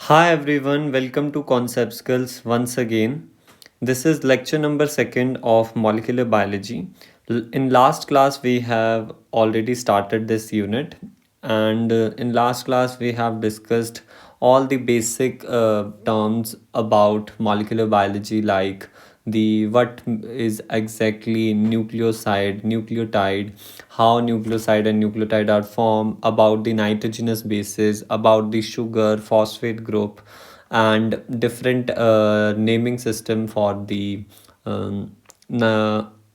Hi everyone, welcome to Concept Skills once again. This is lecture number second of molecular biology. In last class we have already started this unit, and in last class we have discussed all the basic terms about molecular biology, like the what is exactly nucleotide, how nucleoside and nucleotide are formed, about the nitrogenous bases, about the sugar phosphate group, and different naming system for the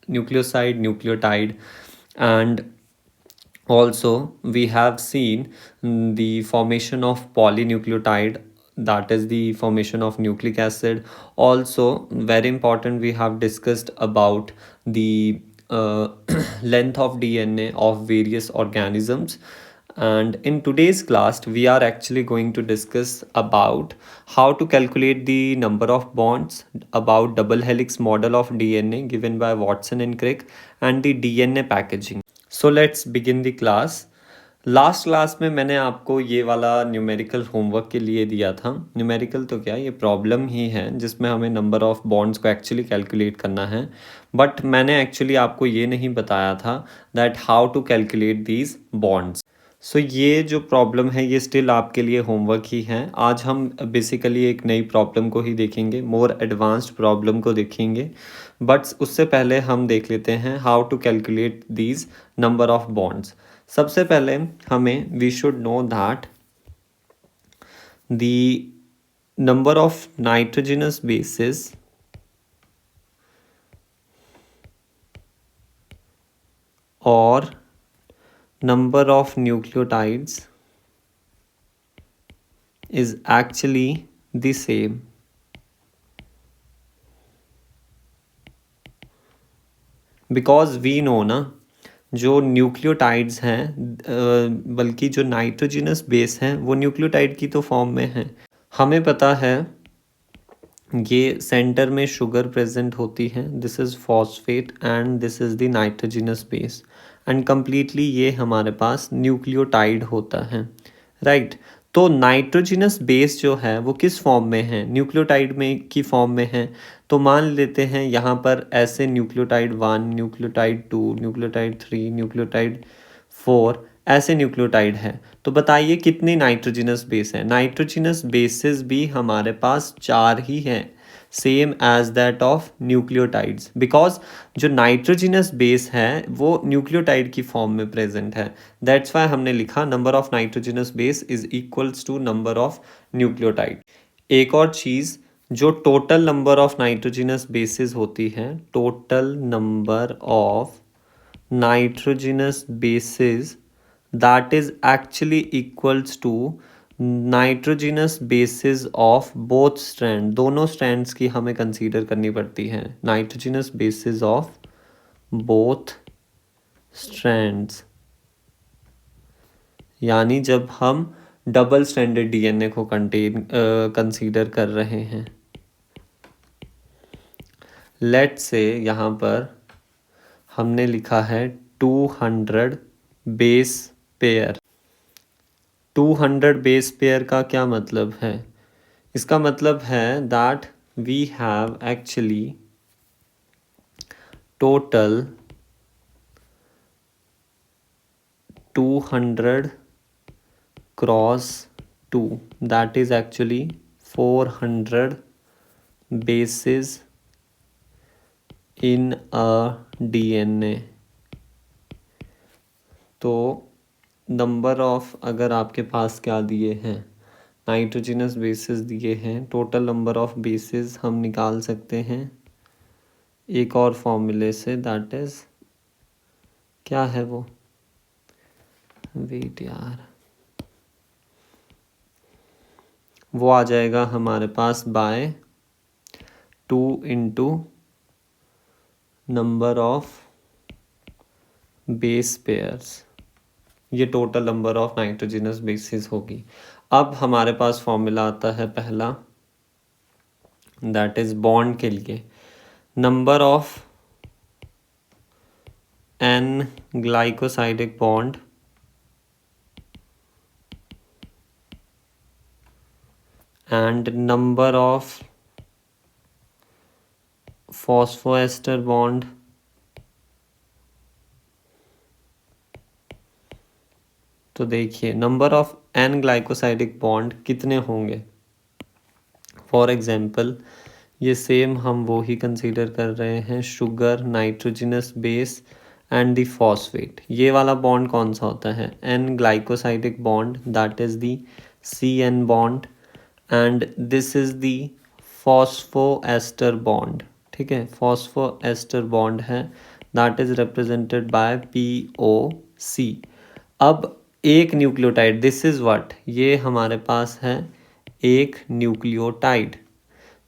nucleoside nucleotide. And also we have seen the formation of polynucleotide, that is the formation of nucleic acid. Also very important, we have discussed about the length of DNA of various organisms. And in today's class we are actually going to discuss about how to calculate the number of bonds, about double helix model of DNA given by Watson and Crick, and the DNA packaging. So let's begin the class. Last class में मैंने आपको ये वाला numerical homework के लिए दिया था। Numerical तो क्या, ये प्रॉब्लम ही है जिसमें हमें नंबर ऑफ़ बॉन्ड्स को एक्चुअली कैलकुलेट करना है। बट मैंने एक्चुअली आपको ये नहीं बताया था that how to calculate these bonds. So ये जो प्रॉब्लम है ये स्टिल आपके लिए होमवर्क ही है। आज हम बेसिकली एक नई प्रॉब्लम को ही देखेंगे, मोर एडवांस्ड प्रॉब्लम को देखेंगे। बट उससे पहले हम देख लेते हैं how to calculate these number of bonds. सबसे पहले हमें we should know that the number of nitrogenous bases और number of nucleotides is actually the same, because we know ना, जो न्यूक्लियोटाइड्स हैं बल्कि जो नाइट्रोजनस बेस हैं वो न्यूक्लियोटाइड की तो फॉर्म में है। हमें पता है ये सेंटर में शुगर प्रेजेंट होती है, this is phosphate and this is the nitrogenous base, and completely ये हमारे पास न्यूक्लियोटाइड होता है, राइट। तो नाइट्रोजनस बेस जो है वो किस फॉर्म में है, न्यूक्लियोटाइड में की फॉर्म में है। तो मान लेते हैं यहाँ पर ऐसे न्यूक्लियोटाइड 1, न्यूक्लियोटाइड 2, न्यूक्लियोटाइड 3, न्यूक्लियोटाइड 4, ऐसे न्यूक्लियोटाइड है। तो बताइए कितने नाइट्रोजनस बेस हैं। नाइट्रोजनस बेसिस भी हमारे पास 4 ही हैं, same as that of nucleotides, because जो नाइट्रोजनस बेस है वो न्यूक्लियोटाइड की फॉर्म में प्रेजेंट है। दैट्स वाई हमने लिखा number of nitrogenous base is equals to number of nucleotide. एक और चीज़, जो total number of nitrogenous bases होती है, total number of nitrogenous bases, that is actually equals to nitrogenous bases of both strand. दोनों strands की हमें consider करनी पड़ती है, nitrogenous bases of both strands. यानी जब हम डबल स्ट्रैंडेड डीएनए को कंसीडर कर रहे हैं। लेट्स से यहाँ पर हमने लिखा है 200 बेस पेयर। 200 बेस पेयर का क्या मतलब है? इसका मतलब है that we have actually total 200 cross 2, that is actually 400 bases in a DNA. तो नंबर ऑफ, अगर आपके पास क्या दिए हैं, नाइट्रोजनस बेसिस दिए हैं, टोटल नंबर ऑफ बेसिस हम निकाल सकते हैं एक और फॉर्मूले से, दैट इज क्या है वो, वेट यार, वो आ जाएगा हमारे पास by 2 into number of base pairs. ये total number of nitrogenous bases होगी। अब हमारे पास फॉर्मूला आता है पहला, दैट इज बॉन्ड के लिए, number of N glycosidic bond and number of phosphoester bond तो देखिए number of N glycosidic bond कितने होंगे। फॉर एग्जांपल ये सेम हम वो ही कंसीडर कर रहे हैं, sugar, nitrogenous base and the phosphate. ये वाला बॉन्ड कौन सा होता है, N glycosidic bond, that is the C N bond, and this is the phosphoester bond. ठीक है, फॉस्फोएस्टर बॉन्ड है, that is represented by POC। अब एक न्यूक्लियोटाइड, दिस इज व्हाट, ये हमारे पास है एक न्यूक्लियोटाइड।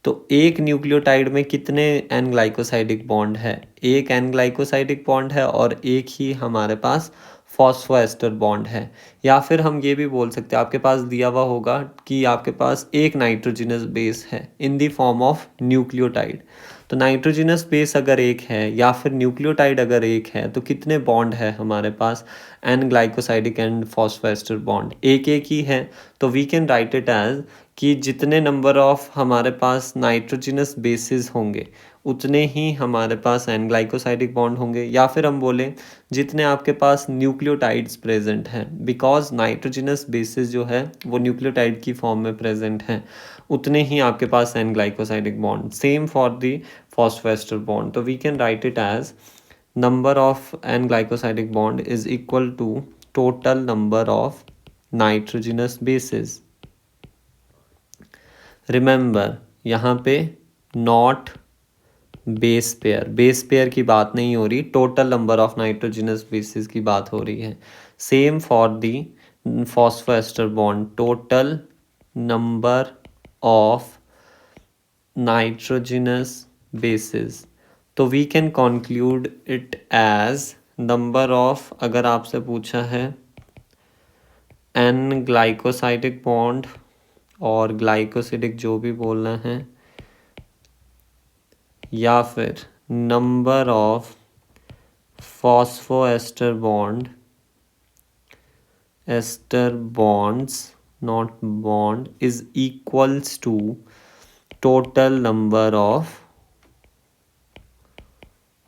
तो एक न्यूक्लियोटाइड में कितने एन ग्लाइकोसाइडिक बॉन्ड है, एक एन ग्लाइकोसाइडिक बॉन्ड है और एक ही हमारे पास फॉस्फोएस्टर बॉन्ड है। या फिर हम ये भी बोल सकते हैं, आपके पास दिया हुआ होगा कि आपके पास एक नाइट्रोजनस बेस है in the form of nucleotide. तो नाइट्रोजनस बेस अगर एक है या फिर न्यूक्लियोटाइड अगर एक है तो कितने बॉन्ड है हमारे पास, N glycosidic and phosphoester bond एक एक ही है। तो we can write it as कि जितने नंबर ऑफ हमारे पास नाइट्रोजनस बेसिस होंगे उतने ही हमारे पास एन ग्लाइकोसाइडिक बॉन्ड होंगे। या फिर हम बोलें जितने आपके पास न्यूक्लियोटाइड्स प्रेजेंट हैं, बिकॉज नाइट्रोजनस बेसिस जो है वो न्यूक्लियोटाइड की फॉर्म में प्रेजेंट हैं, उतने ही आपके पास N glycosidic bond. Same for the phosphoester bond. तो we can write it as number of n glycosidic bond is equal to total number of nitrogenous bases। Remember यहाँ पे not base pair, base pair की बात नहीं हो रही, total number of nitrogenous bases की बात हो रही है। Same for the phosphoester bond, total number of nitrogenous bases. तो we can conclude it as number of, अगर आपसे पूछा है एन ग्लाइकोसाइडिक बॉन्ड और ग्लाइकोसिडिक जो भी बोलना है, या फिर number of phosphoester bond, ester bonds not bond, is equals to total number of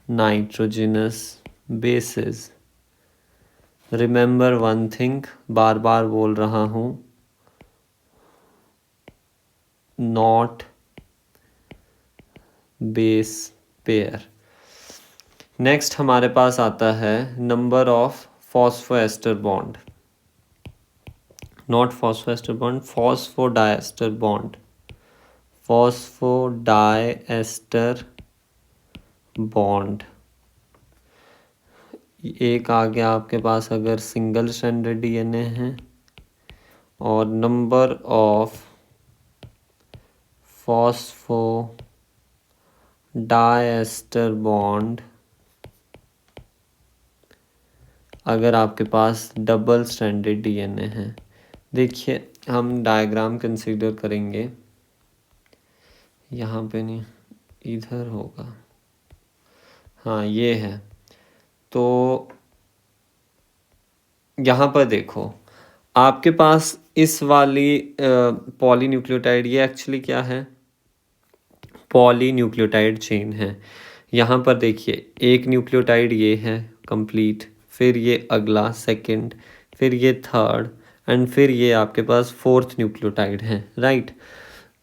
nitrogenous bases. Remember one thing, बार बार बोल रहा हूँ, नॉट बेस पेयर। नेक्स्ट हमारे पास आता है number of phosphoester bond, not phosphoester bond, phosphodiester bond, phosphodiester bond. एक आ गया आपके पास अगर सिंगल स्ट्रैंडेड DNA है, और नंबर ऑफ फॉस्फोडाइएस्टर बॉन्ड अगर आपके पास डबल स्ट्रैंडेड DNA है। देखिए हम डायग्राम कंसीडर करेंगे, यहाँ पे नहीं, इधर होगा, हाँ ये है। तो यहाँ पर देखो आपके पास इस वाली पॉलीन्यूक्लियोटाइड, ये एक्चुअली क्या है, पॉलीन्यूक्लियोटाइड चेन है। यहाँ पर देखिए एक न्यूक्लियोटाइड ये है कंप्लीट, फिर ये अगला सेकंड, फिर ये थर्ड, एंड फिर ये आपके पास फोर्थ न्यूक्लियोटाइड है, राइट।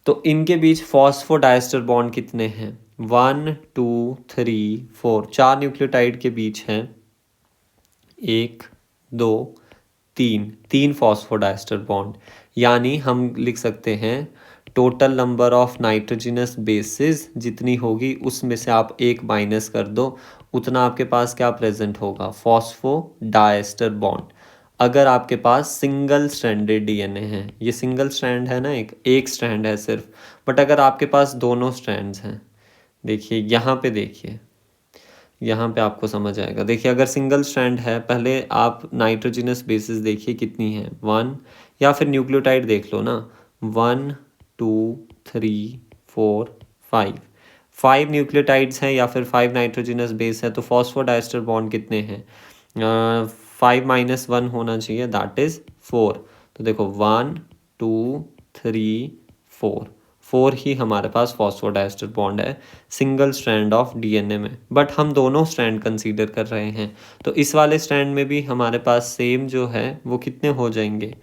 तो इनके बीच फॉस्फोडाइएस्टर बॉन्ड कितने हैं, 1 2 3 4, 4 न्यूक्लियोटाइड के बीच हैं 1 2 3, 3 फॉस्फोडाइएस्टर बॉन्ड। यानी हम लिख सकते हैं total number of nitrogenous basis जितनी होगी उसमें से आप एक माइनस कर दो, उतना आपके पास क्या प्रेजेंट होगा, फॉस्फोडाइएस्टर बॉन्ड। अगर आपके पास सिंगल स्ट्रैंडेड DNA है, ये सिंगल स्ट्रैंड है ना, एक स्ट्रैंड है सिर्फ, बट अगर आपके पास दोनों स्ट्रैंड्स हैं, देखिए यहाँ पे, देखिए यहाँ पे आपको समझ आएगा। देखिए अगर सिंगल स्ट्रैंड है, पहले आप नाइट्रोजनस बेसिस देखिए कितनी है, 1, या फिर न्यूक्लियोटाइड देख लो ना, 1 2 3 4 5, 5 न्यूक्लियोटाइड्स हैं या फिर 5 नाइट्रोजनस बेस है, तो फॉस्फोडाइएस्टर बॉन्ड कितने हैं, 5 - 1 होना चाहिए, दैट इज 4। तो देखो 1 2 3 फोर ही हमारे पास फॉस्फोडाइस्टर बॉन्ड है सिंगल स्ट्रैंड ऑफ डीएनए में, बट हम दोनों स्ट्रैंड कंसीडर कर रहे हैं। तो इस वाले स्ट्रैंड में भी हमारे पास सेम जो है वो कितने हो जाएंगे,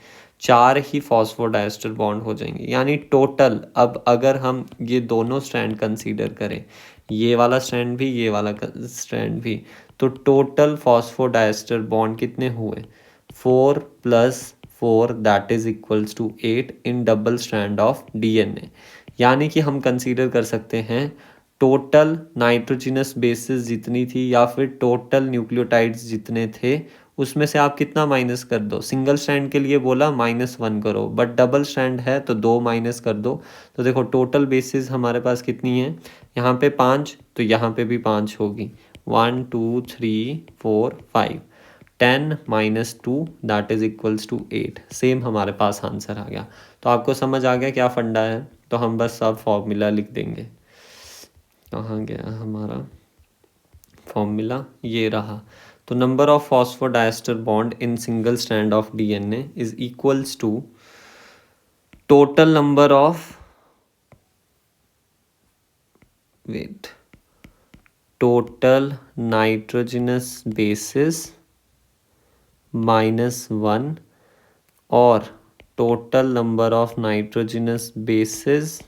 4 ही फॉस्फोडाइस्टर बॉन्ड हो जाएंगे। यानी टोटल अब अगर हम ये दोनों स्ट्रैंड कंसीडर करें, ये वाला स्ट्रैंड भी ये वाला स्ट्रैंड भी, तो टोटल फॉस्फोडाइस्टर बॉन्ड कितने हुए, 4 + 4 दैट इज इक्वल्स टू 8 इन डबल स्ट्रैंड ऑफ डीएनए। यानी कि हम कंसीडर कर सकते हैं टोटल नाइट्रोजिनस बेसिस जितनी थी या फिर टोटल न्यूक्लियोटाइड्स जितने थे उसमें से आप कितना माइनस कर दो। सिंगल स्ट्रैंड के लिए बोला -1 करो, बट डबल स्ट्रैंड है तो 2 माइनस कर दो। तो देखो टोटल बेसिस हमारे पास कितनी है, यहाँ पे 5 तो यहाँ पे भी 5 होगी, 1 2 3 4 5, 10 - 2 that is equals to 8। Same हमारे पास आंसर आ गया। तो आपको समझ आ गया क्या फंडा है। तो हम बस अब फॉर्मूला लिख देंगे। कहाँ गया हमारा फॉर्मूला, ये रहा। तो number of phosphodiester bond in single strand of DNA is equals to total number of total nitrogenous bases -1 और total number of nitrogenous bases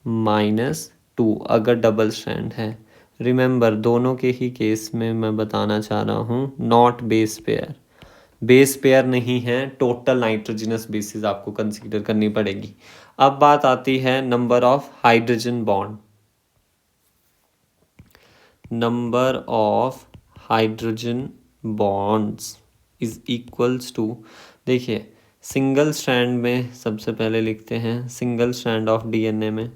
-2 अगर डबल स्ट्रैंड है। रिमेंबर दोनों के ही केस में मैं बताना चाह रहा हूँ not base pair, base pair नहीं है, टोटल नाइट्रोजनस बेसिस आपको कंसीडर करनी पड़ेगी। अब बात आती है number of hydrogen bond. Number of hydrogen bonds is equals to, देखिए सिंगल स्ट्रैंड में सबसे पहले लिखते हैं सिंगल स्ट्रैंड ऑफ डीएनए में,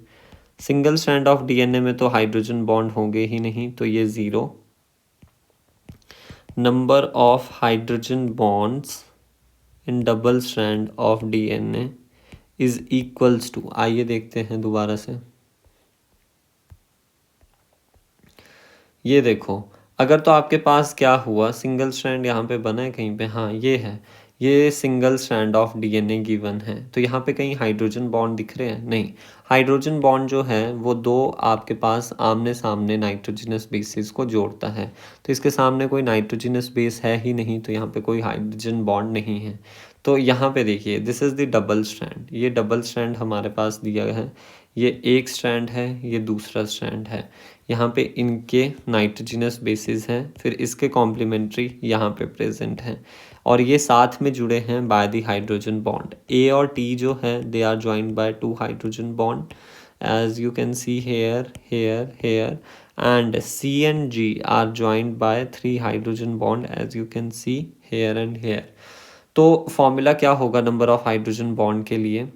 सिंगल स्ट्रैंड ऑफ डीएनए में तो हाइड्रोजन बॉन्ड होंगे ही नहीं, तो ये 0। Number of hydrogen bonds in double strand of DNA is equals to, आइए देखते हैं दोबारा से। ये देखो अगर तो आपके पास क्या हुआ, सिंगल स्ट्रैंड यहाँ पे बना है कहीं पे, हाँ ये है, ये single strand of DNA given है। तो यहाँ पे कहीं हाइड्रोजन बॉन्ड दिख रहे हैं, नहीं। हाइड्रोजन बॉन्ड जो है वो 2 आपके पास आमने सामने नाइट्रोजनस बेसिस को जोड़ता है, तो इसके सामने कोई नाइट्रोजनस बेस है ही नहीं, तो यहाँ पे कोई हाइड्रोजन बॉन्ड नहीं है। तो यहाँ पे देखिए this is the double strand, ये डबल स्ट्रैंड हमारे पास दिया है, ये एक स्ट्रैंड है, ये दूसरा स्ट्रैंड है। यहाँ पे इनके नाइट्रोजनस बेसिस हैं, फिर इसके कॉम्प्लीमेंट्री यहाँ पे प्रेजेंट हैं, और ये साथ में जुड़े हैं by the hydrogen bond. A और टी जो है they are joined by 2 hydrogen bond as you can see here, here, here, and C and G are joined by 3 hydrogen bond as you can see here and here। तो formula क्या होगा number of hydrogen bond के लिए,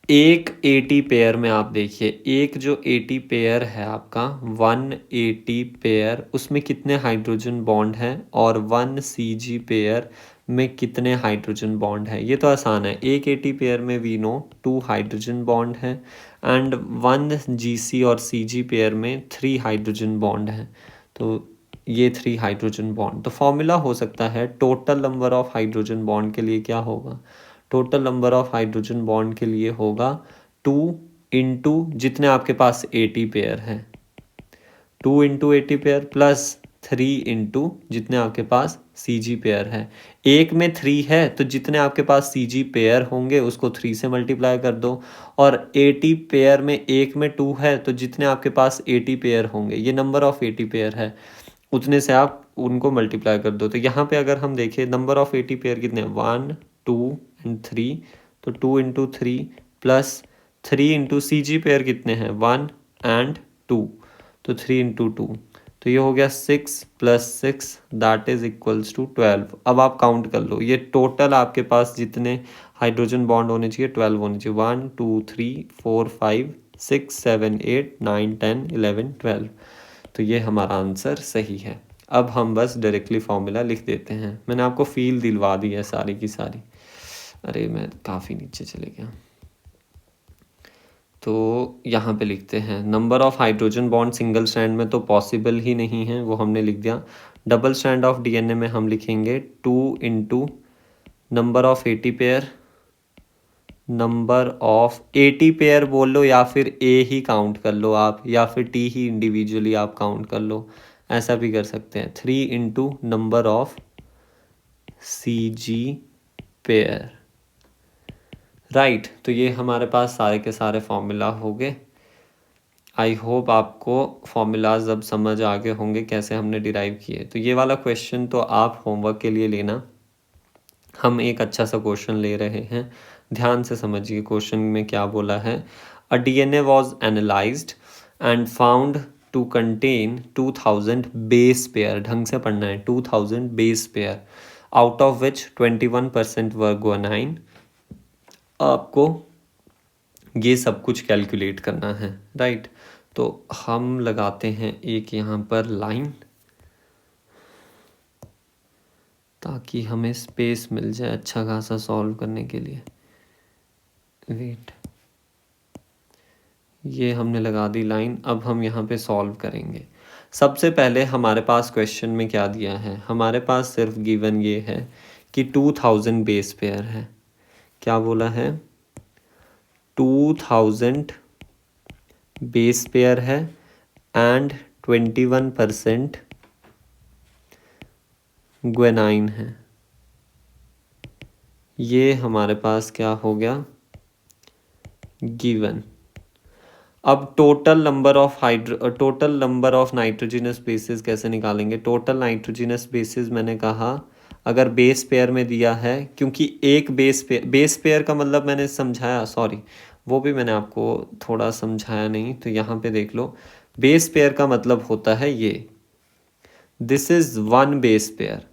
एक eighty pair में आप देखिए, एक जो एटी पेयर है आपका 180 पेयर, उसमें कितने हाइड्रोजन बॉन्ड हैं, और 1 CG पेयर में कितने हाइड्रोजन बॉन्ड है। ये तो आसान है, एक एटी पेयर में वी नो 2 हाइड्रोजन बॉन्ड है, एंड 1 GC और CG पेयर में 3 हाइड्रोजन बॉन्ड है। तो ये 3 हाइड्रोजन बॉन्ड, तो फॉर्मूला हो सकता है total number of hydrogen bond के लिए क्या होगा, total number of hydrogen bond के लिए होगा 2 इंटू जितने आपके पास 80 पेयर हैं, 2 इंटू 80 पेयर प्लस 3 इंटू जितने आपके पास CG पेयर है। एक में 3 है तो जितने आपके पास CG पेयर होंगे उसको 3 से मल्टीप्लाई कर दो, और 80 पेयर में एक में 2 है तो जितने आपके पास 80 पेयर होंगे, ये नंबर ऑफ 80 पेयर है, उतने से आप उनको मल्टीप्लाई कर दो। तो यहाँ पे अगर हम देखें नंबर ऑफ 80 पेयर कितने हैं, 1 2 एंड 3, तो 2 into 3 plus 3 into CG pair कितने हैं, 1 एंड 2, तो 3 इंटू 2, तो ये हो गया 6 + 6 दैट इज इक्वल्स टू 12। अब आप काउंट कर लो, ये टोटल आपके पास जितने हाइड्रोजन बॉन्ड होने चाहिए 12 होने चाहिए, 1 2 3 4 5 6 7 8 9 10 11 12। तो ये हमारा आंसर सही है। अब हम बस डायरेक्टली फॉर्मूला लिख देते हैं, मैंने आपको फील दिलवा दी है सारी की सारी। अरे मैं काफ़ी नीचे चले गया। तो यहाँ पे लिखते हैं number of hydrogen bond single strand में तो पॉसिबल ही नहीं है, वो हमने लिख दिया। डबल स्ट्रैंड ऑफ डीएनए में हम लिखेंगे 2 into number of 80 pair number of 80 pair बोल लो, या फिर ए ही काउंट कर लो आप, या फिर टी ही इंडिविजुअली आप काउंट कर लो, ऐसा भी कर सकते हैं। 3 into number of C G pair, right. तो ये हमारे पास सारे के सारे फॉर्मूला हो गए। आई होप आपको फॉर्मूलाज अब समझ आ गए होंगे कैसे हमने डिराइव किए। तो ये वाला क्वेश्चन तो आप होमवर्क के लिए लेना, हम एक अच्छा सा क्वेश्चन ले रहे हैं, ध्यान से समझिए क्वेश्चन में क्या बोला है। A DNA was analysed and found to contain 2000 base pair, ढंग से पढ़ना है, 2000 base pair, out of which 21% were guanine. आपको ये सब कुछ कैलकुलेट करना है, राइट। तो हम लगाते हैं एक यहाँ पर लाइन, ताकि हमें स्पेस मिल जाए अच्छा खासा सॉल्व करने के लिए। वेट, ये हमने लगा दी लाइन। अब हम यहाँ पे सॉल्व करेंगे। सबसे पहले हमारे पास क्वेश्चन में क्या दिया है, हमारे पास सिर्फ गिवन ये है कि 2000 बेस पेयर है। क्या बोला है, 2000 बेस पेयर है एंड 21% ग्वेनाइन है। ये हमारे पास क्या हो गया, गिवन। अब total number of nitrogenous basis कैसे निकालेंगे। टोटल नाइट्रोजिनस बेसिस मैंने कहा अगर बेस पेयर में दिया है, क्योंकि एक बेस पेयर का मतलब मैंने समझाया, सॉरी वो भी मैंने आपको थोड़ा समझाया नहीं, तो यहाँ पे देख लो। बेस पेयर का मतलब होता है ये, this is one base pair,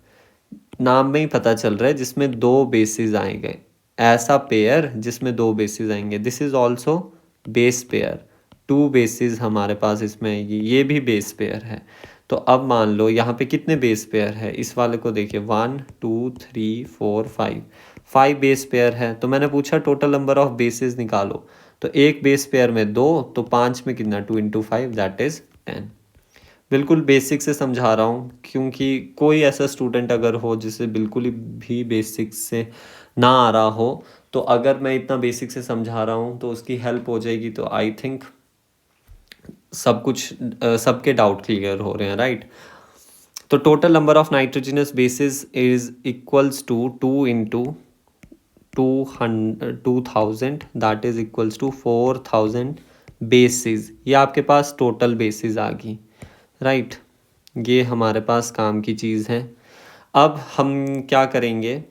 नाम में ही पता चल रहा है जिसमें दो बेसिस आएंगे, ऐसा पेयर जिसमें दो बेसिस आएंगे। This is also base pair, two bases हमारे पास इसमें आएगी, ये भी बेस पेयर है। तो अब मान लो यहाँ पे कितने बेस पेयर है, इस वाले को देखिए 1 2 3 4 5 बेस पेयर है। तो मैंने पूछा टोटल नंबर ऑफ बेसिस निकालो, तो एक बेस पेयर में दो, तो 5 में कितना, 2 इंटू 5 दैट इज 10। बिल्कुल बेसिक से समझा रहा हूँ, क्योंकि कोई ऐसा स्टूडेंट अगर हो जिसे बिल्कुल भी बेसिक से ना आ रहा हो, तो अगर मैं इतना बेसिक से समझा रहा हूँ तो उसकी हेल्प हो जाएगी। तो आई थिंक सब कुछ सबके डाउट क्लियर हो रहे हैं, राइट। तो total number of nitrogenous bases is equals to 2 into 2000 that is equals to 4000 bases. ये आपके पास टोटल बेसिस आ गई, राइट। ये हमारे पास काम की चीज़ है। अब हम क्या करेंगे,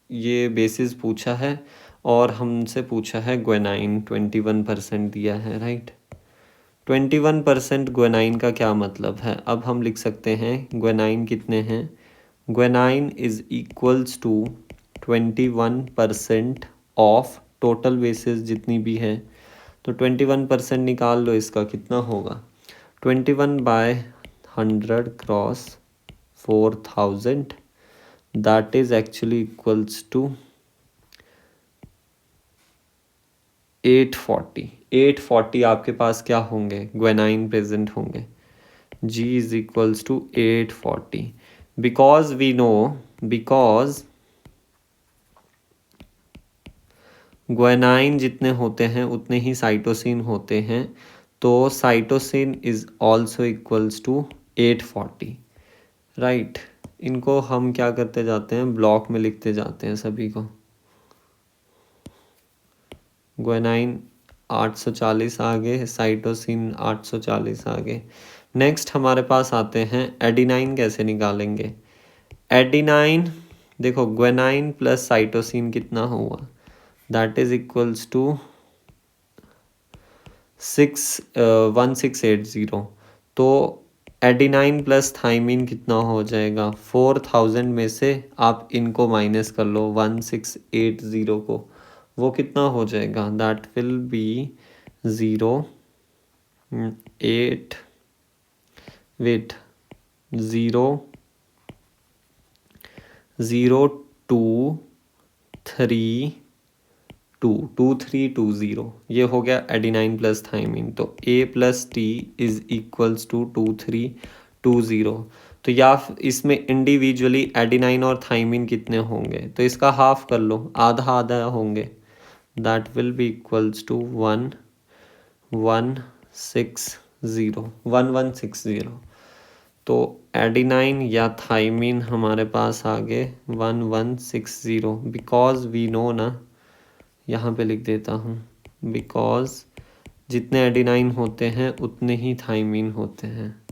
ये बेसिस पूछा है और हमसे पूछा है ग्वेनाइन 21% दिया है, राइट। 21% ग्वेनाइन का क्या मतलब है, अब हम लिख सकते हैं ग्वेनाइन कितने हैं, guanine is equals to 21% of total bases जितनी भी है। तो 21% निकाल लो, इसका कितना होगा, 21/100 cross 4000 that is actually equals to 840 आपके पास क्या होंगे, ग्वेनाइन प्रेजेंट होंगे। G is equals to 840 because we know, because guanine जितने होते हैं उतने ही साइटोसिन होते हैं, तो cytosine is also equals to 840, right. इनको हम क्या करते जाते हैं, ब्लॉक में लिखते जाते हैं सभी को। ग्वेनाइन 840 आ गए, साइटोसिन 840 आ गए। नेक्स्ट हमारे पास आते हैं एडिनाइन, कैसे निकालेंगे। एडिनाइन देखो, ग्वेनाइन प्लस साइटोसिन कितना हुआ, दैट इज इक्वल्स टू 1680। तो एडिनाइन प्लस थाइमिन कितना हो जाएगा, 4000 में से आप इनको माइनस कर लो 1680 को, वो कितना हो जाएगा, दैट विल बी 8 वेट 0.02320, ये हो गया एडिनाइन प्लस थाइमिन। तो A plus T is equals to 2320। तो या इसमें इंडिविजुअली एडिनाइन और थाइमिन कितने होंगे, तो इसका हाफ कर लो, आधा आधा होंगे। That will be equals to 1160। तो एडिनाइन या थाइमिन हमारे पास आ गए 1160, बिकॉज वी नो ना, यहाँ पे लिख देता हूँ, बिकॉज जितने एडिनाइन होते हैं उतने ही थाइमिन होते हैं।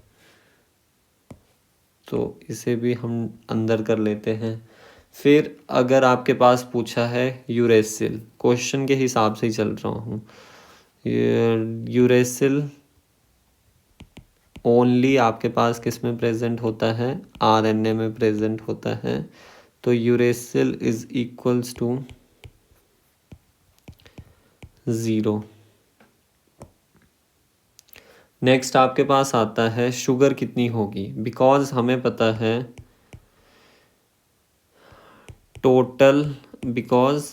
तो इसे भी हम अंदर कर लेते हैं। फिर अगर आपके पास पूछा है यूरेसिल, क्वेश्चन के हिसाब से ही चल रहा हूँ, यूरेसिल ओनली आपके पास किस में प्रेजेंट होता है, आरएनए में प्रेजेंट होता है। तो uracil is equals to 0। Next आपके पास आता है शुगर कितनी होगी, बिकॉज हमें पता है टोटल, बिकॉज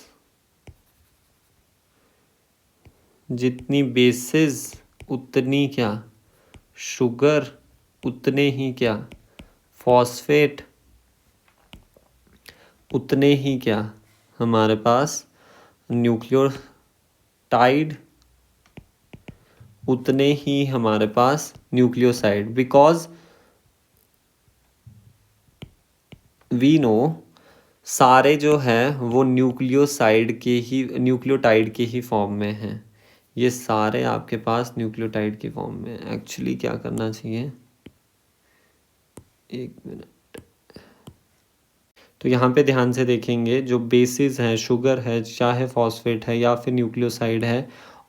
जितनी बेसिस उतनी क्या शुगर, उतने ही क्या फॉस्फेट, उतने ही क्या हमारे पास न्यूक्लियोटाइड, उतने ही हमारे पास न्यूक्लियोसाइड, बिकॉज वी नो सारे जो है वो न्यूक्लियोसाइड के ही, न्यूक्लियोटाइड के ही फॉर्म में हैं। ये सारे आपके पास न्यूक्लियोटाइड की फॉर्म में। एक्चुअली क्या करना चाहिए, एक मिनट, तो यहाँ पे ध्यान से देखेंगे, जो बेसिस हैं, शुगर है, चाहे फॉस्फेट है या फिर न्यूक्लियोसाइड है,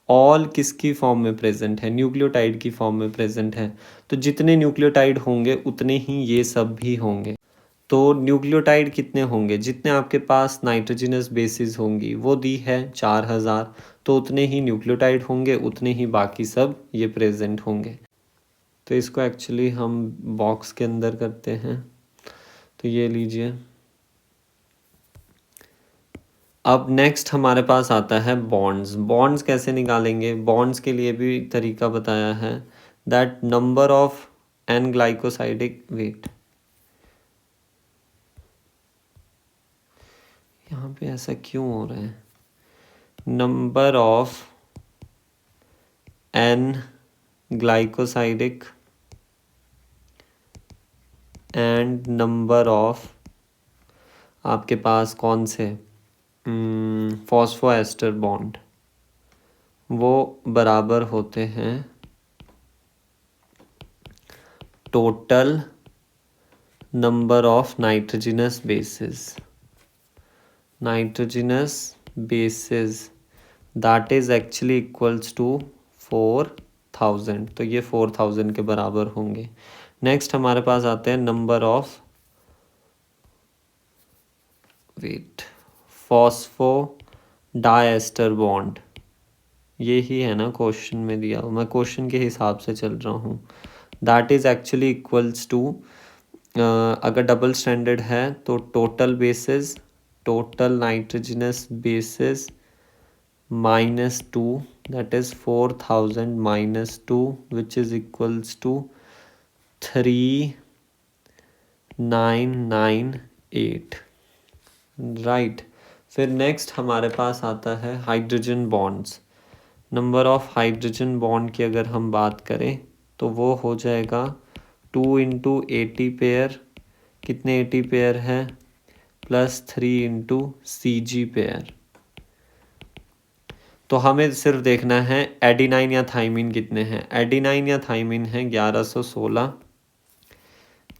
ऑल किसकी फॉर्म में प्रेजेंट है, न्यूक्लियोटाइड की फॉर्म में प्रेजेंट है। तो जितने न्यूक्लियोटाइड होंगे उतने ही ये सब भी होंगे। तो न्यूक्लियोटाइड कितने होंगे, जितने आपके पास नाइट्रोजनस बेसिस होंगी वो दी है 4000, तो उतने ही न्यूक्लियोटाइड होंगे, उतने ही बाकी सब ये प्रेजेंट होंगे। तो इसको एक्चुअली हम बॉक्स के अंदर करते हैं। तो ये लीजिए। अब नेक्स्ट हमारे पास आता है बॉन्ड्स। बॉन्ड्स कैसे निकालेंगे, बॉन्ड्स के लिए भी तरीका बताया है, that number of N glycosidic wait, यहाँ पे ऐसा क्यों हो रहा है, number of N glycosidic and number of आपके पास कौन से फॉस्फोएस्टर बॉन्ड, वो बराबर होते हैं total number of nitrogenous bases, nitrogenous bases that is actually equals to 4000। तो ये 4000 के बराबर होंगे। नेक्स्ट हमारे पास आते हैं number of wait phosphodiester bond, ये ही है ना क्वेश्चन में दिया हुआ, मैं क्वेश्चन के हिसाब से चल रहा हूँ। That is actually equals to, अगर डबल स्टैंडर्ड है तो total bases, total nitrogenous bases -2, that is 4000 -2, which is equals to 3998, right. फिर नेक्स्ट हमारे पास आता है hydrogen bonds. Number of hydrogen bond की अगर हम बात करें तो वो हो जाएगा 2 × 80 पेयर, कितने 80 पेयर है, +3 × CG पेयर। तो हमें सिर्फ देखना है एडिनाइन या थाइमिन कितने हैं। एडिनाइन या थाइमिन है 1116,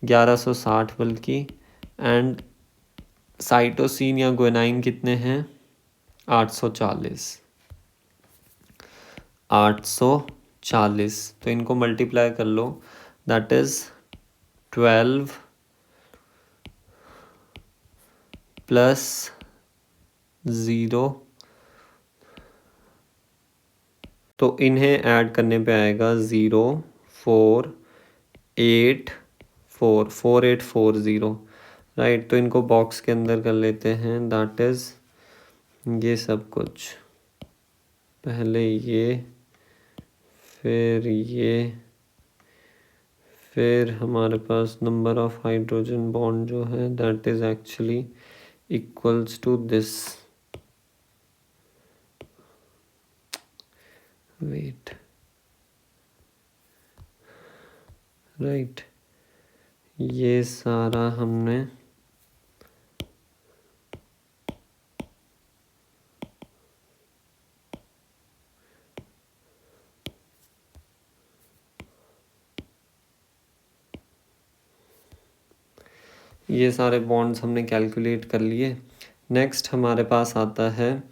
1160 बल्कि, एंड साइटोसिन या ग्वेनाइन कितने हैं 840, 840। तो इनको मल्टीप्लाई कर लो, दैट इज 12 + 0, तो इन्हें ऐड करने पे आएगा 04840, राइट। तो इनको बॉक्स के अंदर कर लेते हैं, दैट इज ये सब कुछ, पहले ये, फिर ये, फिर हमारे पास नंबर ऑफ हाइड्रोजन बॉन्ड जो है that is actually equals to this, wait, right. ये सारा हमने ये सारे बॉन्ड्स हमने कैलकुलेट कर लिए। नेक्स्ट हमारे पास आता है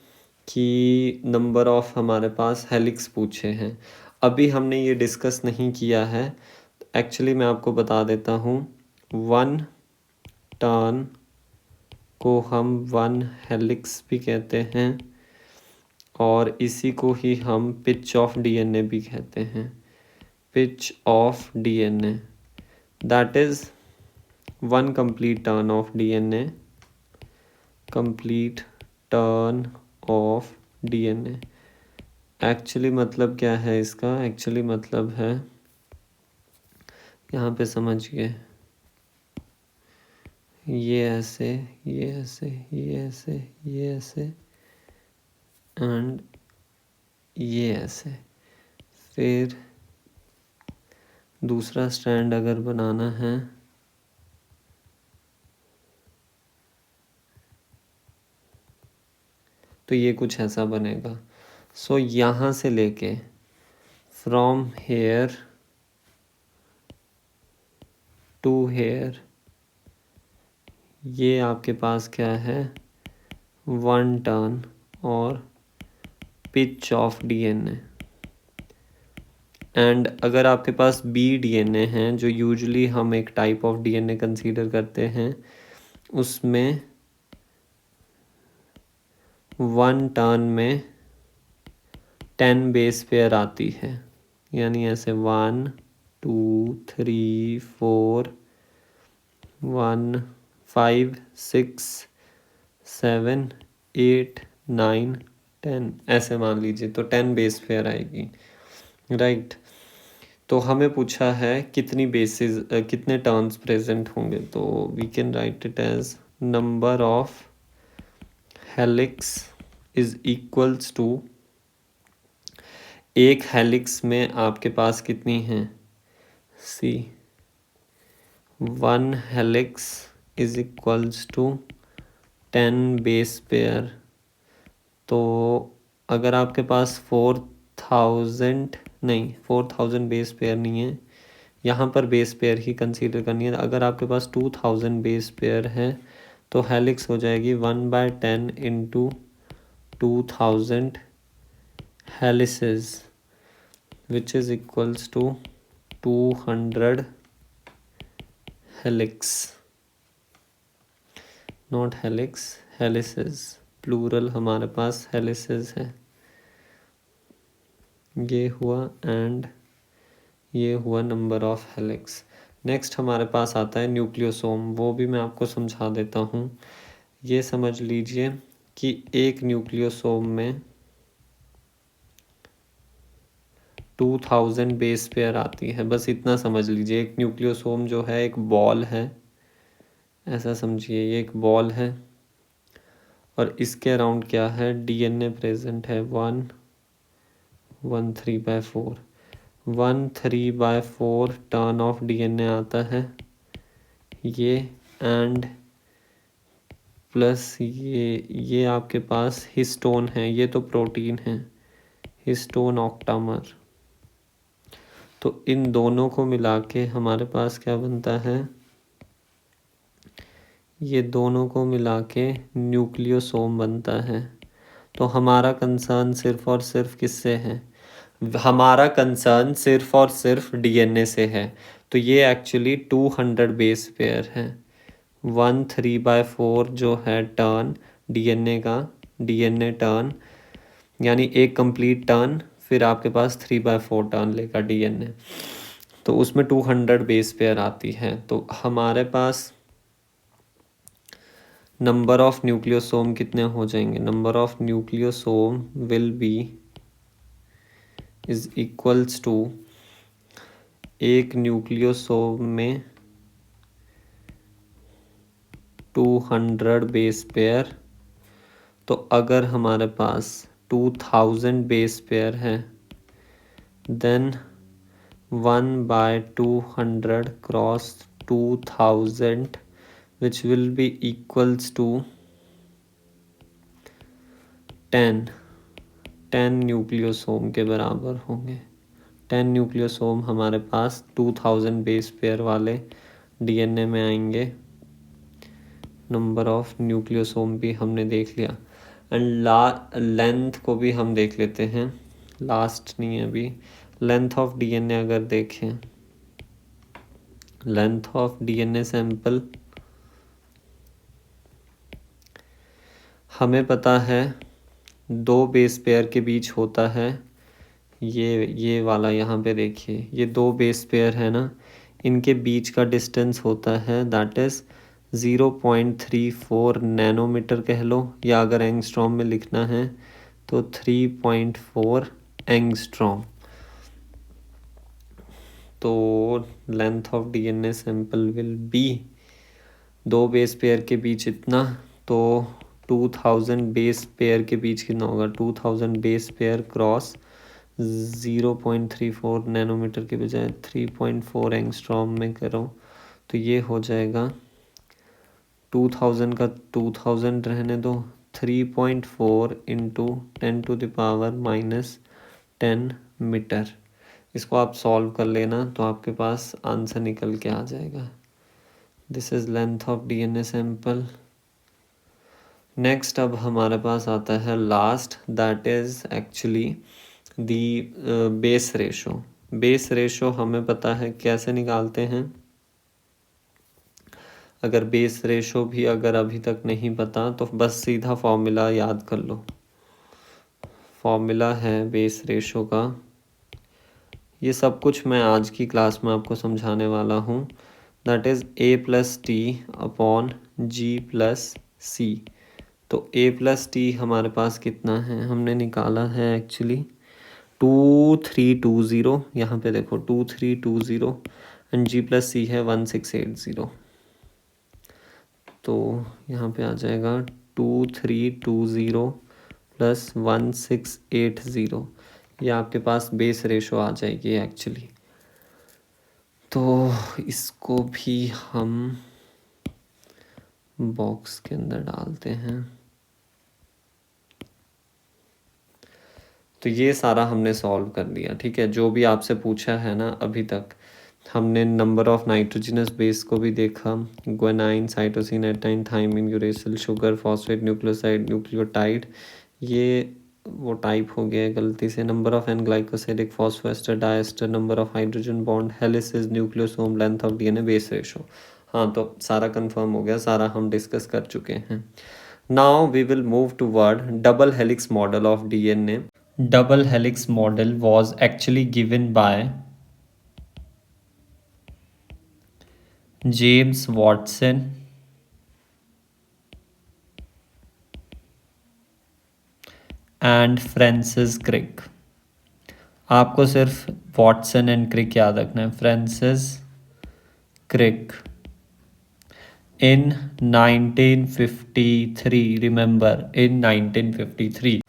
कि नंबर ऑफ हमारे पास हेलिक्स पूछे हैं। अभी हमने ये डिस्कस नहीं किया है, एक्चुअली मैं आपको बता देता हूँ। 1 टर्न को हम 1 हेलिक्स भी कहते हैं और इसी को ही हम पिच ऑफ डीएनए भी कहते हैं। Pitch of DNA that is 1 complete turn of DNA, complete turn of DNA। Actually मतलब क्या है इसका? एक्चुअली मतलब है, यहाँ पे समझिए, ये ऐसे, ये ऐसे, ये ऐसे, ये ऐसे एंड ये ऐसे। फिर दूसरा स्ट्रैंड अगर बनाना है तो ये कुछ ऐसा बनेगा। सो यहाँ से लेके फ्रॉम हेयर टू हेयर, ये आपके पास क्या है? 1 टर्न और पिच ऑफ डीएनए। एंड अगर आपके पास बी डीएनए हैं, जो यूजुअली हम एक टाइप ऑफ डीएनए कंसीडर करते हैं, उसमें 1 टर्न में 10 बेस पेयर आती है। यानी ऐसे 1 2 3 4 1 5 6 7 8 9 10 ऐसे मान लीजिए, तो 10 बेस पेयर आएगी, राइट। तो हमें पूछा है कितनी बेसिस कितने टर्न्स प्रेजेंट होंगे, तो we can write it as number of helix is equals to, एक हेलिक्स में आपके पास कितनी हैं? See 1 helix is equals to 10 base pair. तो अगर आपके पास 4000 बेस पेयर नहीं है, यहाँ पर बेस पेयर ही कंसीडर करनी है। अगर आपके पास 2000 बेस पेयर है तो हेलिक्स हो जाएगी 1/10 into 2000 helices, which is equals to 200 helix, not helix, helices, plural हमारे पास हेलिसेस है। ये हुआ एंड ये हुआ नंबर ऑफ हेलिक्स। नेक्स्ट हमारे पास आता है न्यूक्लियोसोम, वो भी मैं आपको समझा देता हूँ। ये समझ लीजिए कि एक न्यूक्लियोसोम में 2000 बेस पेयर आती है, बस इतना समझ लीजिए। एक न्यूक्लियोसोम जो है एक बॉल है, ऐसा समझिए, ये एक बॉल है और इसके अराउंड क्या है? डीएनए प्रेजेंट है 1/3/4। 1/3/4 टर्न ऑफ डीएनए आता है ये, एंड प्लस ये आपके पास हिस्टोन है, ये तो प्रोटीन है, हिस्टोन ऑक्टामर। तो इन दोनों को मिला के हमारे पास क्या बनता है? ये दोनों को मिला के न्यूक्लियोसोम बनता है। तो हमारा कंसर्न सिर्फ और सिर्फ किससे है? हमारा कंसर्न सिर्फ और सिर्फ डीएनए से है। तो ये एक्चुअली 200 बेस पेयर है। 1/3/4 जो है टर्न डीएनए का, डीएनए टर्न, यानी एक कंप्लीट टर्न, फिर आपके पास 3/4 टर्न लेगा डीएनए, तो उसमें 200 बेस पेयर आती है। तो हमारे पास नंबर ऑफ न्यूक्लियोसोम कितने हो जाएंगे? Number of nucleosome will be is equals to, एक न्यूक्लियोसोम में 200 बेस पेयर। तो अगर हमारे पास 2000 बेस पेयर है then 1/200 cross 2000, which will be equals to 10 nucleosome के बराबर होंगे। 10 न्यूक्लियोसोम हमारे पास 2000 बेस पेयर वाले डीएनए में आएंगे। नंबर ऑफ न्यूक्लियोसोम भी हमने देख लिया एंड लेंथ को भी हम देख लेते हैं। लास्ट नहीं है अभी। लेंथ ऑफ डीएनए अगर देखें, लेंथ ऑफ डीएनए सैंपल हमें पता है 2 बेस पेयर के बीच होता है। ये वाला यहाँ पे देखिए, ये 2 बेस पेयर है ना, इनके बीच का डिस्टेंस होता है दैट इज़ 0.34 नैनोमीटर कह लो, या अगर एंगस्ट्रॉम में लिखना है तो 3.4 एंगस्ट्रॉम। तो length of DNA sample will be 2 base pair के बीच इतना, तो 2000 बेस पेयर के बीच कितना होगा, 2000 बेस पेयर क्रॉस 0.34 नैनोमीटर के बजाय 3.4 एंगस्ट्रॉम में करो तो ये हो जाएगा 2000 का 2000 रहने दो, 3.4 इंटू 10⁻⁻10 मीटर। इसको आप सॉल्व कर लेना तो आपके पास आंसर निकल के आ जाएगा। This is length of DNA sample. Next अब हमारे पास आता है last, that is actually the base ratio. Base ratio हमें पता है कैसे निकालते हैं। अगर बेस रेशो भी अगर अभी तक नहीं पता तो बस सीधा फॉर्मूला याद कर लो। फॉर्मूला है बेस रेशो का, ये सब कुछ मैं आज की क्लास में आपको समझाने वाला हूँ। That is A+T/G+C। तो A+T हमारे पास कितना है, हमने निकाला है एक्चुअली 2320, यहाँ पे देखो 2320 एंड G+C है 1680। तो यहाँ पे आ जाएगा 2320 प्लस 1680, ये आपके पास बेस रेशो आ जाएगी एक्चुअली। तो इसको भी हम बॉक्स के अंदर डालते हैं। तो ये सारा हमने सॉल्व कर लिया, ठीक है। जो भी आपसे पूछा है ना अभी तक, हमने नंबर ऑफ नाइट्रोजनस बेस को भी देखा, ग्वानाइन, साइटोसिन, एटाइन, thymine, uracil, sugar, phosphate, nucleoside, nucleotide, ये वो टाइप हो गया गलती से। Number of N glycosidic, phosphoester, diester, number of hydrogen bond, helices, nucleosome, length of DNA, base ratio. हाँ, तो सारा कंफर्म हो गया, सारा हम डिस्कस कर चुके हैं। Now we will move toward double helix model of DNA. Double helix model was actually given by James Watson and Francis Crick। आपको सिर्फ वॉटसन एंड क्रिक याद रखना है। Francis Crick in 1953, remember, in 1953.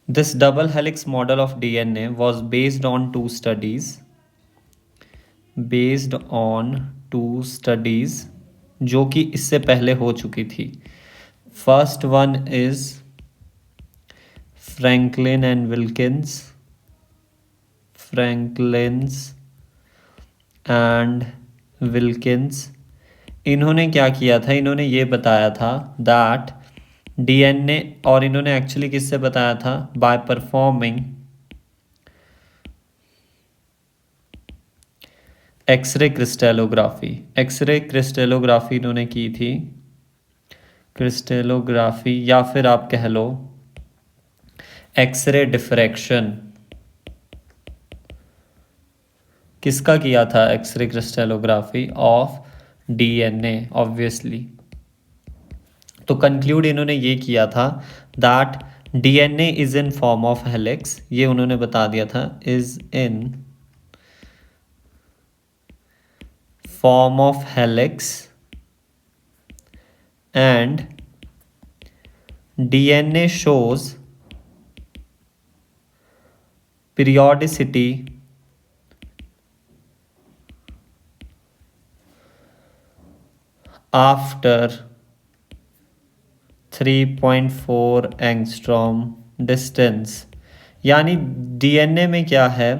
This double helix model of DNA was based on two studies जो कि इससे पहले हो चुकी थी। First one is Franklin and Wilkins. इन्होंने क्या किया था, इन्होंने ये बताया था दैट डीएनए, और इन्होंने एक्चुअली किससे बताया था, by performing X ray crystallography. X ray crystallography इन्होंने की थी, क्रिस्टलोग्राफी, या फिर आप कह लो एक्सरे डिफ्रैक्शन। किसका किया था, X ray crystallography of DNA obviously. तो कंक्लूड इन्होंने ये किया था that DNA is in form of helix, ये उन्होंने बता दिया था, इज इन form of helix and DNA shows periodicity after 3.4 angstrom distance. यानी डीएनए में क्या है,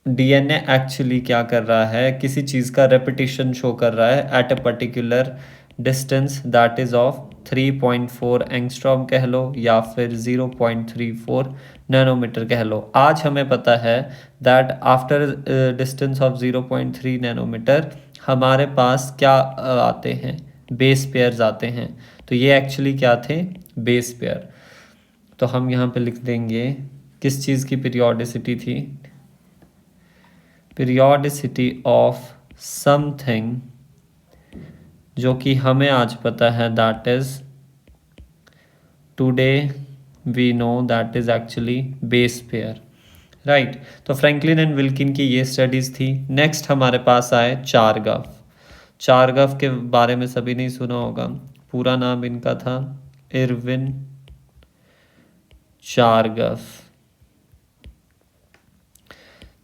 डीएनए एक्चुअली क्या कर रहा है, किसी चीज़ का रेपिटेशन शो कर रहा है at a particular distance that is of 3.4 angstrom कह लो या फिर 0.34 नैनोमीटर कह लो। आज हमें पता है that after distance of 0.3 nanometre हमारे पास क्या आते हैं, बेस पेयर्स आते हैं। तो ये एक्चुअली क्या थे, बेस पेयर। तो हम यहाँ पे लिख देंगे किस चीज़ की पीरियोडिसिटी थी, पीरियोडिसिटी ऑफ समथिंग, जो कि हमें आज पता है that is today we know that is actually base pair, right. तो फ्रैंकलिन एंड विल्किन की ये स्टडीज थी। नेक्स्ट हमारे पास आए चारगफ। चारगफ के बारे में सभी ने सुना होगा, पूरा नाम इनका था इरविन चारगफ।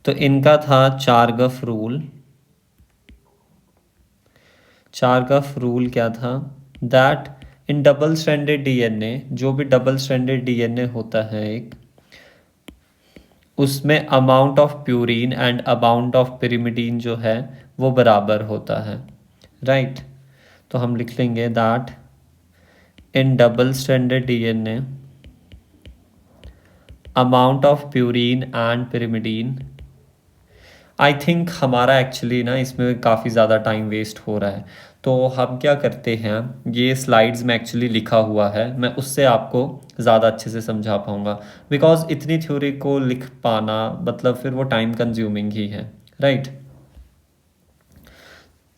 तो इनका था चारगफ रूल। चारगफ रूल क्या था, that in double stranded DNA, जो भी डबल स्ट्रैंडेड डीएनए होता है एक, उसमें amount of purine and amount of pyrimidine जो है वो बराबर होता है, राइट। तो हम लिख लेंगे that in double stranded DNA amount of purine and pyrimidine. I think हमारा एक्चुअली ना इसमें काफ़ी ज़्यादा टाइम वेस्ट हो रहा है, तो हम क्या करते हैं, ये स्लाइड्स में एक्चुअली लिखा हुआ है, मैं उससे आपको ज़्यादा अच्छे से समझा पाऊँगा। बिकॉज इतनी थ्योरी को लिख पाना मतलब फिर वो टाइम कंज्यूमिंग ही है, राइट।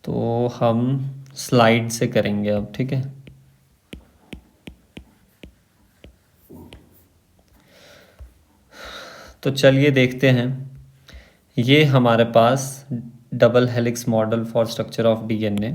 तो हम स्लाइड से करेंगे अब, ठीक है। तो चलिए देखते हैं। ये हमारे पास double helix model for structure of DNA.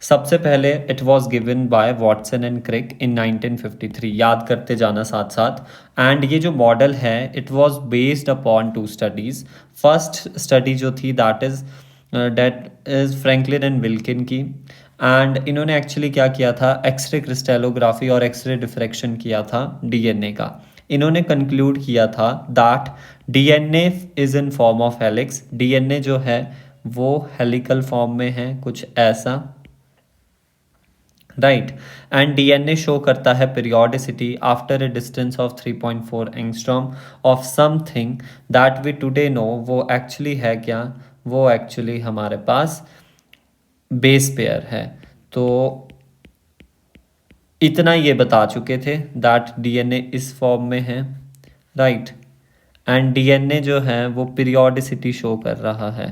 सबसे पहले it was given by Watson and Crick in 1953, याद करते जाना साथ साथ। एंड ये जो मॉडल है it was based upon 2 studies. First study जो थी that is Franklin and Wilkin की। एंड इन्होंने एक्चुअली क्या किया था, एक्सरे क्रिस्टेलोग्राफी और एक्सरे डिफ्रैक्शन किया था डीएनए का। इन्होंने कंक्लूड किया था that DNA is in form of helix. DNA जो है वो हेलिकल फॉर्म में है, कुछ ऐसा, राइट। एंड डीएनए शो करता है periodicity after a distance of 3.4 angstrom of something that we today know. वो एक्चुअली है क्या, वो एक्चुअली हमारे पास बेस पेयर है। तो इतना ये बता चुके थे दैट डीएनए इस फॉर्म में है, राइट। एंड डीएनए जो है वो पीरियोडिसिटी शो कर रहा है,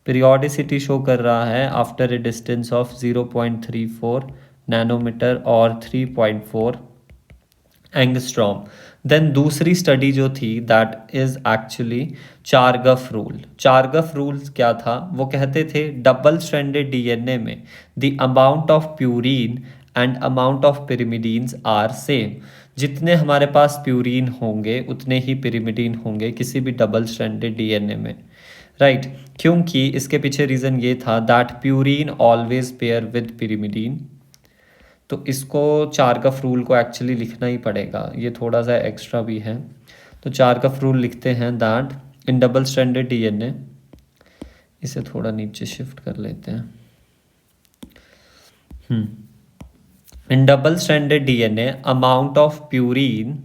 पीरियोडिसिटी शो कर रहा है after a distance of 0.34 nanometre और 3.4 एंगस्ट्रॉम। देन दूसरी स्टडी जो थी that is actually Chargaff rule. Chargaff rule क्या था, वो कहते थे डबल स्ट्रैंडेड डीएनए में the amount of purine and amount of pyrimidines are same. जितने हमारे पास प्यूरिन होंगे उतने ही पिरिमिडीन होंगे किसी भी डबल स्ट्रैंडेड डीएनए में, राइट। क्योंकि इसके पीछे रीज़न ये था that purine always pair with pyrimidine. तो इसको चारगफ रूल को एक्चुअली लिखना ही पड़ेगा, ये थोड़ा सा एक्स्ट्रा भी है। तो चारगफ रूल लिखते हैं that in double stranded DNA, इसे थोड़ा नीचे शिफ्ट कर लेते हैं। In double stranded DNA amount of purine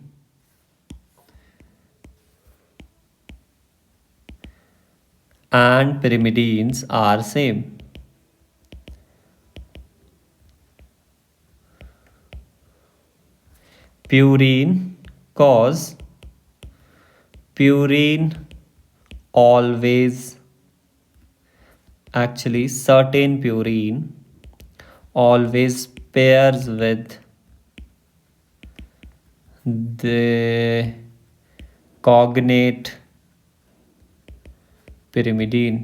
and pyrimidines are same. Purine cause purine always, actually certain purine always pairs with the cognate pyrimidine.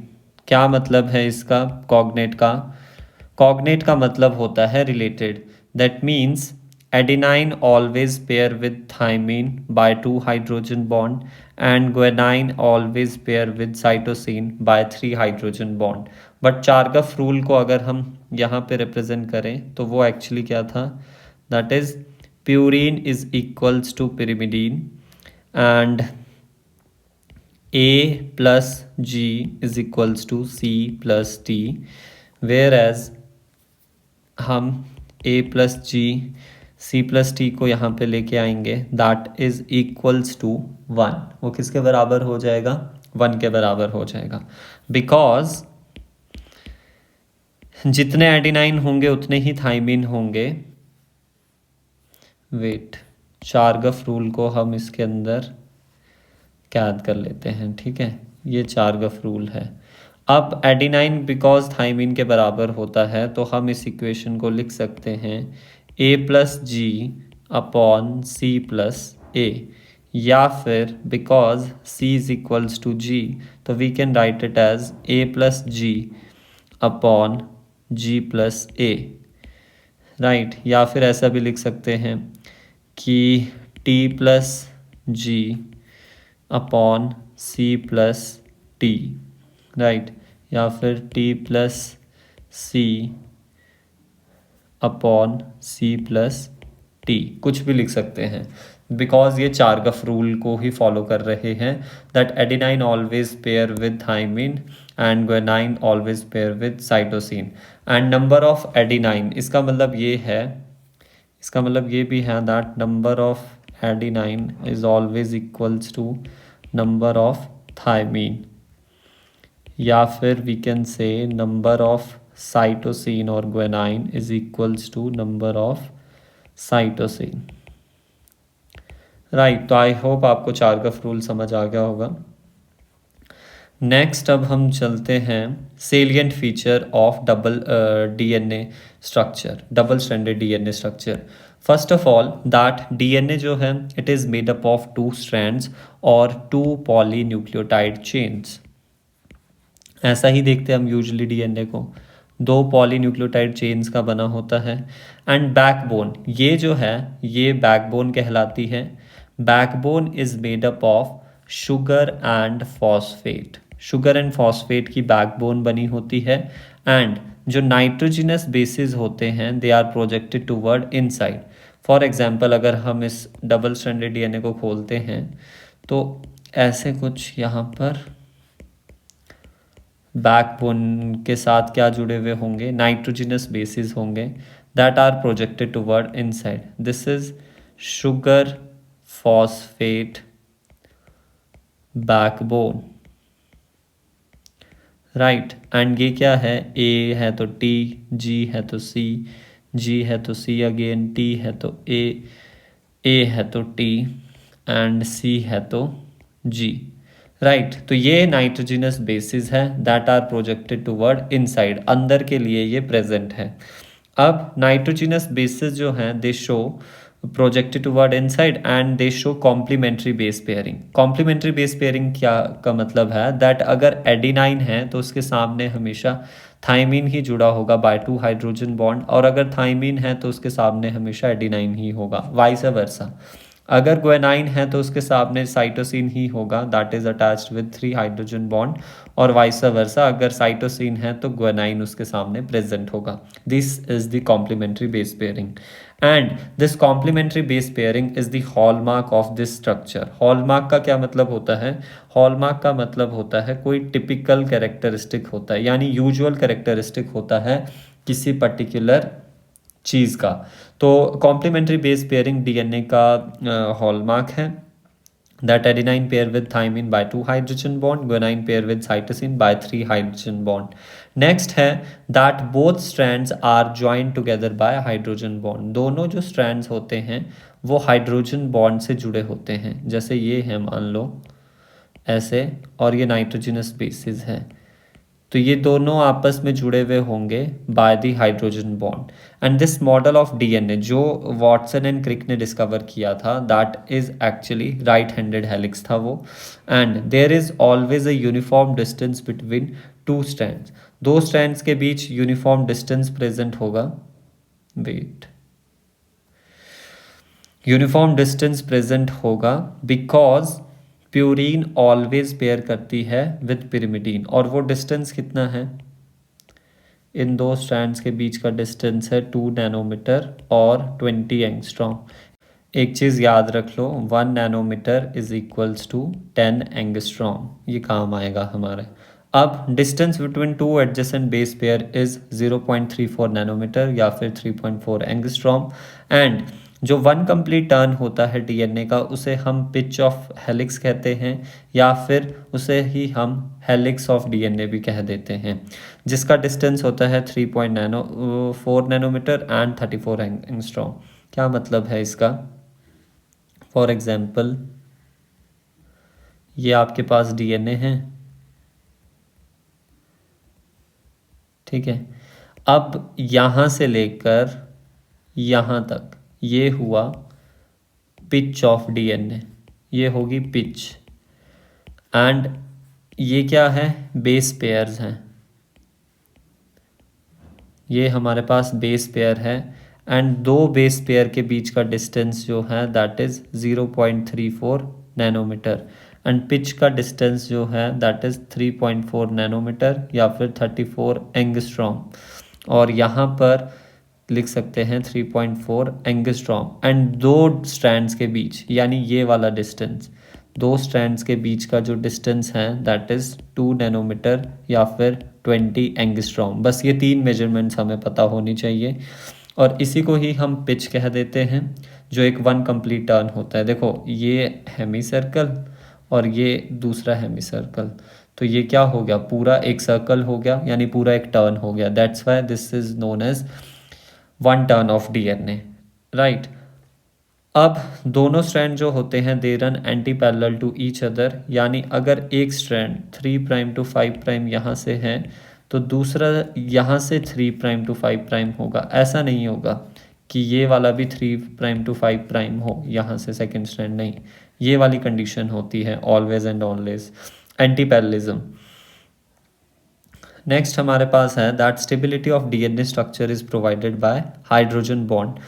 क्या मतलब है इसका कॉग्नेट का, कॉग्नेट का मतलब होता है related. That means adenine always pair with thymine by 2 hydrogen bond and guanine always pair with cytosine by 3 hydrogen bond. But Chargaff rule को अगर हम यहाँ पे रिप्रेजेंट करें तो वो एक्चुअली क्या था, that is purine is equals to pyrimidine and A plus G is equals to C plus T, whereas हम A plus G C plus T को यहाँ पे लेके आएंगे, that is equals to 1। वो किसके बराबर हो जाएगा, 1 के बराबर हो जाएगा, because जितने एडिनाइन होंगे उतने ही थाइमिन होंगे। वेट, चार्गफ रूल को हम इसके अंदर कैद कर लेते हैं, ठीक है, ये चार्गफ रूल है। अब एडिनाइन बिकॉज थाइमिन के बराबर होता है तो हम इस इक्वेशन को लिख सकते हैं A plus G upon C plus A, या फिर because C is equals to G तो we can write it as A plus G upon G plus A, right. या फिर ऐसा भी लिख सकते हैं कि T plus G upon C plus T, right. या फिर T plus C upon C plus T, कुछ भी लिख सकते हैं, बिकॉज ये चार्गफ रूल को ही फॉलो कर रहे हैं, that adenine always pair with thymine and guanine always pair with cytosine and number of adenine, इसका मतलब ये है, इसका मतलब ये भी है that number of adenine is always equals to number of thymine, या फिर we can say number of cytosine or guanine is equals to number of cytosine, right. तो आई होप आपको चार्गफ रूल समझ आ गया होगा। नेक्स्ट अब हम चलते हैं salient feature of double DNA structure, double stranded DNA structure. First of all that DNA जो है it is made up of 2 strands और 2 पॉलीन्यूक्लियोटाइड चेन्स। ऐसा ही देखते हैं हम यूजुअली डीएनए को, 2 पॉलीन्यूक्लियोटाइड चेन्स का बना होता है। एंड बैकबोन, ये जो है ये बैकबोन कहलाती है। Backbone is made up of sugar and phosphate, sugar and phosphate की बैकबोन बनी होती है। एंड जो नाइट्रोजिनस बेसिस होते हैं they are projected toward inside. For example अगर हम इस डबल स्ट्रैंडेड डीएनए को खोलते हैं तो ऐसे कुछ यहाँ पर बैकबोन के साथ क्या जुड़े हुए होंगे, नाइट्रोजिनस बेसिस होंगे that are projected toward inside. This is sugar phosphate backbone, right. And ये क्या है, ए है तो टी, जी है तो सी, जी है तो सी अगेन, टी है तो ए है तो टी एंड सी है तो जी, राइट। तो ये नाइट्रोजिनस बेसिस है that are projected toward inside, अंदर के लिए ये प्रेजेंट है। अब नाइट्रोजिनस बेसिस जो हैं they show projected toward inside and they show complementary base pairing. Complementary base pairing क्या का मतलब है दैट अगर एडिनाइन है तो उसके सामने हमेशा थाइमिन ही जुड़ा होगा बाय 2 हाइड्रोजन बॉन्ड, और अगर थाइमिन है तो उसके सामने हमेशा एडिनाइन ही होगा, वाइस वर्सा। अगर ग्वेनाइन है तो उसके सामने साइटोसिन ही होगा that is attached with 3 hydrogen bond, और वाइस वर्सा अगर साइटोसिन है तो ग्वेनाइन उसके सामने प्रेजेंट होगा। This is the complementary base pairing and this complementary base pairing is the hallmark of this structure. Hallmark का क्या मतलब होता है, हॉलमार्क का मतलब होता है कोई टिपिकल कैरेक्टरिस्टिक होता है, यानी यूजुअल कैरेक्टरिस्टिक होता है किसी पर्टिकुलर चीज़ का। तो कॉम्प्लीमेंट्री बेस पेयरिंग डीएनए का हॉलमार्क है that adenine pair with thymine by 2 hydrogen bond, guanine pair with cytosine by 3 hydrogen bond. Next है that both strands are joined together by hydrogen bond. दोनों जो strands होते हैं वो hydrogen bond से जुड़े होते हैं, जैसे ये है मान लो ऐसे, और ये नाइट्रोजनस बेसिस है, तो ये दोनों आपस में जुड़े हुए होंगे by the hydrogen bond. And this model of DNA जो वॉटसन एंड क्रिक ने डिस्कवर किया था that is actually right handed helix था वो। And there is always a uniform distance between 2 strands, 2 strands के बीच यूनिफॉर्म डिस्टेंस प्रेजेंट होगा, wait, uniform distance present होगा बिकॉज प्यूरीन ऑलवेज पेयर करती है विद पिरिमिडीन, और वो डिस्टेंस कितना है, इन दो स्ट्रैंड्स के बीच का डिस्टेंस है 2 नैनोमीटर और 20 एंगस्ट्रॉम। एक चीज़ याद रख लो, 1 nanometer is equals to 10 angstrom, ये काम आएगा हमारे। अब distance between two adjacent base pair is 0.34 nanometer या फिर 3.4 एंगस्ट्रॉम। एंड जो वन कंप्लीट टर्न होता है डीएनए का, उसे हम पिच ऑफ हेलिक्स कहते हैं, या फिर उसे ही हम हेलिक्स ऑफ डीएनए भी कह देते हैं, जिसका डिस्टेंस होता है 3.4 नैनोमीटर एंड 34 एंगस्ट्रॉम। क्या मतलब है इसका? फॉर एग्जाम्पल, ये आपके पास डीएनए है, ठीक है। अब यहाँ से लेकर यहाँ तक ये हुआ पिच ऑफ डीएनए, ये होगी पिच। एंड ये क्या है? बेस पेयर्स हैं, ये हमारे पास बेस पेयर है। एंड दो बेस पेयर के बीच का डिस्टेंस जो है that is 0.34 nanometer. And pitch का डिस्टेंस जो है दैट इज़ 3.4 नैनोमीटर या फिर 34 एंगस्ट्रॉम। और यहाँ पर लिख सकते हैं 3.4 एंगस्ट्रॉम। एंड दो स्ट्रैंड्स के बीच, यानी ये वाला डिस्टेंस, दो स्ट्रैंड्स के बीच का जो डिस्टेंस है दैट इज़ 2 नैनोमीटर या फिर 20 एंगस्ट्रॉम। बस ये तीन मेजरमेंट्स हमें पता होनी चाहिए, और इसी को ही हम पिच कह देते हैं, जो एक वन कंप्लीट टर्न होता है। देखो, ये हेमी सर्कल और ये दूसरा हेमी सर्कल, तो ये क्या हो गया? पूरा एक सर्कल हो गया, यानी पूरा एक टर्न हो गया। That's why this is known as one turn of DNA, right. अब दोनों स्ट्रैंड जो होते हैं they run anti parallel to each other, यानी अगर एक स्ट्रैंड 3 प्राइम टू 5 प्राइम यहाँ से है, तो दूसरा यहाँ से 3 प्राइम टू 5 प्राइम होगा। ऐसा नहीं होगा कि ये वाला भी 3 प्राइम टू 5 प्राइम हो यहाँ से सेकेंड स्ट्रैंड, नहीं। ये वाली कंडीशन होती है always and always, antiparallelism. Next हमारे पास है that stability of DNA structure is provided by hydrogen bond.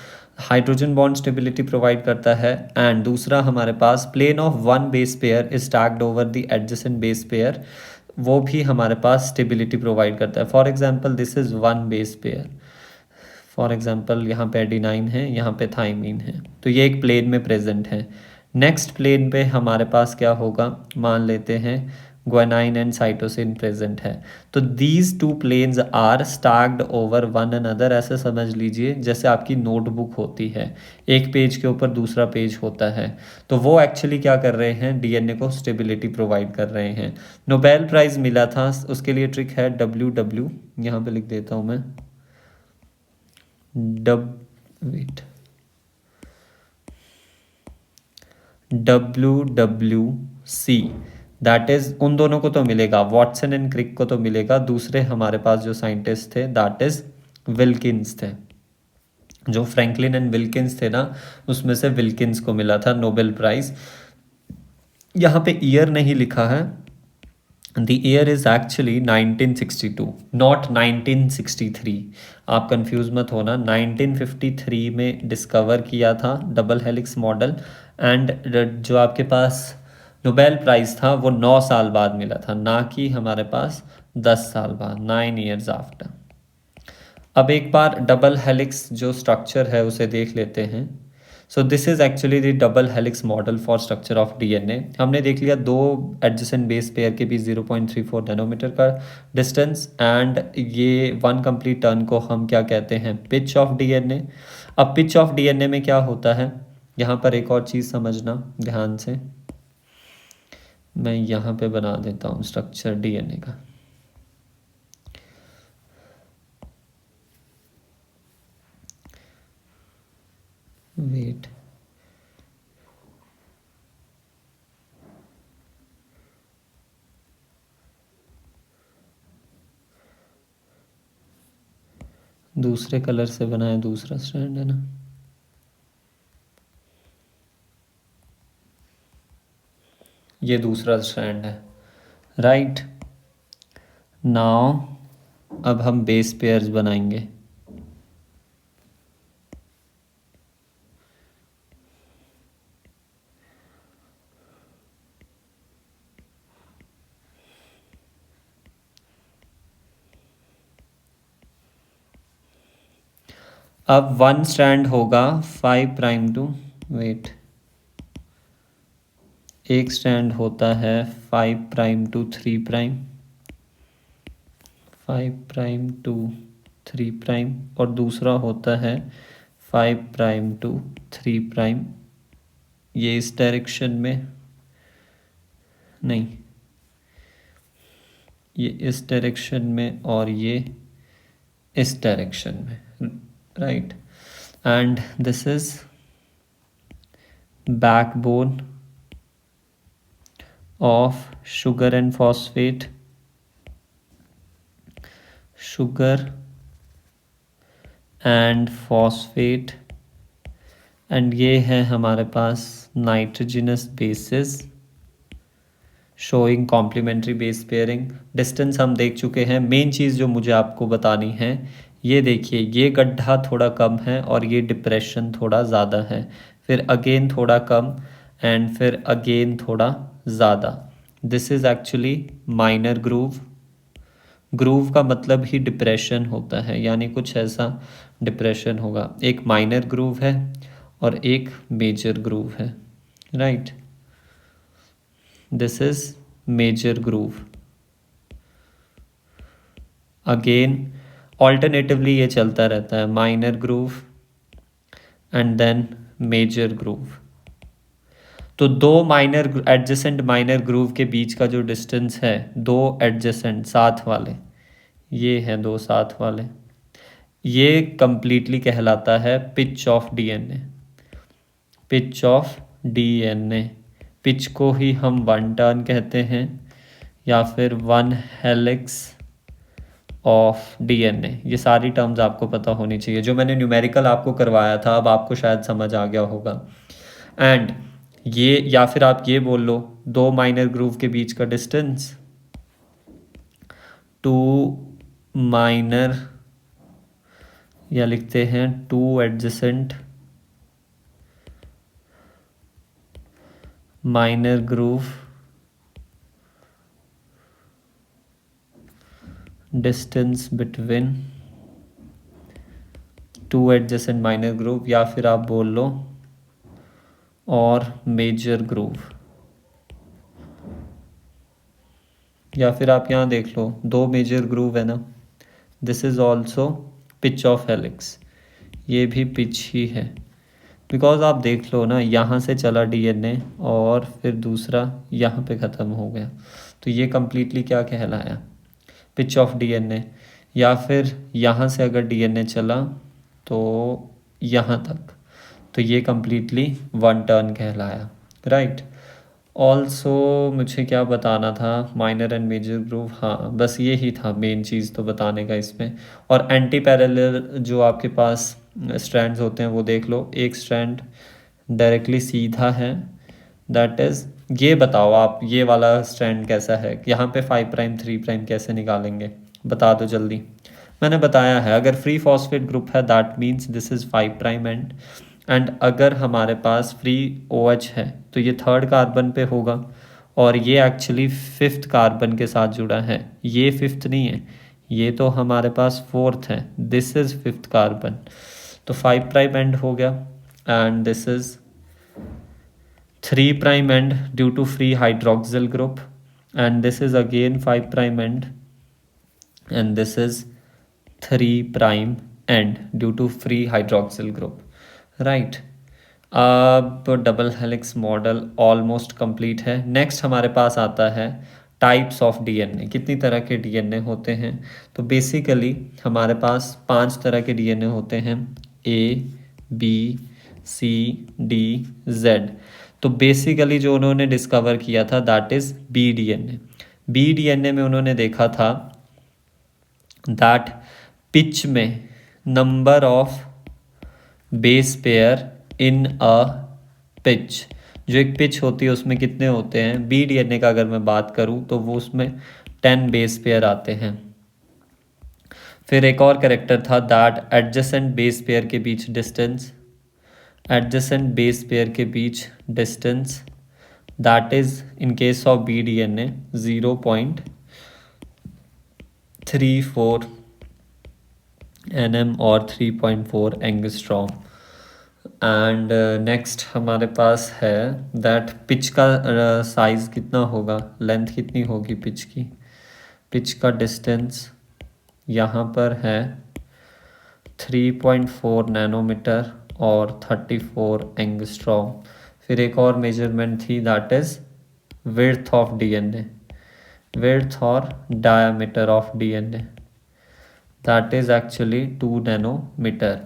Hydrogen bond stability provide करता है। एंड दूसरा हमारे पास plane of one base pair is stacked over the adjacent base pair, वो भी हमारे पास स्टेबिलिटी प्रोवाइड करता है। For example, this is one base pair. For example, यहाँ पे एडिनाइन है, यहाँ पे थाइमीन है, तो ये एक प्लेन में प्रेजेंट है। नेक्स्ट प्लेन पे हमारे पास क्या होगा? मान लेते हैं ग्वानाइन एंड साइटोसिन प्रेजेंट है। तो these two planes are stacked over one another. ऐसे समझ लीजिए जैसे आपकी नोटबुक होती है, एक पेज के ऊपर दूसरा पेज होता है, तो वो एक्चुअली क्या कर रहे हैं? डीएनए को स्टेबिलिटी प्रोवाइड कर रहे हैं। नोबेल प्राइज़ मिला था, उसके लिए ट्रिक है WW, यहाँ पे लिख देता हूँ मैं, वेट, WWC। दैट इज, उन दोनों को तो मिलेगा, वॉटसन एंड क्रिक को तो मिलेगा। दूसरे हमारे पास जो साइंटिस्ट थे दैट इज विल्किंस थे, जो फ्रैंकलिन एंड विल्किंस थे ना, उसमें से विल्किंस को मिला था नोबेल प्राइज। यहाँ पे ईयर नहीं लिखा है, the year is actually 1962, not 1963। आप कंफ्यूज मत होना। 1953 में डिस्कवर किया था डबल हेलिक्स मॉडल। एंड जो आपके पास नोबेल प्राइज़ था वो 9 साल बाद मिला था, ना कि हमारे पास 10 साल बाद, 9 ईयर्स आफ्टर। अब एक बार डबल हेलिक्स जो स्ट्रक्चर है उसे देख लेते हैं। सो this is actually the double helix model for structure of DNA. हमने देख लिया दो एडजेसेंट बेस पेयर के बीच 0.34 नैनोमीटर का डिस्टेंस, एंड ये वन कंप्लीट टर्न को हम क्या कहते हैं? Pitch of DNA. अब पिच ऑफ डीएनए में क्या होता है? यहाँ पर एक और चीज़ समझना ध्यान से, मैं यहाँ पे बना देता हूँ स्ट्रक्चर डीएनए का। वेट, दूसरे कलर से बनाए, दूसरा स्ट्रैंड है ना, ये दूसरा स्ट्रैंड है, राइट। नाउ अब हम बेस पेयर्स बनाएंगे। अब वन स्ट्रैंड होगा 5 प्राइम टू वेट, एक स्ट्रैंड होता है 5 prime to 3 prime, 5 prime to 3 prime, और दूसरा होता है 5 प्राइम टू 3 प्राइम। ये इस डायरेक्शन में नहीं, ये इस डायरेक्शन में और ये इस डायरेक्शन में, right. And this is backbone of sugar and phosphate, sugar and phosphate, and ये है हमारे पास nitrogenous bases showing complementary base pairing. Distance हम देख चुके हैं। मेन चीज़ जो मुझे आपको बतानी है, ये देखिए, ये गड्ढा थोड़ा कम है और ये डिप्रेशन थोड़ा ज़्यादा है, फिर अगेन थोड़ा कम एंड फिर अगेन थोड़ा ज़्यादा। This is actually minor groove. Groove का मतलब ही डिप्रेशन होता है, यानी कुछ ऐसा डिप्रेशन होगा। एक माइनर ग्रूव है और एक मेजर ग्रूव है, right. This is major groove. Again alternatively ये चलता रहता है, minor groove and then major groove. तो दो माइनर एडजेसेंट माइनर ग्रूव के बीच का जो डिस्टेंस है, दो एडजेसेंट साथ वाले, ये हैं दो साथ वाले, ये कंप्लीटली कहलाता है pitch of DNA. Pitch of DNA, pitch को ही हम वन टर्न कहते हैं या फिर वन हेलिक्स ऑफ डीएनए। ये सारी टर्म्स आपको पता होनी चाहिए, जो मैंने न्यूमेरिकल आपको करवाया था, अब आपको शायद समझ आ गया होगा। एंड ये, या फिर आप ये बोल लो, दो माइनर ग्रूव के बीच का डिस्टेंस, टू माइनर, या लिखते हैं two adjacent minor groove distance between two adjacent minor groove, या फिर आप बोल लो और मेजर ग्रूव, या फिर आप यहाँ देख लो, दो मेजर ग्रूव है ना। This is also pitch of helix, ये भी पिच ही है, बिकॉज आप देख लो ना, यहाँ से चला डीएनए और फिर दूसरा यहाँ पे ख़त्म हो गया, तो ये कंप्लीटली क्या कहलाया, पिच ऑफ डीएनए। या फिर यहाँ से अगर डीएनए चला तो यहाँ तक, तो ये कंप्लीटली वन टर्न कहलाया, राइट। ऑल्सो मुझे क्या बताना था, माइनर एंड मेजर ग्रूव, हाँ बस ये ही था मेन चीज़ तो बताने का इसमें। और एंटी पैरेलल जो आपके पास स्ट्रैंड्स होते हैं वो देख लो। एक स्ट्रैंड डायरेक्टली सीधा है, दैट इज़, ये बताओ आप ये वाला स्ट्रैंड कैसा है, यहाँ पे 5 प्राइम 3 प्राइम कैसे निकालेंगे, बता दो जल्दी। मैंने बताया है, अगर फ्री फॉस्फेट ग्रुप है that means this is 5 prime and अगर हमारे पास फ्री OH है तो ये थर्ड कार्बन पे होगा, और ये एक्चुअली फिफ्थ कार्बन के साथ जुड़ा है। ये फिफ्थ नहीं है, ये तो हमारे पास फोर्थ है, दिस इज़ फिफ्थ कार्बन। तो 5 प्राइम एंड हो गया, and this is 3 prime end due to free hydroxyl group, and this is again 5 prime and this is 3 prime end due to free hydroxyl group, right. अब double helix model almost complete है। Next हमारे पास आता है types of DNA, कितनी तरह के DNA होते हैं। तो बेसिकली हमारे पास 5 तरह के डीएनए होते हैं, ABCDZ। तो बेसिकली जो उन्होंने डिस्कवर किया था दैट इज़ बी डीएनए में उन्होंने देखा था दैट पिच में number of base pair in a pitch, जो एक पिच होती है उसमें कितने होते हैं, बी डीएनए का अगर मैं बात करूं तो वो उसमें 10 बेस पेयर आते हैं। फिर एक और कैरेक्टर था दैट एडजेसेंट बेस पेयर के बीच डिस्टेंस, एडजेसेंट बेस पेयर के बीच distance that is in case of B DNA 0.34 nm और 3.4 एंगस्ट्रॉम। एंड नेक्स्ट हमारे पास है दैट पिच का साइज़ कितना होगा, लेंथ कितनी होगी पिच की। पिच का डिस्टेंस यहाँ पर है 3.4 नैनोमीटर और 34 एंगस्ट्रॉम। फिर एक और मेजरमेंट थी that is width of DNA, width और diameter of DNA, that is actually 2 nanometre.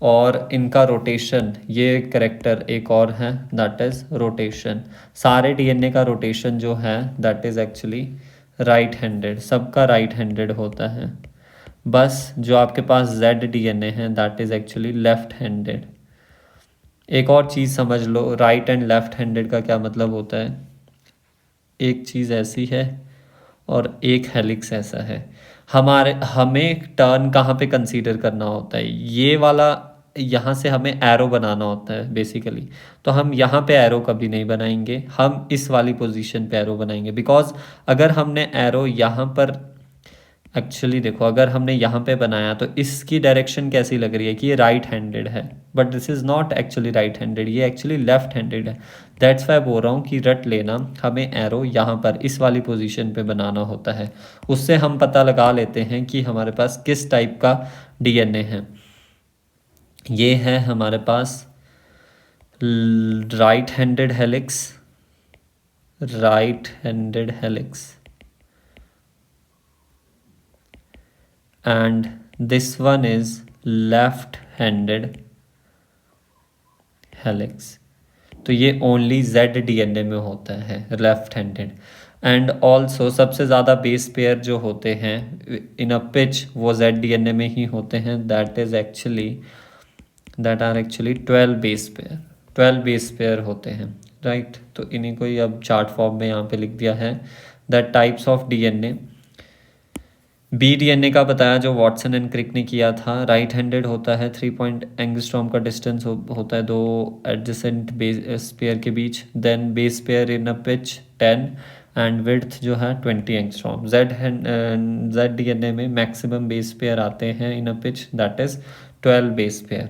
और इनका रोटेशन, ये करेक्टर एक और है दैट इज़ रोटेशन। सारे डीएनए का रोटेशन जो है that is actually right handed, सबका राइट हैंडेड होता है। बस जो आपके पास जेड डीएनए है that is actually left handed. एक और चीज़ समझ लो, राइट एंड लेफ्ट हैंडेड का क्या मतलब होता है। एक चीज़ ऐसी है और एक हेलिक्स ऐसा है। हमें टर्न कहाँ पे कंसीडर करना होता है, ये वाला यहाँ से हमें एरो बनाना होता है बेसिकली। तो हम यहाँ पे एरो कभी नहीं बनाएंगे, हम इस वाली पोजीशन पे एरो बनाएंगे। बिकॉज अगर हमने एरो यहाँ पर एक्चुअली देखो, अगर हमने यहाँ पे बनाया तो इसकी डायरेक्शन कैसी लग रही है कि ये राइट हैंडेड है, but this is not actually right handed, ये एक्चुअली लेफ्ट हैंडेड है। दैट्स वाई बोल रहा हूँ कि रट लेना, हमें एरो यहाँ पर इस वाली पोजीशन पे बनाना होता है। उससे हम पता लगा लेते हैं कि हमारे पास किस टाइप का डीएनए है। ये है हमारे पास right handed helix, right handed helix, and this one is left handed helix। तो ये ओनली जेड डीएनए में होता है लेफ्ट हैंडेड। एंड ऑल्सो सबसे ज़्यादा बेस पेयर जो होते हैं इन अ पिच वो जेड डीएनए में ही होते हैं, that are actually 12 base pair, 12 base pair होते हैं, राइट। तो इन्हीं को ही अब चार्ट फॉर्म में यहाँ पे लिख दिया है। That types of DNA, B DNA का बताया जो वॉटसन एंड क्रिक ने किया था, राइट हैंडेड होता है, 3 पॉइंट एंगस्ट्रॉम का डिस्टेंस होता है दो एडजेसेंट बेस पेयर के बीच। Then base pair in a pitch 10 and width जो है 20 एंगस्ट्रॉम। जेड डीएनए में मैक्सिमम बेस पेयर आते हैं in a pitch that is 12 base pair.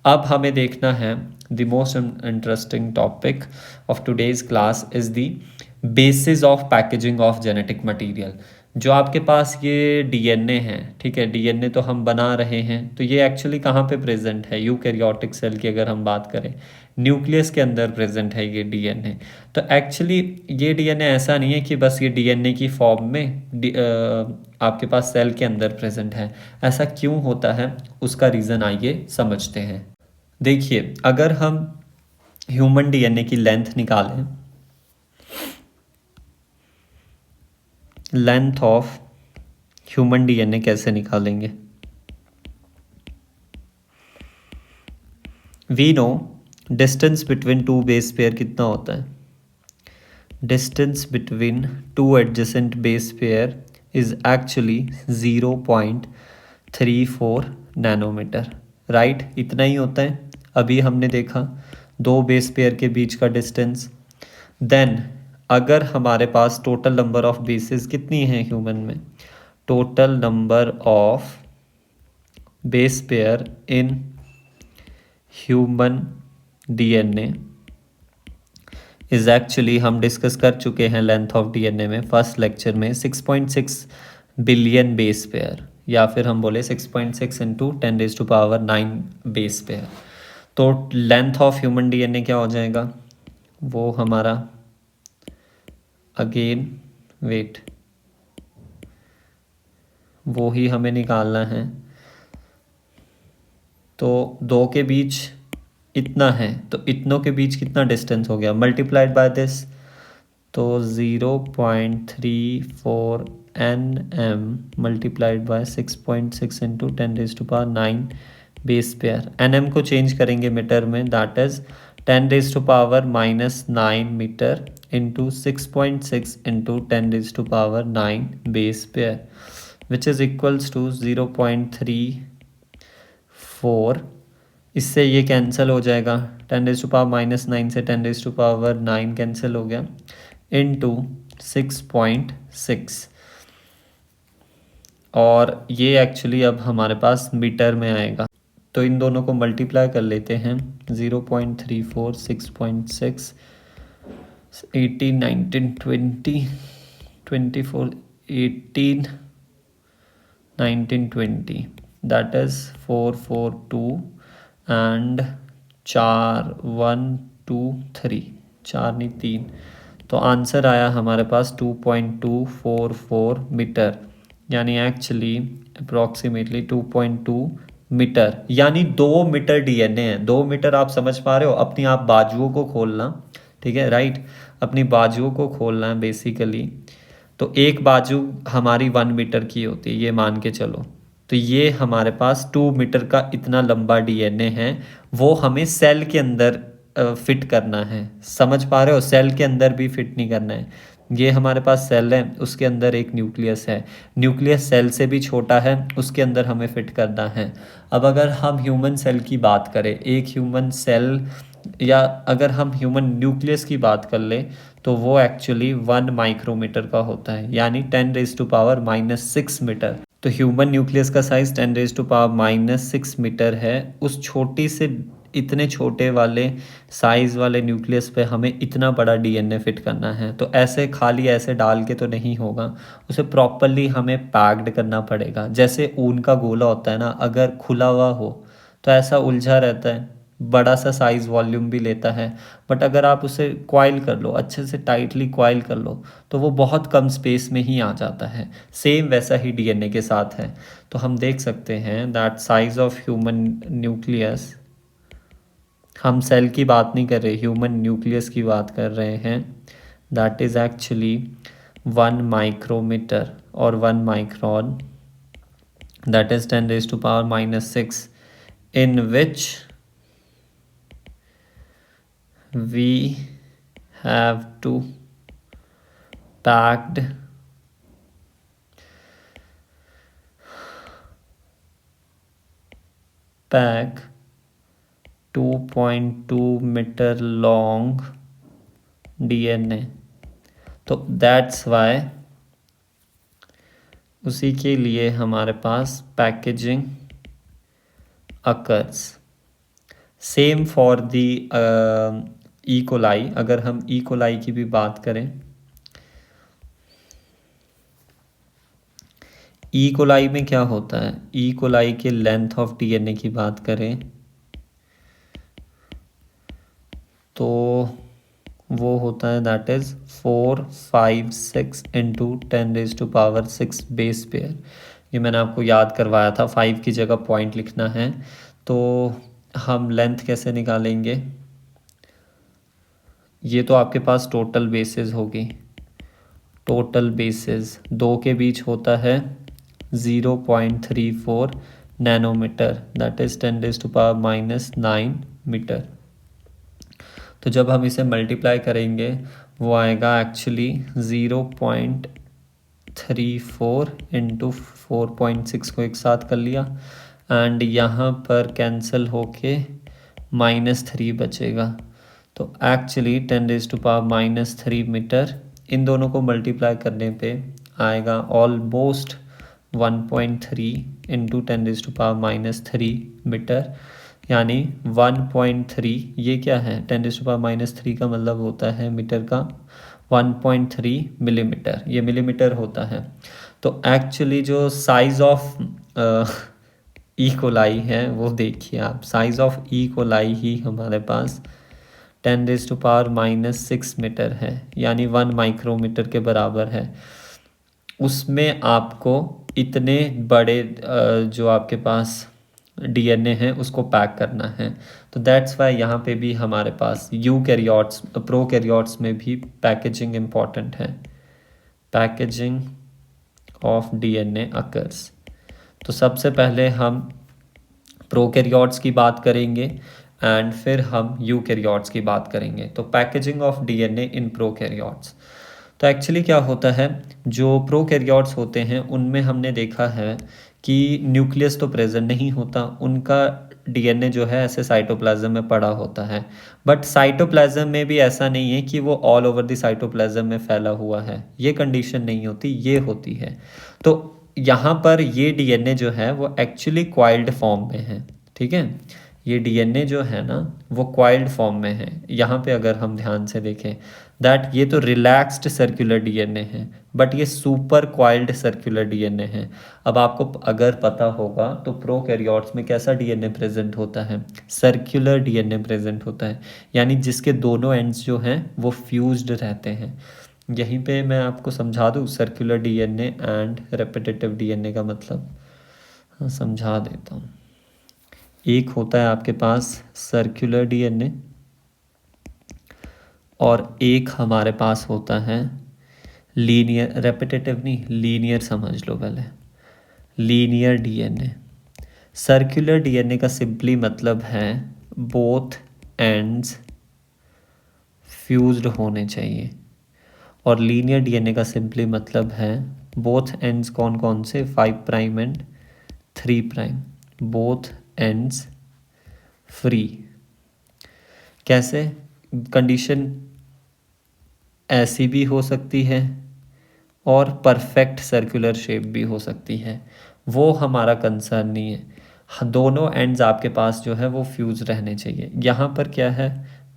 अब हमें देखना है the most interesting topic of today's class is the basis of packaging of genetic material. जो आपके पास ये डीएनए है, ठीक है, डीएनए तो हम बना रहे हैं, तो ये एक्चुअली कहाँ पे प्रेजेंट है, यूकैरियोटिक सेल की अगर हम बात करें, न्यूक्लियस के अंदर प्रेजेंट है ये डीएनए। तो एक्चुअली ये डीएनए ऐसा नहीं है कि बस ये डीएनए की फॉर्म में आपके पास सेल के अंदर प्रेजेंट है। ऐसा क्यों होता है उसका रीज़न आइए समझते हैं। देखिए, अगर हम ह्यूमन डीएनए की लेंथ निकालें, लेंथ ऑफ ह्यूमन डीएनए कैसे निकालेंगे। We know distance between two base pair कितना होता है। Distance between two adjacent base pair is actually 0.34 nanometer, right. इतना ही होता है, अभी हमने देखा दो बेस पेयर के बीच का डिस्टेंस। देन अगर हमारे पास टोटल नंबर ऑफ बेसेस कितनी हैं ह्यूमन में, total number of base pair in human DNA is actually, हम डिस्कस कर चुके हैं लेंथ ऑफ डीएनए में फर्स्ट लेक्चर में, 6.6 बिलियन बेस पेयर, या फिर हम बोले 6.6 इंटू 10⁹ बेस पेयर। तो लेंथ ऑफ ह्यूमन डीएनए क्या हो जाएगा, वो हमारा अगेन वेट, वो ही हमें निकालना है। तो दो के बीच इतना है, तो इतनों के बीच कितना डिस्टेंस हो गया, मल्टीप्लाइड बाय दिस, तो 0.34 nm multiplied by 6.6 into 10⁹ base pair. nm को चेंज करेंगे मीटर में, that is 10⁻⁹ meter into 6.6 into 10⁹ base pair, which is equals to 0.34। इससे ये कैंसिल हो जाएगा, 10⁻⁹ से 10⁹ कैंसिल हो गया, इंटू 6.6। और ये एक्चुअली अब हमारे पास मीटर में आएगा। तो इन दोनों को मल्टीप्लाई कर लेते हैं। 0.34, 6.6, 18, 19, 20, 24, 18, 19, 20, that is 442 एंड 4, 1, 2, 3, 4 नहीं 3। तो आंसर आया हमारे पास 2.244 मीटर, यानी एक्चुअली अप्रॉक्सीमेटली 2.2 मीटर, यानी 2 मीटर डीएनए है। 2 मीटर आप समझ पा रहे हो? अपनी आप बाजुओं को खोलना, ठीक है, राइट, अपनी बाजुओं को खोलना है बेसिकली। तो एक बाजू हमारी 1 मीटर की होती है, ये मान के चलो। तो ये हमारे पास 2 मीटर का इतना लंबा डीएनए है, वो हमें सेल के अंदर फिट करना है। समझ पा रहे हो? सेल के अंदर भी फिट नहीं करना है। ये हमारे पास सेल है, उसके अंदर एक न्यूक्लियस है, न्यूक्लियस सेल से भी छोटा है, उसके अंदर हमें फिट करना है। अब अगर हम ह्यूमन सेल की बात करें, एक ह्यूमन सेल, या अगर हम ह्यूमन न्यूक्लियस की बात कर ले, तो वो एक्चुअली 1 माइक्रोमीटर का होता है, यानी 10⁻⁻6 मीटर। तो ह्यूमन न्यूक्लियस का साइज 10⁻⁻6 मीटर है। उस छोटी से इतने छोटे वाले साइज वाले न्यूक्लियस पे हमें इतना बड़ा डीएनए फिट करना है। तो ऐसे खाली ऐसे डाल के तो नहीं होगा, उसे प्रॉपरली हमें पैक्ड करना पड़ेगा। जैसे ऊन का गोला होता है ना, अगर खुला हुआ हो तो ऐसा उलझा रहता है, बड़ा सा साइज़ वॉल्यूम भी लेता है। बट अगर आप उसे क्वाइल कर लो, अच्छे से टाइटली क्वाइल कर लो, तो वो बहुत कम स्पेस में ही आ जाता है। सेम वैसा ही डीएनए के साथ है। तो हम देख सकते हैं that size of human nucleus, हम सेल की बात नहीं कर रहे, ह्यूमन न्यूक्लियस की बात कर रहे हैं, दैट इज़ एक्चुअली 1 माइक्रोमीटर और 1 micron, that is 10⁻⁻6, in which we have to pack 2.2 metre long DNA. तो दैट्स वाई, उसी के लिए हमारे पास packaging occurs. Same for the E coli. अगर हम ई कोलाई की भी बात करें, ई कोलाई में क्या होता है, ई कोलाई के लेंथ ऑफ डीएनए की बात करें तो वो होता है that is 456 into 10⁻6 base pair. ये मैंने आपको याद करवाया था, 5 की जगह पॉइंट लिखना है। तो हम लेंथ कैसे निकालेंगे? ये तो आपके पास टोटल बेसिस होगी, टोटल बेसिस 2 के बीच होता है 0.34 नैनोमीटर, दैट इज़ 10⁻⁻9 मीटर। तो जब हम इसे मल्टीप्लाई करेंगे वो आएगा एक्चुअली 0.34 इंटू 4.6 को एक साथ कर लिया, एंड यहाँ पर कैंसिल होके -3 बचेगा। तो एक्चुअली 10⁻⁻3 मीटर, इन दोनों को मल्टीप्लाई करने पे आएगा ऑलमोस्ट 1.3 इंटू 10⁻⁻3 मीटर, यानी 1.3। ये क्या है? 10⁻⁻3 का मतलब होता है मीटर का 1.3 मिलीमीटर, ये मिलीमीटर होता है। तो एक्चुअली जो साइज़ ऑफ ई कोलाई है वो देखिए आप, साइज़ ऑफ ई कोलाई ही हमारे पास 10⁻⁻6 मीटर है, यानी 1 माइक्रोमीटर के बराबर है। उसमें आपको इतने बड़े जो आपके पास डीएनए है उसको पैक करना है। तो दैट्स वाई यहाँ पे भी हमारे पास यूकैरियोट्स, प्रोकैरियोट्स में भी पैकेजिंग इम्पॉर्टेंट है। Packaging of DNA occurs. तो सबसे पहले हम प्रोकैरियोट्स की बात करेंगे एंड फिर हम यूकैरियोट्स की बात करेंगे। तो packaging of DNA in prokaryotes. तो एक्चुअली क्या होता है, जो प्रोकैरियोट्स होते हैं उनमें हमने देखा है कि न्यूक्लियस तो प्रेजेंट नहीं होता, उनका डीएनए जो है ऐसे साइटोप्लाज्म में पड़ा होता है। बट साइटोप्लाज्म में भी ऐसा नहीं है कि वो ऑल ओवर द साइटोप्लाज्म में फैला हुआ है, ये कंडीशन नहीं होती, ये होती है। तो यहाँ पर ये डीएनए जो है वो एक्चुअली क्वाइल्ड फॉर्म में है, ठीक है। ये डीएनए जो है ना वो क्वाइल्ड फॉर्म में है। यहाँ पे अगर हम ध्यान से देखें दैट ये तो रिलैक्स्ड सर्कुलर डीएनए है, बट ये सुपर क्वाइल्ड सर्कुलर डीएनए है। अब आपको अगर पता होगा तो प्रोकैरियोट्स में कैसा डीएनए प्रेजेंट होता है, सर्कुलर डीएनए प्रेजेंट होता है, यानी जिसके दोनों एंड्स जो हैं वो फ्यूज्ड रहते हैं। यहीं पे मैं आपको समझा दूँ circular DNA and repetitive DNA का मतलब, हाँ समझा देता हूँ। एक होता है आपके पास सर्कुलर डीएनए और एक हमारे पास होता है लीनियर, रेपिटेटिव नहीं लीनियर समझ लो पहले, लीनियर डीएनए। सर्कुलर डीएनए का सिंपली मतलब है बोथ एंड्स फ्यूज्ड होने चाहिए, और लीनियर डीएनए का सिंपली मतलब है बोथ एंड्स कौन कौन से, 5' एंड 3', बोथ एंड्स फ्री। कैसे, कंडीशन ऐसी भी हो सकती है और परफेक्ट सर्कुलर शेप भी हो सकती है, वो हमारा कंसर्न नहीं है। दोनों एंड्स आपके पास जो है वो फ्यूज रहने चाहिए। यहाँ पर क्या है,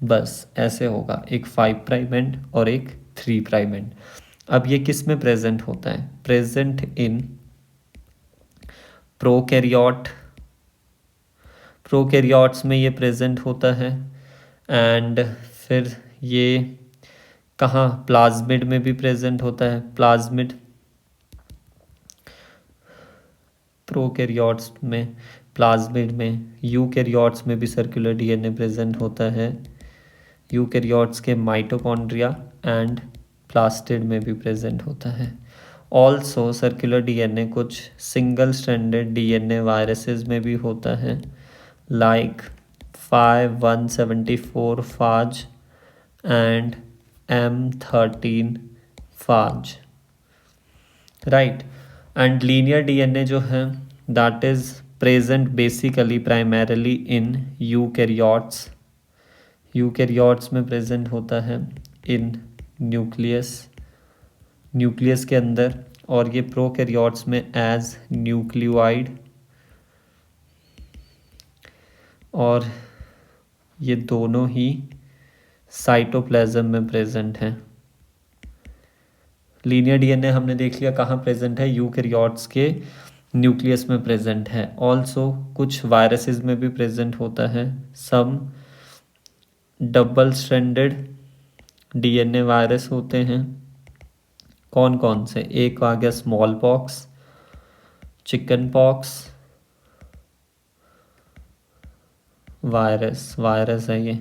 बस ऐसे होगा, एक 5' एंड और एक 3' एंड। अब ये किस में प्रेजेंट होता है, प्रेजेंट इन प्रोकैरियोट, प्रोकैरियोट्स में ये प्रेजेंट होता है। एंड फिर ये कहाँ, प्लाज्मिड में भी प्रेजेंट होता है, प्लाज्मिड प्रोकैरियोट्स में, प्लाज्मिड में, यूकैरियोट्स में भी सर्कुलर डीएनए प्रेजेंट होता है, यूकैरियोट्स के माइटोकॉन्ड्रिया एंड प्लास्टिड में भी प्रेजेंट होता है। ऑल्सो सर्कुलर डीएनए कुछ सिंगल स्ट्रैंडेड डीएनए वायरसेस में भी होता है, like 5174 phage and M13 phage, right. And linear DNA जो है that is present basically primarily in eukaryotes, eukaryotes में प्रेजेंट होता है इन न्यूक्लियस, न्यूक्लियस के अंदर, और ये प्रोकैरियोट्स में एज न्यूक्लियोइड, और ये दोनों ही साइटोप्लाज्म में प्रेजेंट हैं। लीनियर डीएनए हमने देख लिया कहाँ प्रेजेंट है, यूकैरियोट्स के न्यूक्लियस में प्रेजेंट है। ऑल्सो कुछ वायरसेस में भी प्रेजेंट होता है, some double stranded DNA virus होते हैं। कौन कौन से, एक आ गया small pox, chicken pox virus, virus है ये,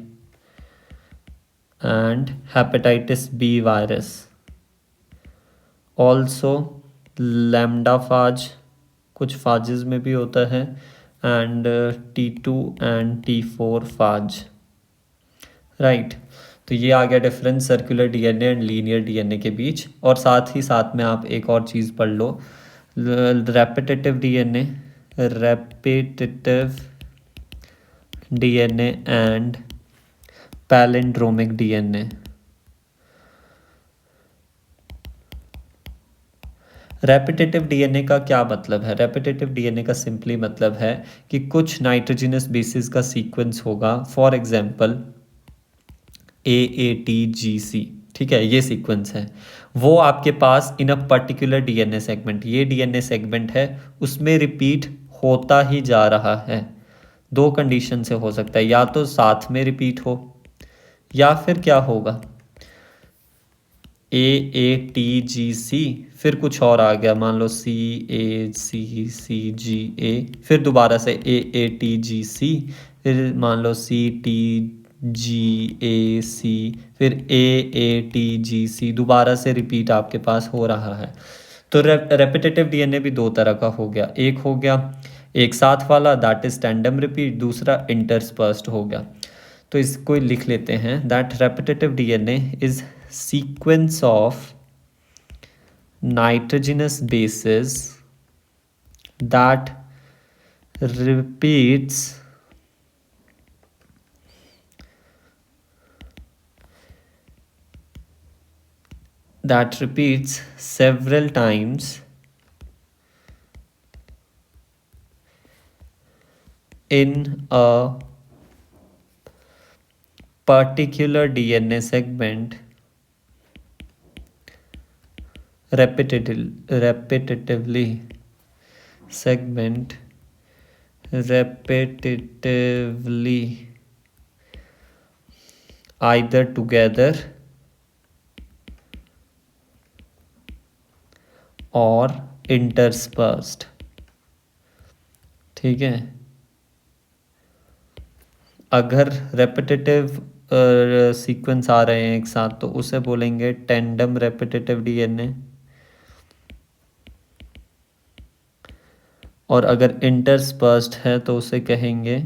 and hepatitis B virus. Also lambda phage, कुछ फाजेस में भी होता है, and T2 and T4 फाज, right. तो ये आ गया difference circular DNA and linear DNA के बीच। और साथ ही साथ में आप एक और चीज़ पढ़ लो, repetitive DNA, repetitive DNA and palindromic DNA. Repetitive DNA का क्या मतलब है, रेपिटेटिव डीएनए का सिंपली मतलब है कि कुछ नाइट्रोजिनस बेसिस का सीक्वेंस होगा, फॉर एग्जांपल AATGC, ठीक है, ये सीक्वेंस है, वो आपके पास इन अ पर्टिकुलर डीएनए सेगमेंट, ये डीएनए सेगमेंट है उसमें रिपीट होता ही जा रहा है। दो कंडीशन से हो सकता है, या तो साथ में रिपीट हो, या फिर क्या होगा AATGC, फिर कुछ और आ गया, मान लो CACCGA, फिर दोबारा से AATGC, फिर मान लो CTGAC, फिर AATGC, दोबारा से रिपीट आपके पास हो रहा है। तो रेपिटेटिव डीएनए भी दो तरह का हो गया, एक हो गया एक साथ वाला दैट इज टैंडम रिपीट, दूसरा इंटरस्पर्स्ड हो गया। तो इसको लिख लेते हैं that repetitive DNA is sequence of nitrogenous bases that repeats several times in a particular DNA segment repetitively either together और interspersed। ठीक है, अगर रेपिटेटिव सीक्वेंस आ रहे हैं एक साथ तो उसे बोलेंगे टेंडम रेपिटेटिव डीएनए, और अगर इंटरस्पर्स्ड है तो उसे कहेंगे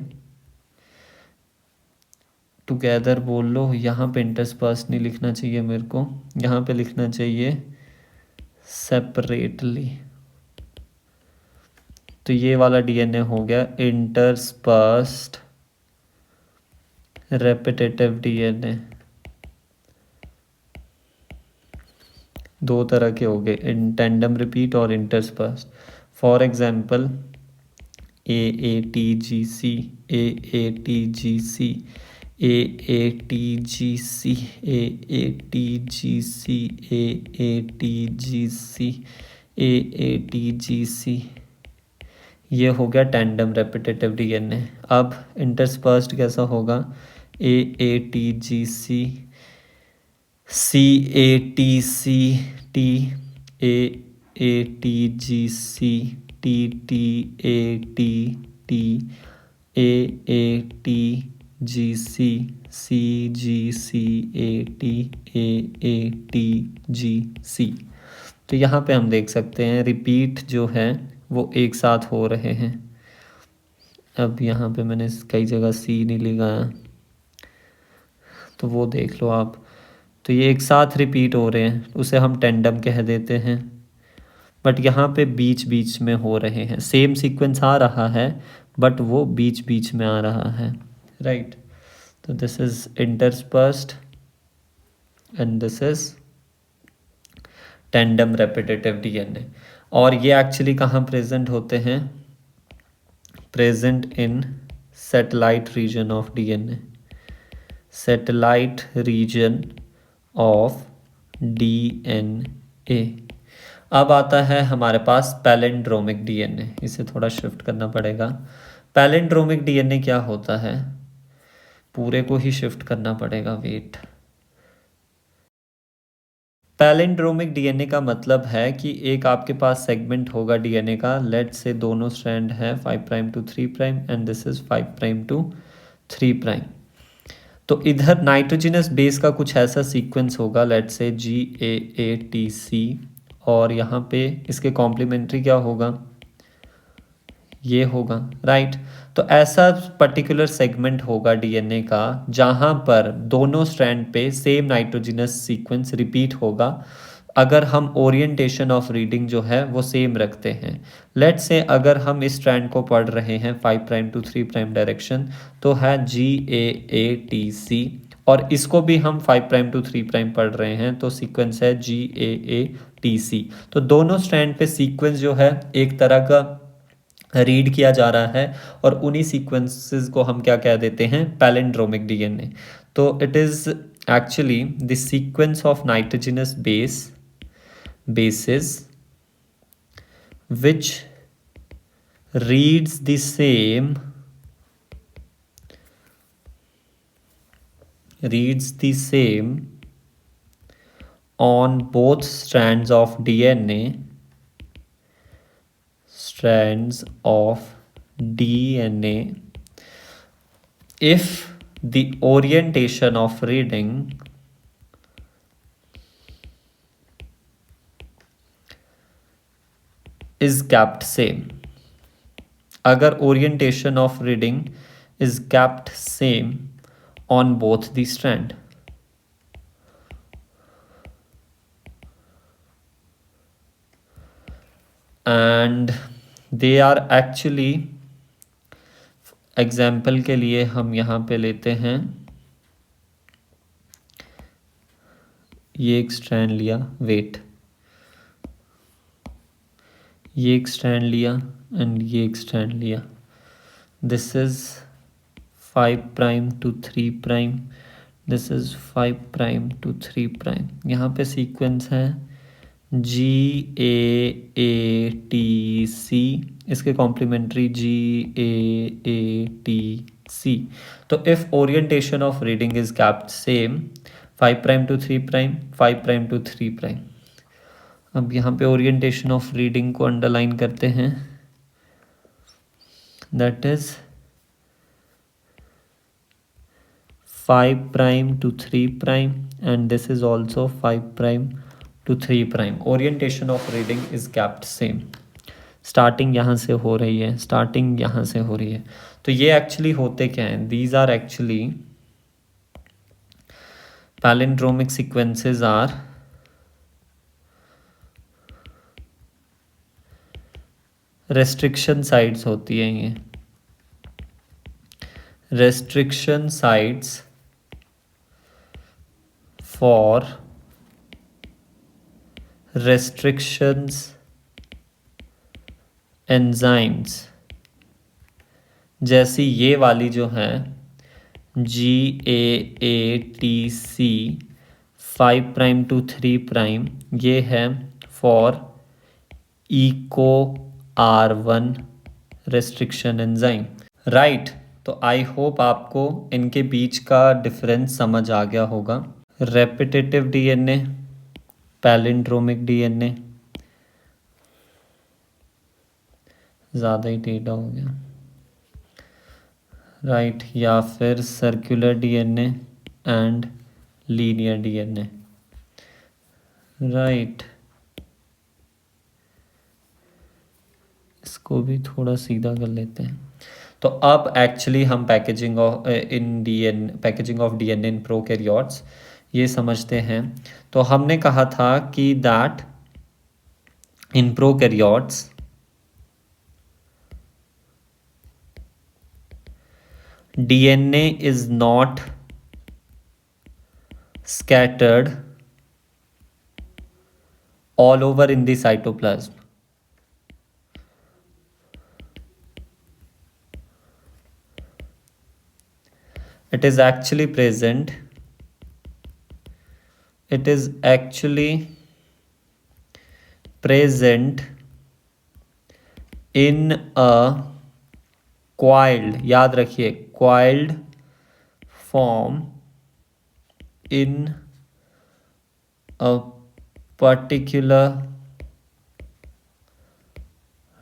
टुगेदर। बोल लो, यहाँ पे इंटरस्पर्स्ड नहीं लिखना चाहिए मेरे को, यहाँ पे लिखना चाहिए सेपरेटली। तो ये वाला डीएनए हो गया इंटरस्पर्स्ड रेपिटेटिव डीएनए। दो तरह के हो गए, इन टेंडम रिपीट और interspersed. For example AATGC, AATGC, AATGC, AATGC, AATGC, AATGC, ये हो गया टेंडम रेपिटेटिव डीएनए। अब इंटरस्पर्स्ड कैसा होगा? AATGC, CATCT, AATGC, TTATT, AATGC, CGCAT, AATGC। तो यहाँ पे हम देख सकते हैं रिपीट जो है वो एक साथ हो रहे हैं। अब यहाँ पे मैंने कई जगह सी नहीं लगाया, तो वो देख लो आप। तो ये एक साथ रिपीट हो रहे हैं, उसे हम टेंडम कह देते हैं। बट यहाँ पे बीच बीच में हो रहे हैं, सेम सीक्वेंस आ रहा है बट वो बीच बीच में आ रहा है, राइट। तो this is interspersed and this is tandem repetitive DNA. और ये एक्चुअली कहाँ प्रेजेंट होते हैं? Present in satellite region of DNA, satellite region of DNA. अब आता है हमारे पास पैलिंड्रोमिक डीएनए, इसे थोड़ा शिफ्ट करना पड़ेगा। पैलिंड्रोमिक डीएनए क्या होता है? पूरे को ही शिफ्ट करना पड़ेगा, वेट। पैलिंड्रोमिक डीएनए का मतलब है कि एक आपके पास सेगमेंट होगा डीएनए का, लेट से दोनों स्ट्रैंड है 5 prime to 3 prime and this is 5 prime to 3 prime. तो इधर नाइट्रोजिनस बेस का कुछ ऐसा सीक्वेंस होगा, लेट से GAATC, और यहाँ पे इसके कॉम्प्लीमेंट्री क्या होगा? ये होगा, राइट। तो ऐसा पर्टिकुलर सेगमेंट होगा डीएनए का जहाँ पर दोनों स्ट्रैंड पे सेम नाइट्रोजिनस सीक्वेंस रिपीट होगा, अगर हम ओरिएंटेशन ऑफ रीडिंग जो है वो सेम रखते हैं। लेट से अगर हम इस स्ट्रैंड को पढ़ रहे हैं 5 प्राइम टू 3 प्राइम डायरेक्शन, तो है GAATC, और इसको भी हम 5 प्राइम टू 3 प्राइम पढ़ रहे हैं तो सीक्वेंस है GAATC। तो दोनों स्ट्रैंड पे सीक्वेंस जो है एक तरह का रीड किया जा रहा है, और उन्हीं सीक्वेंसेस को हम क्या कह देते हैं? Palindromic DNA. तो it is actually the sequence of nitrogenous bases which reads the same on both strands of DNA if the orientation of reading is kept same। अगर orientation of reading is kept same on both the strand, and they are actually, example के लिए हम यहाँ पे लेते हैं, ये एक स्ट्रैंड लिया, वेट, ये एक स्ट्रैंड लिया एंड ये एक स्ट्रैंड लिया। This is 5' to 3', this is 5' to 3'। यहाँ पे सीक्वेंस है GAATC, इसके कॉम्प्लीमेंट्री GAATC। तो if orientation of reading is kept same 5' to 3', 5' to 3'। अब यहाँ पे ओरिएंटेशन ऑफ रीडिंग को अंडरलाइन करते हैं, that is 5' to 3', and this is also 5' to 3'। Orientation of reading is kept same. Starting यहाँ से हो रही है, स्टार्टिंग यहाँ से हो रही है। तो ये एक्चुअली होते क्या हैं? These are actually palindromic sequences are restriction sites होती हैं ये, restriction sites for restrictions enzymes, जैसी ये वाली जो है GAATC 5' to 3', ये है for EcoR1 restriction enzyme, right. तो आई होप आपको इनके बीच का डिफरेंस समझ आ गया होगा। रेपिटेटिव डीएनए, पैलिंड्रोमिक डीएनए, ज़्यादा ही टेढ़ा हो गया, राइट, या फिर circular DNA and linear DNA, right. इसको भी थोड़ा सीधा कर लेते हैं। तो अब एक्चुअली हम packaging of DNA in prokaryotes ये समझते हैं। तो हमने कहा था कि that in prokaryotes DNA is not scattered all over in the cytoplasm. It is actually present. It is actually present in a coiled, याद रखिए, coiled form in a particular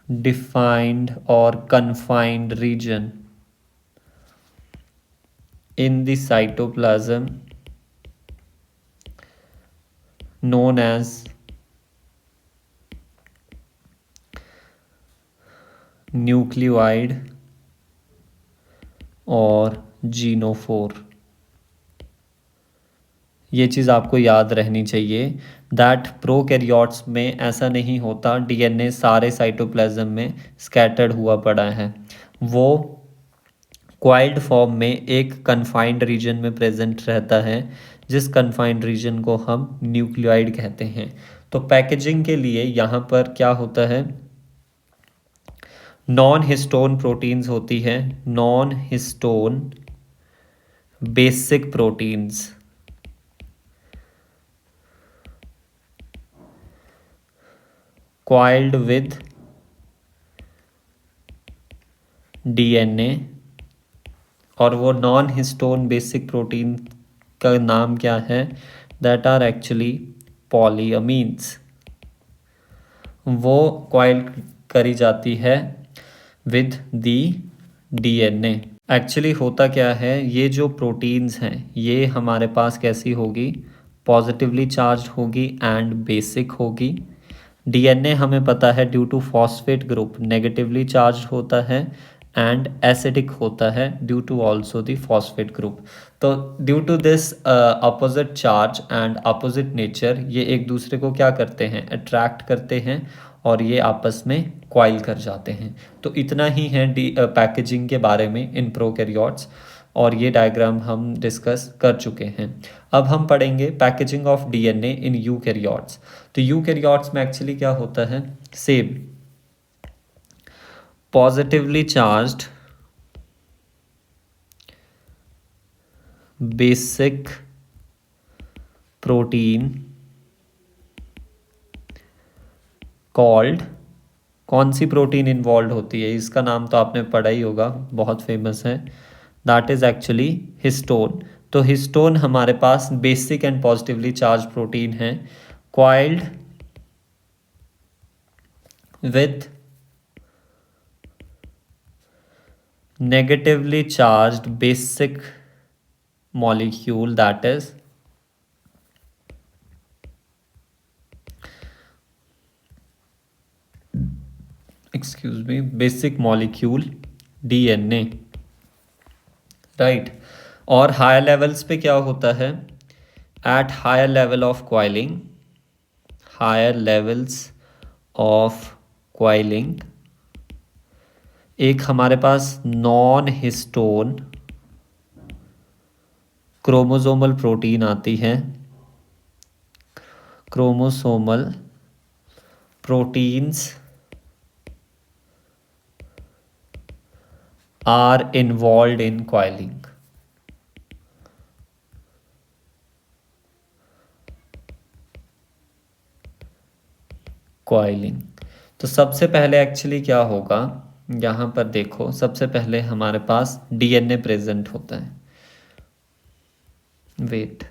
defined or confined region in the cytoplasm known as nucleoid और genophore. ये चीज़ आपको याद रहनी चाहिए that prokaryotes में ऐसा नहीं होता डीएनए सारे साइटोप्लाज्म में स्कैटर्ड हुआ पड़ा है, वो क्वाइल्ड फॉर्म में एक कन्फाइंड रीजन में प्रेजेंट रहता है, जिस कन्फाइंड रीजन को हम न्यूक्लियोइड कहते हैं। तो पैकेजिंग के लिए यहाँ पर क्या होता है, नॉन हिस्टोन प्रोटीन्स होती है, non histone basic proteins, coiled with DNA, और वो नॉन हिस्टोन बेसिक प्रोटीन का नाम क्या है, दैट आर एक्चुअली पॉलीअमीन्स। वो कॉइल करी जाती है विद दी DNA। एक्चुअली होता क्या है, ये जो प्रोटीन्स हैं ये हमारे पास कैसी होगी, पॉजिटिवली चार्ज होगी एंड बेसिक होगी। डीएनए हमें पता है due to phosphate group negatively charge होता है एंड एसिडिक होता है due to also the phosphate group. तो due to this opposite charge and opposite nature, ये एक दूसरे को क्या करते हैं, अट्रैक्ट करते हैं और ये आपस में क्वाइल कर जाते हैं। तो इतना ही है पैकेजिंग के बारे में इन प्रोकैरियोट्स, और ये डायग्राम हम डिस्कस कर चुके हैं। अब हम पढ़ेंगे packaging of DNA in eukaryotes. तो यूकैरियोट्स में एक्चुअली क्या होता है, same positively charged basic protein called, कौन सी प्रोटीन इन्वॉल्व होती है, इसका नाम तो आपने पढ़ा ही होगा, बहुत फेमस है, दैट इज एक्चुअली हिस्टोन। तो हिस्टोन हमारे पास basic and positively charge protein है, coiled with negatively charged basic molecule, that is basic molecule DNA, right. और हायर लेवल्स पे क्या होता है, at higher level of coiling, higher levels of coiling एक हमारे पास नॉन हिस्टोन क्रोमोसोमल प्रोटीन आती है, chromosomal proteins are involved in coiling. Coiling. तो सबसे पहले एक्चुअली क्या होगा, यहाँ पर देखो, सबसे पहले हमारे पास डीएनए प्रेजेंट होता है, वेट,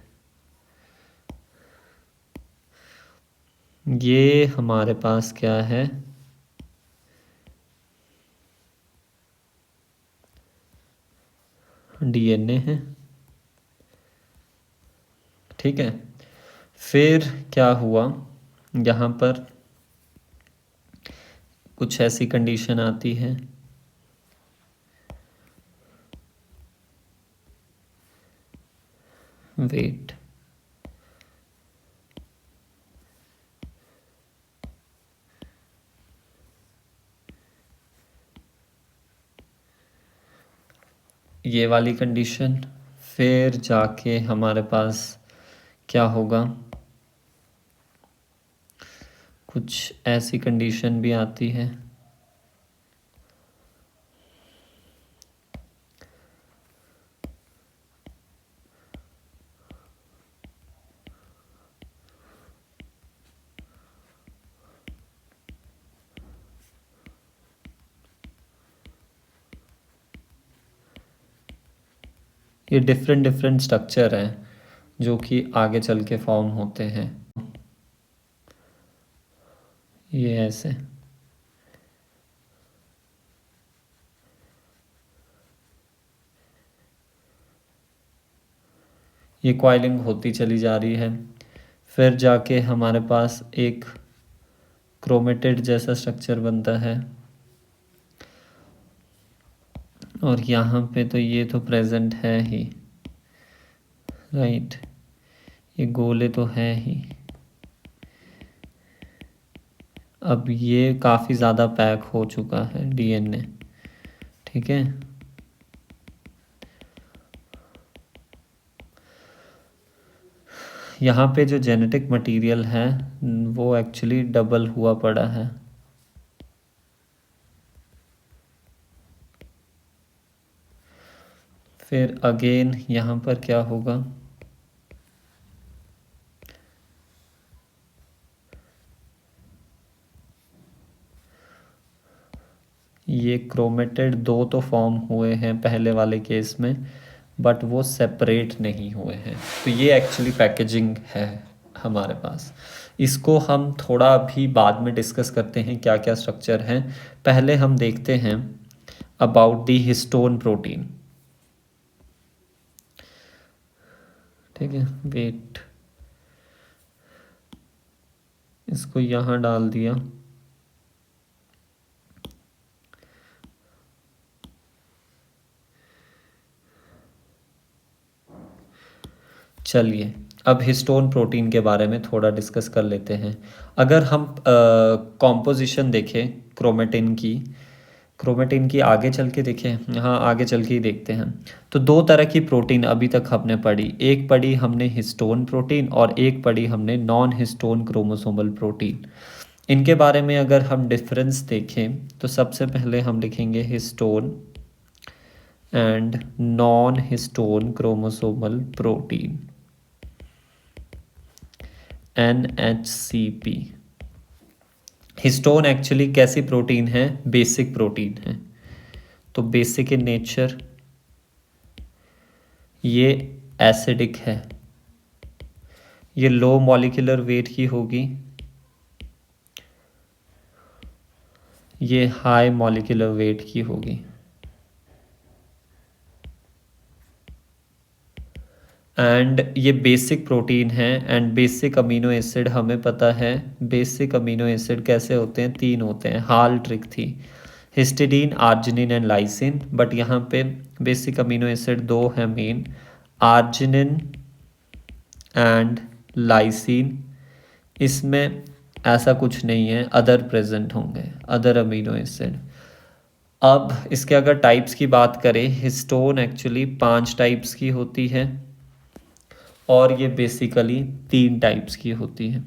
ये हमारे पास क्या है, डीएनए है, ठीक है। फिर क्या हुआ, यहाँ पर कुछ ऐसी कंडीशन आती है, वेट, ये वाली कंडीशन, फिर जाके हमारे पास क्या होगा, कुछ ऐसी कंडीशन भी आती है, ये डिफरेंट डिफरेंट स्ट्रक्चर हैं जो कि आगे चल के फॉर्म होते हैं, ये ऐसे, ये कॉइलिंग होती चली जा रही है। फिर जाके हमारे पास एक क्रोमेटिड जैसा स्ट्रक्चर बनता है, और यहाँ पे तो ये तो प्रेजेंट है ही, राइट, ये गोले तो है ही। अब ये काफ़ी ज़्यादा पैक हो चुका है डीएनए, ठीक है। यहाँ पे जो जेनेटिक मटेरियल है वो एक्चुअली डबल हुआ पड़ा है, फिर अगेन यहाँ पर क्या होगा, ये क्रोमेटेड दो तो फॉर्म हुए हैं पहले वाले केस में, बट वो सेपरेट नहीं हुए हैं। तो ये एक्चुअली पैकेजिंग है हमारे पास, इसको हम थोड़ा भी बाद में डिस्कस करते हैं क्या क्या स्ट्रक्चर हैं। पहले हम देखते हैं अबाउट द हिस्टोन प्रोटीन, ठीक है। वेट, इसको यहाँ डाल दिया, चलिए अब हिस्टोन प्रोटीन के बारे में थोड़ा डिस्कस कर लेते हैं। अगर हम कॉम्पोजिशन देखें क्रोमेटिन की आगे चल के देखें, यहाँ आगे चल के ही देखते हैं, तो दो तरह की प्रोटीन अभी तक हमने पढ़ी, एक पढ़ी हमने हिस्टोन प्रोटीन और एक पढ़ी हमने नॉन हिस्टोन क्रोमोसोमल प्रोटीन। इनके बारे में अगर हम डिफरेंस देखें तो सबसे पहले हम लिखेंगे histone and non-histone chromosomal protein NHCP। Histone actually कैसी प्रोटीन है? बेसिक प्रोटीन है। तो बेसिक इन नेचर, ये एसिडिक है, ये लो मॉलिक्यूलर वेट की होगी, ये हाई मॉलिक्यूलर वेट की होगी। एंड ये बेसिक प्रोटीन है। एंड बेसिक अमीनो एसिड हमें पता है, बेसिक अमीनो एसिड कैसे होते हैं? 3 होते हैं। हाल ट्रिक थी, histidine, arginine and lysine. But यहाँ पे बेसिक अमीनो एसिड 2 है मेन, आर्जिनिन एंड लाइसिन। इसमें ऐसा कुछ नहीं है, अदर प्रेजेंट होंगे, अदर अमीनो एसिड। अब इसके अगर टाइप्स की बात करें, हिस्टोन एक्चुअली 5 टाइप्स की होती है और ये बेसिकली 3 टाइप्स की होती है।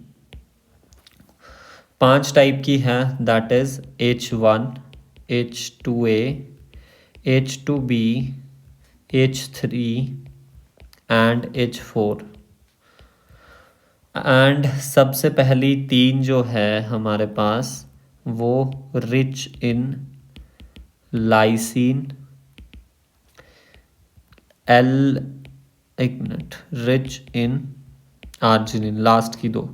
5 टाइप की है, that is H1, H2A, H2B, H3 and H4। And सबसे पहली 3 जो है हमारे पास, वो रिच इन लाइसिन, एक minute, rich in arginine, last की 2।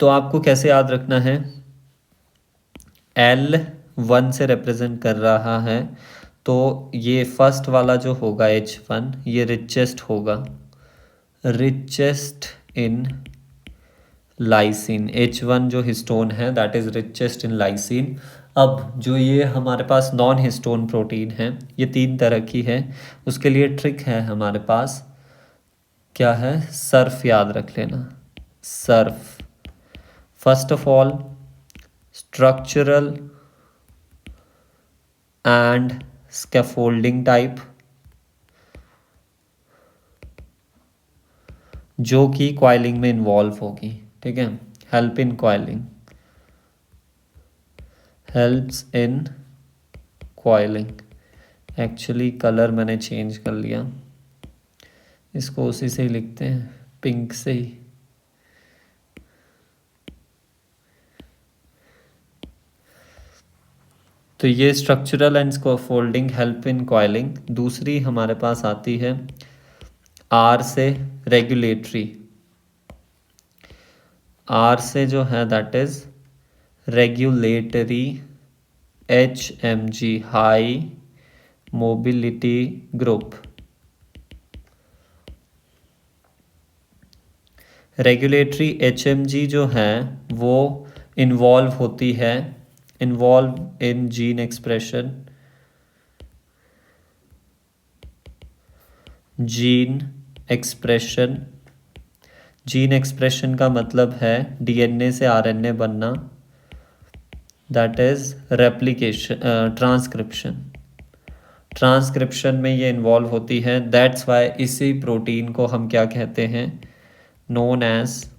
तो आपको कैसे याद रखना है? L1 से रिप्रेजेंट कर रहा है, तो ये फर्स्ट वाला जो होगा H1, ये रिचेस्ट होगा, रिचेस्ट इन लाइसिन। H1 जो हिस्टोन है that is richest in lysine. अब जो ये हमारे पास नॉन हिस्टोन प्रोटीन है, ये 3 तरह की है। उसके लिए ट्रिक है हमारे पास, क्या है? सर्फ याद रख लेना, Surf. First of all structural and scaffolding type, जो कि कॉइलिंग में इन्वॉल्व होगी, ठीक है? Help in coiling, helps in coiling. Actually colour मैंने चेंज कर लिया, इसको उसी से ही लिखते हैं, पिंक से ही। तो ये structural and scaffolding, help in coiling. दूसरी हमारे पास आती है आर से, रेगुलेटरी। आर से जो है that is regulatory, HMG, high mobility group. Regulatory HMG जो है वो इन्वॉल्व होती है, involve in gene expression, gene expression. Gene expression का मतलब है DNA से RNA बनना, that is replication, transcription. Transcription में ये इन्वॉल्व होती है। दैट्स वाई इसी प्रोटीन को हम क्या कहते हैं? Known as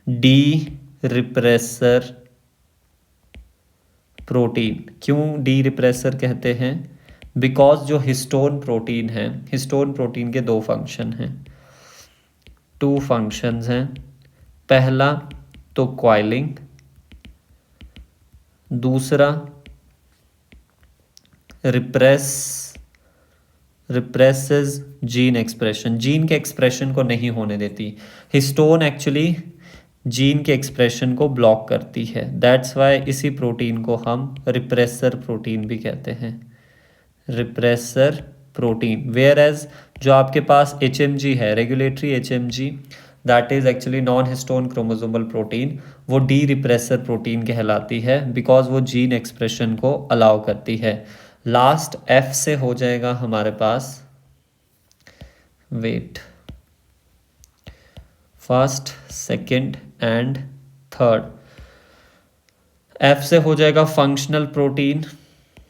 derepressor protein. क्यों डी रिप्रेसर कहते हैं? बिकॉज जो हिस्टोन प्रोटीन है, हिस्टोन प्रोटीन के 2 फंक्शन हैं, 2 फंक्शंस हैं। पहला तो कॉइलिंग, दूसरा रिप्रेसेस जीन एक्सप्रेशन, जीन के एक्सप्रेशन को नहीं होने देती। हिस्टोन एक्चुअली जीन के एक्सप्रेशन को ब्लॉक करती है, दैट्स वाई इसी प्रोटीन को हम रिप्रेसर प्रोटीन भी कहते हैं, रिप्रेसर प्रोटीन। वेयर एज जो आपके पास HMG है, regulatory HMG, that is actually non histone chromosomal protein, वो डी रिप्रेसर प्रोटीन कहलाती है बिकॉज वो जीन एक्सप्रेशन को अलाउ करती है। लास्ट F से हो जाएगा हमारे पास, wait, first, second and third. F से हो जाएगा functional protein,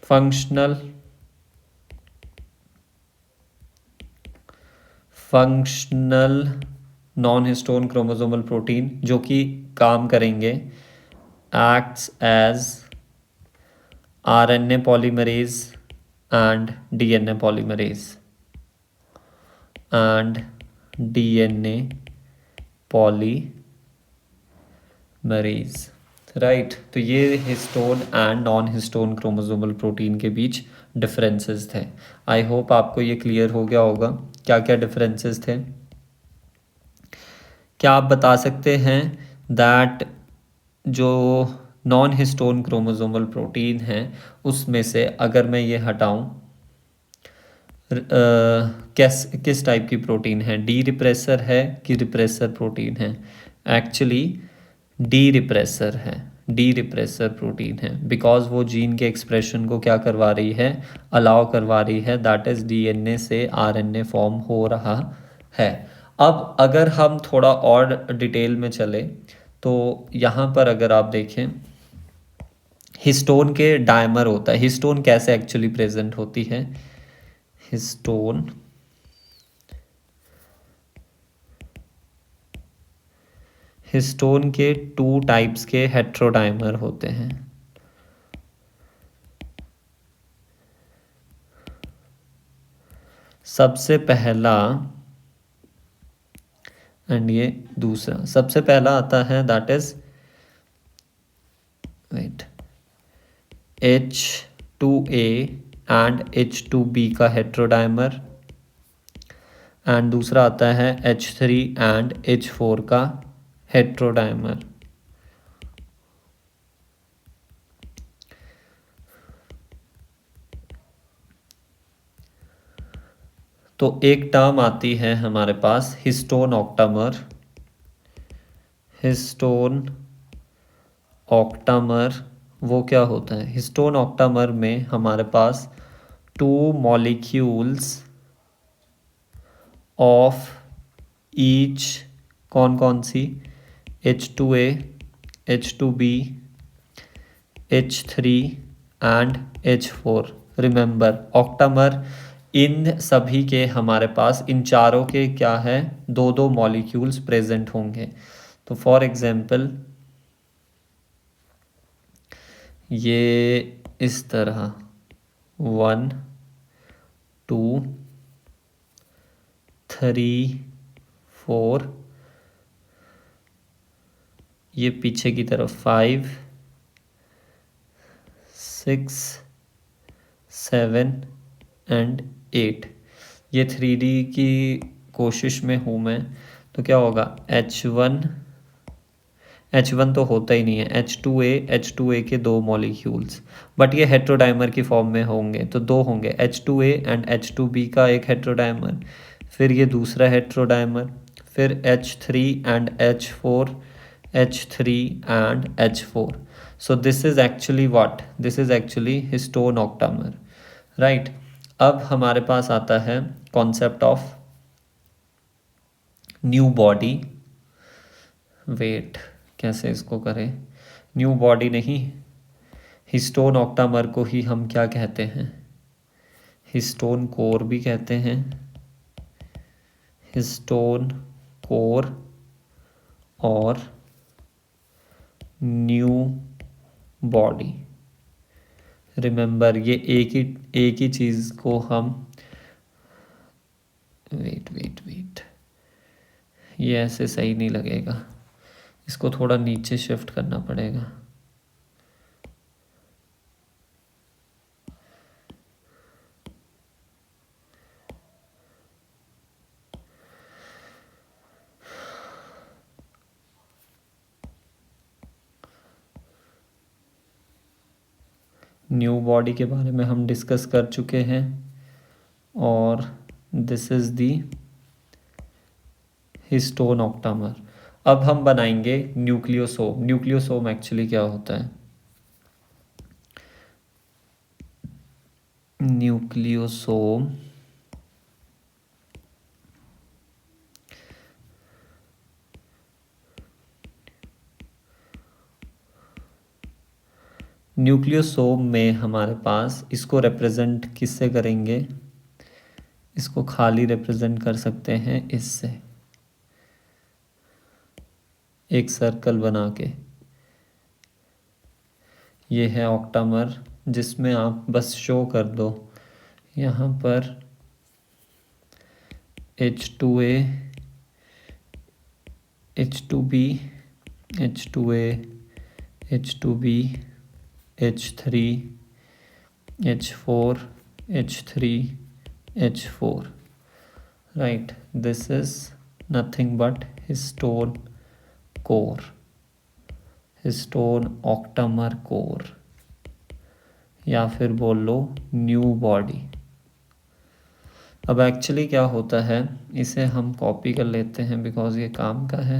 functional non histone chromosomal protein, जो कि काम करेंगे, acts as RNA polymerase and DNA polymerase and DNA polymerase, right. तो ये histone and non histone chromosomal protein के बीच डिफरेंसेस थे। आई होप आपको ये क्लियर हो गया होगा क्या क्या डिफरेंसेस थे। क्या आप बता सकते हैं दैट जो नॉन हिस्टोन क्रोमोसोमल प्रोटीन है उसमें से अगर मैं ये हटाऊं किस टाइप की प्रोटीन है, डी रिप्रेसर है कि रिप्रेसर प्रोटीन है? एक्चुअली डी रिप्रेसर है, डी रिप्रेसर प्रोटीन है, बिकॉज वो जीन के एक्सप्रेशन को क्या करवा रही है, अलाउ करवा रही है, दैट इज़ डीएनए से आरएनए फॉर्म हो रहा है। अब अगर हम थोड़ा और डिटेल में चले तो यहाँ पर अगर आप देखें हिस्टोन के डायमर होता है, हिस्टोन कैसे एक्चुअली प्रेजेंट होती है, हिस्टोन हिस्टोन के 2 टाइप्स के हेट्रोडाइमर होते हैं। सबसे पहला एंड ये दूसरा, सबसे पहला आता है that is wait H2A and H2B का हेट्रोडाइमर एंड दूसरा आता है H3 एंड H4 का हेट्रोडाइमर। तो एक टर्म आती है हमारे पास हिस्टोन ऑक्टामर, हिस्टोन ऑक्टामर वो क्या होता है, हिस्टोन ऑक्टामर में हमारे पास 2 मॉलिक्यूल्स ऑफ ईच, कौन कौन सी, H2A, H2B, H3 and H4। Remember octamer इन सभी के हमारे पास इन चारों के क्या है, 2 मॉलिक्यूल्स प्रेजेंट होंगे। तो फॉर एग्जांपल ये इस तरह 1 2 3 4, ये पीछे की तरफ 5 6 7 एंड 8। ये 3D की कोशिश में हूँ मैं, तो क्या होगा H1 तो होता ही नहीं है, H2A के 2 मॉलिक्यूल्स, बट ये हेट्रोडाइमर की फॉर्म में होंगे तो 2 होंगे, H2A एंड H2B का एक हेट्रोडाइमर, फिर ये दूसरा हेट्रोडाइमर, फिर H3 and H4, H3 and H4। So this is actually what, this is actually histone octamer, right. अब हमारे पास आता है concept of nu body. Wait, कैसे इसको करें, न्यू बॉडी नहीं, हिस्टोन ऑक्टामर को ही हम क्या कहते हैं, हिस्टोन कोर भी कहते हैं, हिस्टोन कोर और न्यू बॉडी। रिमेंबर ये एक ही चीज़ को हम वेट ये ऐसे सही नहीं लगेगा, इसको थोड़ा नीचे शिफ्ट करना पड़ेगा। न्यू बॉडी के बारे में हम डिस्कस कर चुके हैं और this is the histone octamer. अब हम बनाएंगे न्यूक्लियोसोम। न्यूक्लियोसोम एक्चुअली क्या होता है, न्यूक्लियोसोम न्यूक्लियोसोम में हमारे पास इसको रिप्रेजेंट किससे करेंगे, इसको खाली रिप्रेजेंट कर सकते हैं इससे, एक सर्कल बना के, ये है ऑक्टामर जिसमें आप बस शो कर दो यहाँ पर H2A, H2B, H2A, H2B, H3, H4, H3, H4. Right, this is nothing but histone core, histone octamer core, या फिर बोल लो न्यू बॉडी। अब एक्चुअली क्या होता है, इसे हम कॉपी कर लेते हैं बिकॉज ये काम का है।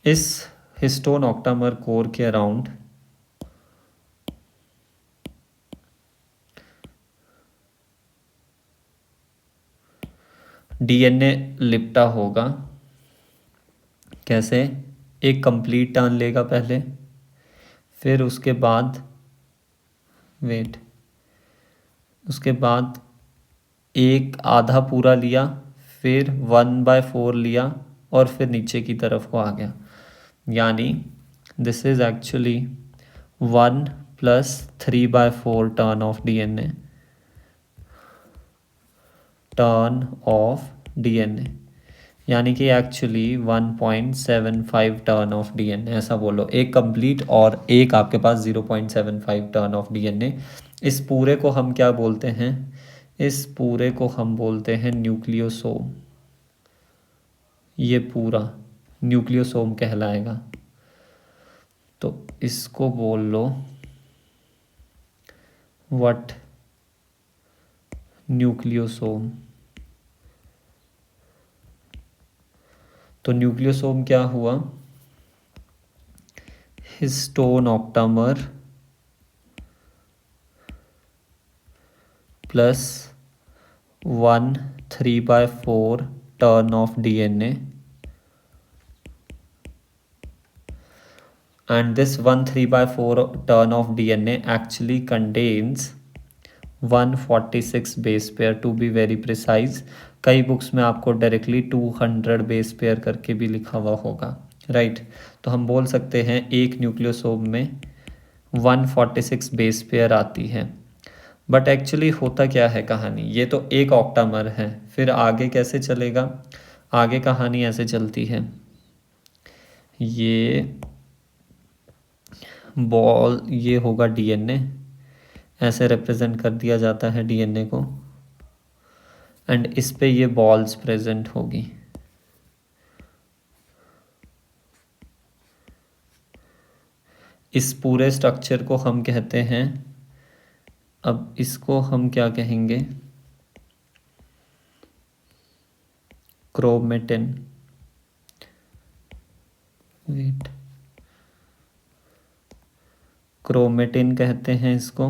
इस हिस्टोन ऑक्टामर कोर के अराउंड डीएनए लिपटा होगा। कैसे? एक कंप्लीट टर्न लेगा पहले, फिर उसके बाद उसके बाद एक आधा पूरा लिया, फिर 1/4 लिया और फिर नीचे की तरफ को आ गया। यानी this is actually 1 + 3/4 turn of DNA, यानी कि एक्चुअली 1.75 टर्न ऑफ डीएनए, ऐसा बोलो। एक कंप्लीट और एक आपके पास 0.75 टर्न ऑफ डीएनए। इस पूरे को हम क्या बोलते हैं? इस पूरे को हम बोलते हैं न्यूक्लियोसोम। ये पूरा न्यूक्लियोसोम कहलाएगा। तो इसको बोल लो व्हाट? न्यूक्लियोसोम। तो न्यूक्लियोसोम क्या हुआ? Histone octamer plus 1 3/4 turn of DNA, and this 1 3/4 turn of DNA actually contains 146 base pair to be very precise। कई बुक्स में आपको डायरेक्टली 200 बेस पेयर करके भी लिखा हुआ होगा, राइट। तो हम बोल सकते हैं एक न्यूक्लियोसोम में 146 बेस पेयर आती है। बट एक्चुअली होता क्या है कहानी? ये तो एक ऑक्टामर है, फिर आगे कैसे चलेगा? आगे कहानी ऐसे चलती है, ये बॉल, ये होगा डीएनए, ऐसे रिप्रेजेंट कर दिया जाता है डीएनए को, एंड इस पे ये बॉल्स प्रेजेंट होगी। इस पूरे स्ट्रक्चर को हम कहते हैं, अब इसको हम क्या कहेंगे? क्रोमेटिन। वेट, क्रोमेटिन कहते हैं इसको।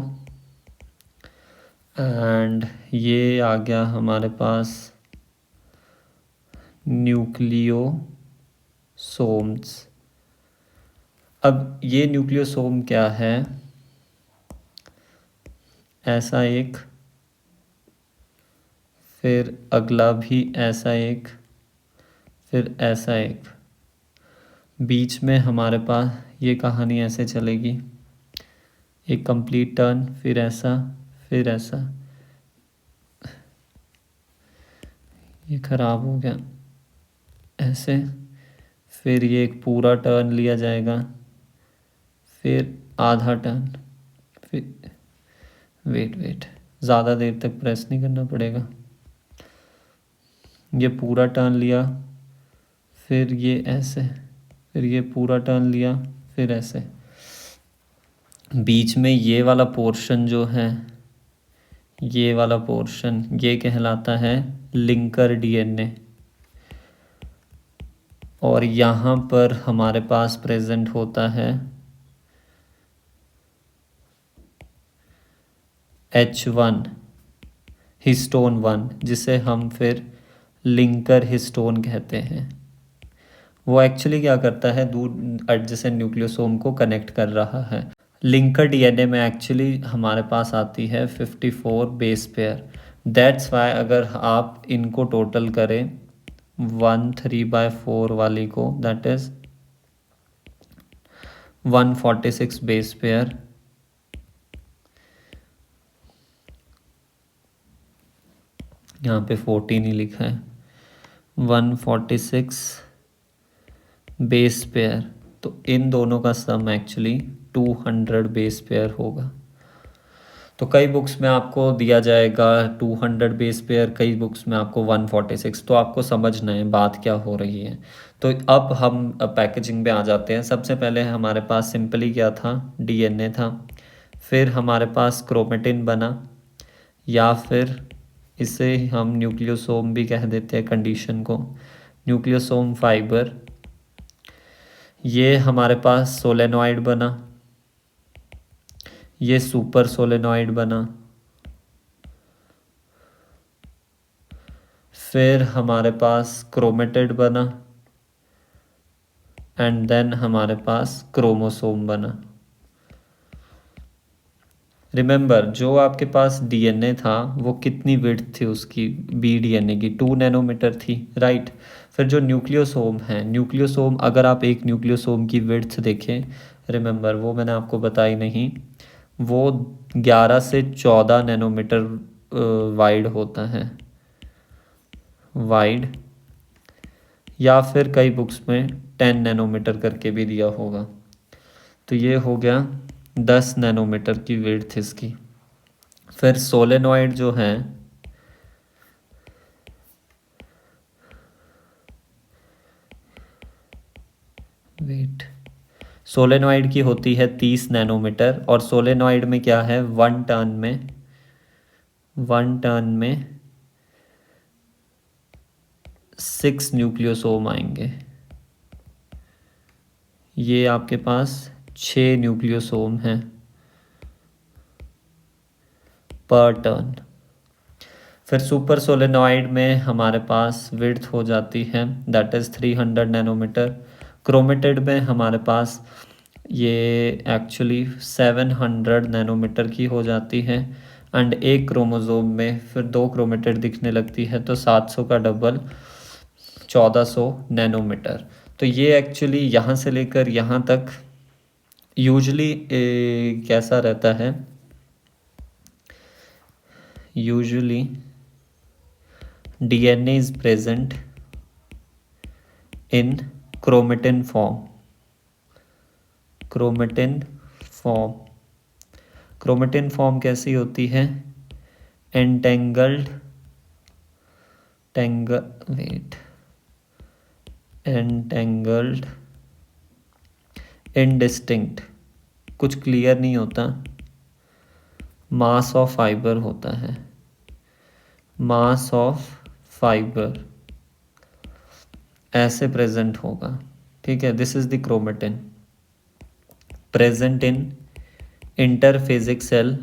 एंड ये आ गया हमारे पास न्यूक्लियोसोम्स। अब ये न्यूक्लियोसोम क्या है? ऐसा एक, फिर अगला भी ऐसा एक, फिर ऐसा एक, बीच में हमारे पास ये कहानी ऐसे चलेगी, एक कंप्लीट टर्न, फिर ऐसा, फिर ऐसा। ये खराब हो गया, ऐसे, फिर ये एक पूरा टर्न लिया जाएगा, फिर आधा टर्न, फिर वेट ज़्यादा देर तक प्रेस नहीं करना पड़ेगा। ये पूरा टर्न लिया, फिर ये ऐसे, फिर ये पूरा टर्न लिया, फिर ऐसे। बीच में ये वाला पोर्शन जो है, ये वाला पोर्शन, ये कहलाता है लिंकर डीएनए। और यहाँ पर हमारे पास प्रेजेंट होता है H1 हिस्टोन 1, जिसे हम फिर लिंकर हिस्टोन कहते हैं। वो एक्चुअली क्या करता है? दूर एडजेसेंट न्यूक्लियोसोम को कनेक्ट कर रहा है। लिंकर डीएनए में एक्चुअली हमारे पास आती है 54 बेस पेयर। दैट्स वाई अगर आप इनको टोटल करें 1/3/4 वाली को, दैट इज 146 बेस पेयर, यहाँ पे 14 ही लिखा है, 146 बेस पेयर। तो इन दोनों का सम एक्चुअली 200 बेस पेयर होगा। तो कई बुक्स में आपको दिया जाएगा 200 बेस पेयर, कई बुक्स में आपको 146। तो आपको समझना है बात क्या हो रही है। तो अब हम पैकेजिंग पे आ जाते हैं। सबसे पहले हमारे पास सिंपली क्या था, डीएनए था। फिर हमारे पास क्रोमेटिन बना, या फिर इसे हम न्यूक्लियोसोम भी कह देते हैं कंडीशन को, न्यूक्लियोसोम फाइबर। ये हमारे पास सोलेनॉइड बना, ये सुपर सोलेनॉइड बना। फिर हमारे पास क्रोमेटिड बना, एंड देन हमारे पास क्रोमोसोम बना। रिमेंबर, जो आपके पास डीएनए था वो कितनी विड्थ थी उसकी, बी डीएनए की 2 नैनोमीटर थी, राइट। फिर जो न्यूक्लियोसोम है, न्यूक्लियोसोम अगर आप एक न्यूक्लियोसोम की विड्थ देखें, रिमेंबर वो मैंने आपको बताई नहीं, वो 11 से 14 नैनोमीटर वाइड होता है, वाइड। या फिर कई बुक्स में 10 नैनोमीटर करके भी दिया होगा। तो ये हो गया 10 नैनोमीटर की विड्थ इसकी। फिर सोलेनॉइड जो है, वेट, सोलेनॉइड की होती है 30 नैनोमीटर। और सोलेनॉइड में क्या है, 1 टर्न में 6 न्यूक्लियोसोम आएंगे। ये आपके पास 6 न्यूक्लियोसोम हैं पर टर्न। फिर सुपर सोलेनॉइड में हमारे पास विड्थ हो जाती है दैट इज़ 300 नैनोमीटर। क्रोमेटिड में हमारे पास ये एक्चुअली 700 नैनोमीटर की हो जाती है। एंड एक क्रोमोसोम में फिर 2 क्रोमेटिड दिखने लगती है, तो 700 का डबल 1400 नैनोमीटर। तो ये एक्चुअली यहाँ से लेकर यहाँ तक यूजली कैसा रहता है, usually DNA is present in chromatin form. Chromatin form कैसी होती है, एंटेंगल्ड इनडिस्टिंक्ट, कुछ क्लियर नहीं होता, मास ऑफ फाइबर होता है, मास ऑफ फाइबर ऐसे प्रेजेंट होगा, ठीक है। This is the chromatin present in interphasic cell,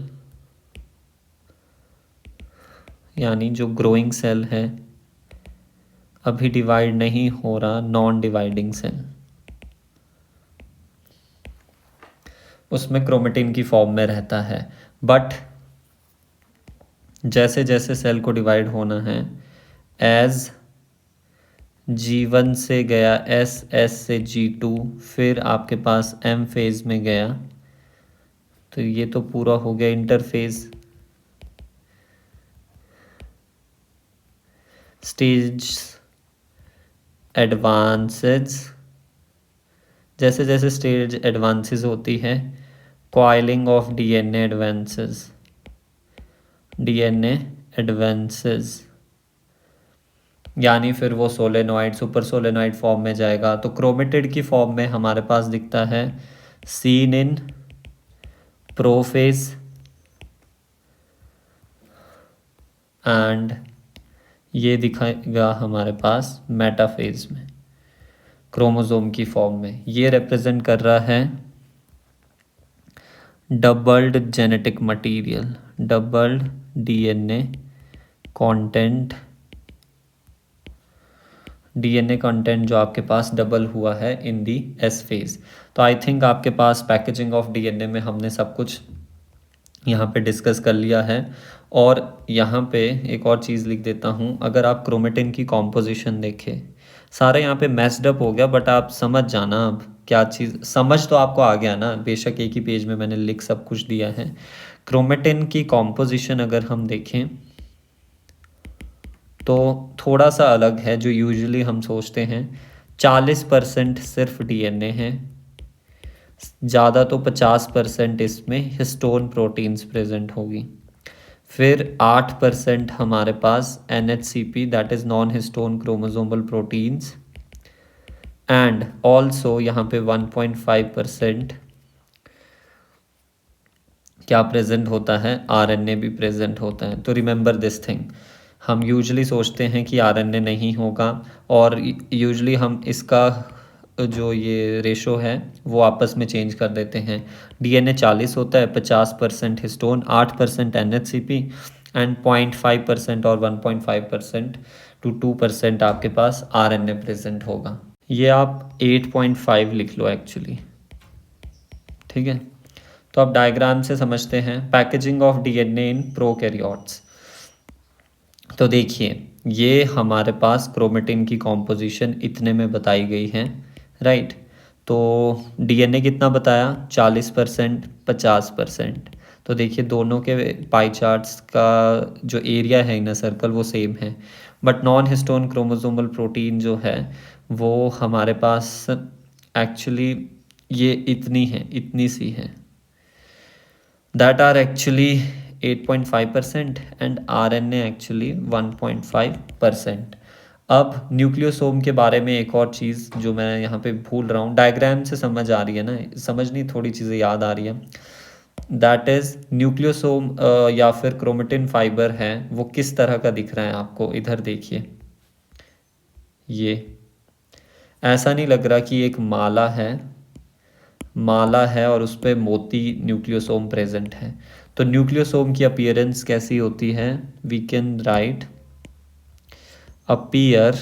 यानी जो ग्रोइंग सेल है, अभी डिवाइड नहीं हो रहा, नॉन डिवाइडिंग सेल, उसमें क्रोमेटिन की फॉर्म में रहता है। बट जैसे जैसे सेल को डिवाइड होना है, एज G1 से गया S से G2, फिर आपके पास M फेज में गया, तो ये तो पूरा हो गया इंटरफेज। स्टेज एडवांसेस, जैसे जैसे स्टेज एडवांसेस होती है, कॉइलिंग ऑफ DNA एडवांसेस, यानी फिर वो सोलेनॉइड, सुपर सोलेनॉइड फॉर्म में जाएगा। तो क्रोमेटिड की फॉर्म में हमारे पास दिखता है सीन इन प्रोफेज एंड ये दिखाएगा हमारे पास मेटाफेज में, क्रोमोसोम की फॉर्म में। ये रिप्रेजेंट कर रहा है doubled genetic material, doubled DNA content जो आपके पास डबल हुआ है इन दी S फेज। तो आई थिंक आपके पास पैकेजिंग ऑफ DNA में हमने सब कुछ यहाँ पे डिस्कस कर लिया है। और यहाँ पे एक और चीज़ लिख देता हूँ, अगर आप क्रोमेटिन की कॉम्पोजिशन देखें, सारा यहाँ पे मैस्ड अप हो गया, बट आप समझ जाना अब क्या चीज़, समझ तो आपको आ गया ना, बेशक एक ही पेज में मैंने लिख सब कुछ दिया है। क्रोमेटिन की कॉम्पोजिशन अगर हम देखें तो थोड़ा सा अलग है, जो यूजुअली हम सोचते हैं 40% सिर्फ डीएनए है, ज़्यादा तो 50% इसमें हिस्टोन प्रोटीन्स प्रेजेंट होगी। फिर 8% हमारे पास NHCP that is non histone chromosomal proteins, and also यहाँ पे 1.5% क्या प्रेजेंट होता है, RNA भी प्रेजेंट होता है। तो रिमेंबर दिस थिंग, हम यूजुअली सोचते हैं कि RNA नहीं होगा, और यूजुअली हम इसका जो ये रेशो है वो आपस में चेंज कर देते हैं। DNA 40 होता है, 50% हिस्टोन, 8% NHCP एंड 0.5% और 1.5% टू 2% आपके पास RNA प्रेजेंट होगा। ये आप 8.5 लिख लो एक्चुअली, ठीक है। तो अब डायग्राम से समझते हैं packaging of DNA in prokaryotes. तो देखिए ये हमारे पास क्रोमेटिन की कॉम्पोजिशन इतने में बताई गई है, राइट। तो डीएनए कितना बताया, 40%, 50%। तो देखिए दोनों के पाई चार्ट्स का जो एरिया है इनर सर्कल वो सेम है, but non histone chromosomal protein जो है वो हमारे पास एक्चुअली ये इतनी है, इतनी सी है, that are actually 8.5% and RNA actually 1.5%। अब न्यूक्लियोसोम के बारे में एक और चीज़ जो मैं यहाँ पे भूल रहा हूँ, डायग्राम से समझ आ रही है ना, समझनी थोड़ी चीज़ें याद आ रही है। दैट इज़ न्यूक्लियोसोम या फिर क्रोमेटिन फाइबर है वो किस तरह का दिख रहा है आपको, इधर देखिए, ये ऐसा नहीं लग रहा कि एक माला है और उस पर मोती न्यूक्लियोसोम प्रेजेंट है। तो न्यूक्लियोसोम की अपीयरेंस कैसी होती है, we can right appear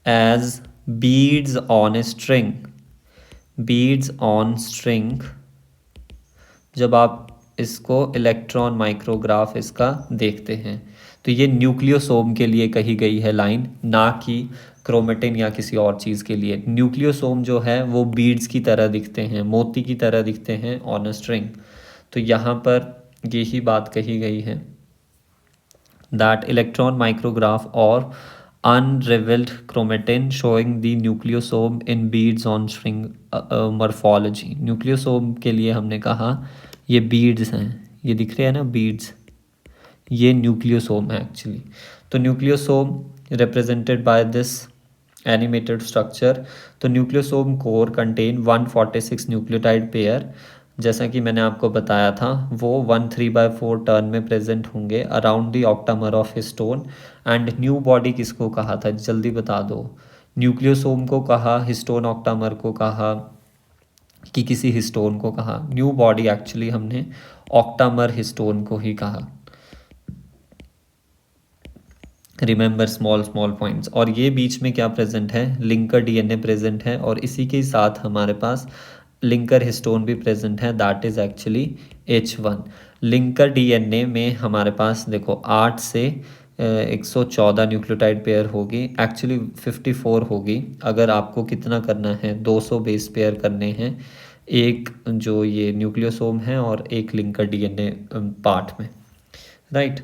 as beads on a string, beads on string. जब आप इसको इलेक्ट्रॉन माइक्रोग्राफ इसका देखते हैं तो ये न्यूक्लियोसोम के लिए कही गई है लाइन, ना कि क्रोमेटिन या किसी और चीज़ के लिए। न्यूक्लियोसोम जो है वो बीड्स की तरह दिखते हैं, मोती की तरह दिखते हैं ऑन अ स्ट्रिंग। तो यहाँ पर यही बात कही गई है दैट इलेक्ट्रॉन माइक्रोग्राफ और unrevealed chromatin showing the nucleosome in beads on string morphology। Nucleosome के लिए हमने कहा ये बीड्स हैं, ये दिख रहे हैं ना बीड्स, ये न्यूक्लियोसोम है एक्चुअली। तो nucleosome represented by this animated structure. तो nucleosome core contain 146 nucleotide pair, जैसा कि मैंने आपको बताया था वो 1/3/4 टर्न में प्रेजेंट होंगे around the octamer of histone. And new body किसको कहा था, जल्दी बता दो, न्यूक्लियोसोम को कहा, हिस्टोन ऑक्टामर को कहा, कि किसी हिस्टोन को कहा। न्यू बॉडी एक्चुअली हमने ऑक्टामर हिस्टोन को ही कहा। Remember small small points. और ये बीच में क्या प्रेजेंट है, लिंकर डीएनए प्रेजेंट है, और इसी के साथ हमारे पास लिंकर हिस्टोन भी प्रेजेंट है, that is actually H1। Linker DNA में हमारे पास देखो 8 से 114 न्यूक्लियोटाइड पेयर होगी, एक्चुअली 54 होगी। अगर आपको कितना करना है, 200 बेस पेयर करने हैं, एक जो ये न्यूक्लियोसोम है और एक लिंकर डीएनए पार्ट में, राइट।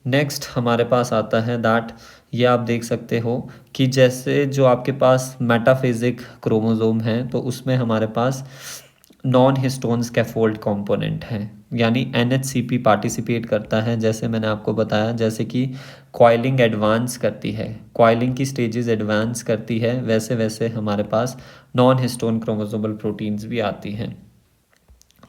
नेक्स्ट हमारे पास आता है दैट, ये आप देख सकते हो कि जैसे जो आपके पास मेटाफेजिक क्रोमोसोम है तो उसमें हमारे पास नॉन हिस्टोन स्कैफोल्ड कंपोनेंट है, यानी NHCP पार्टिसिपेट करता है। जैसे मैंने आपको बताया, जैसे कि कॉइलिंग एडवांस करती है, कॉइलिंग की स्टेजेस एडवांस करती है, वैसे वैसे हमारे पास नॉन हिस्टोन क्रोमोसोमल प्रोटीन्स भी आती हैं।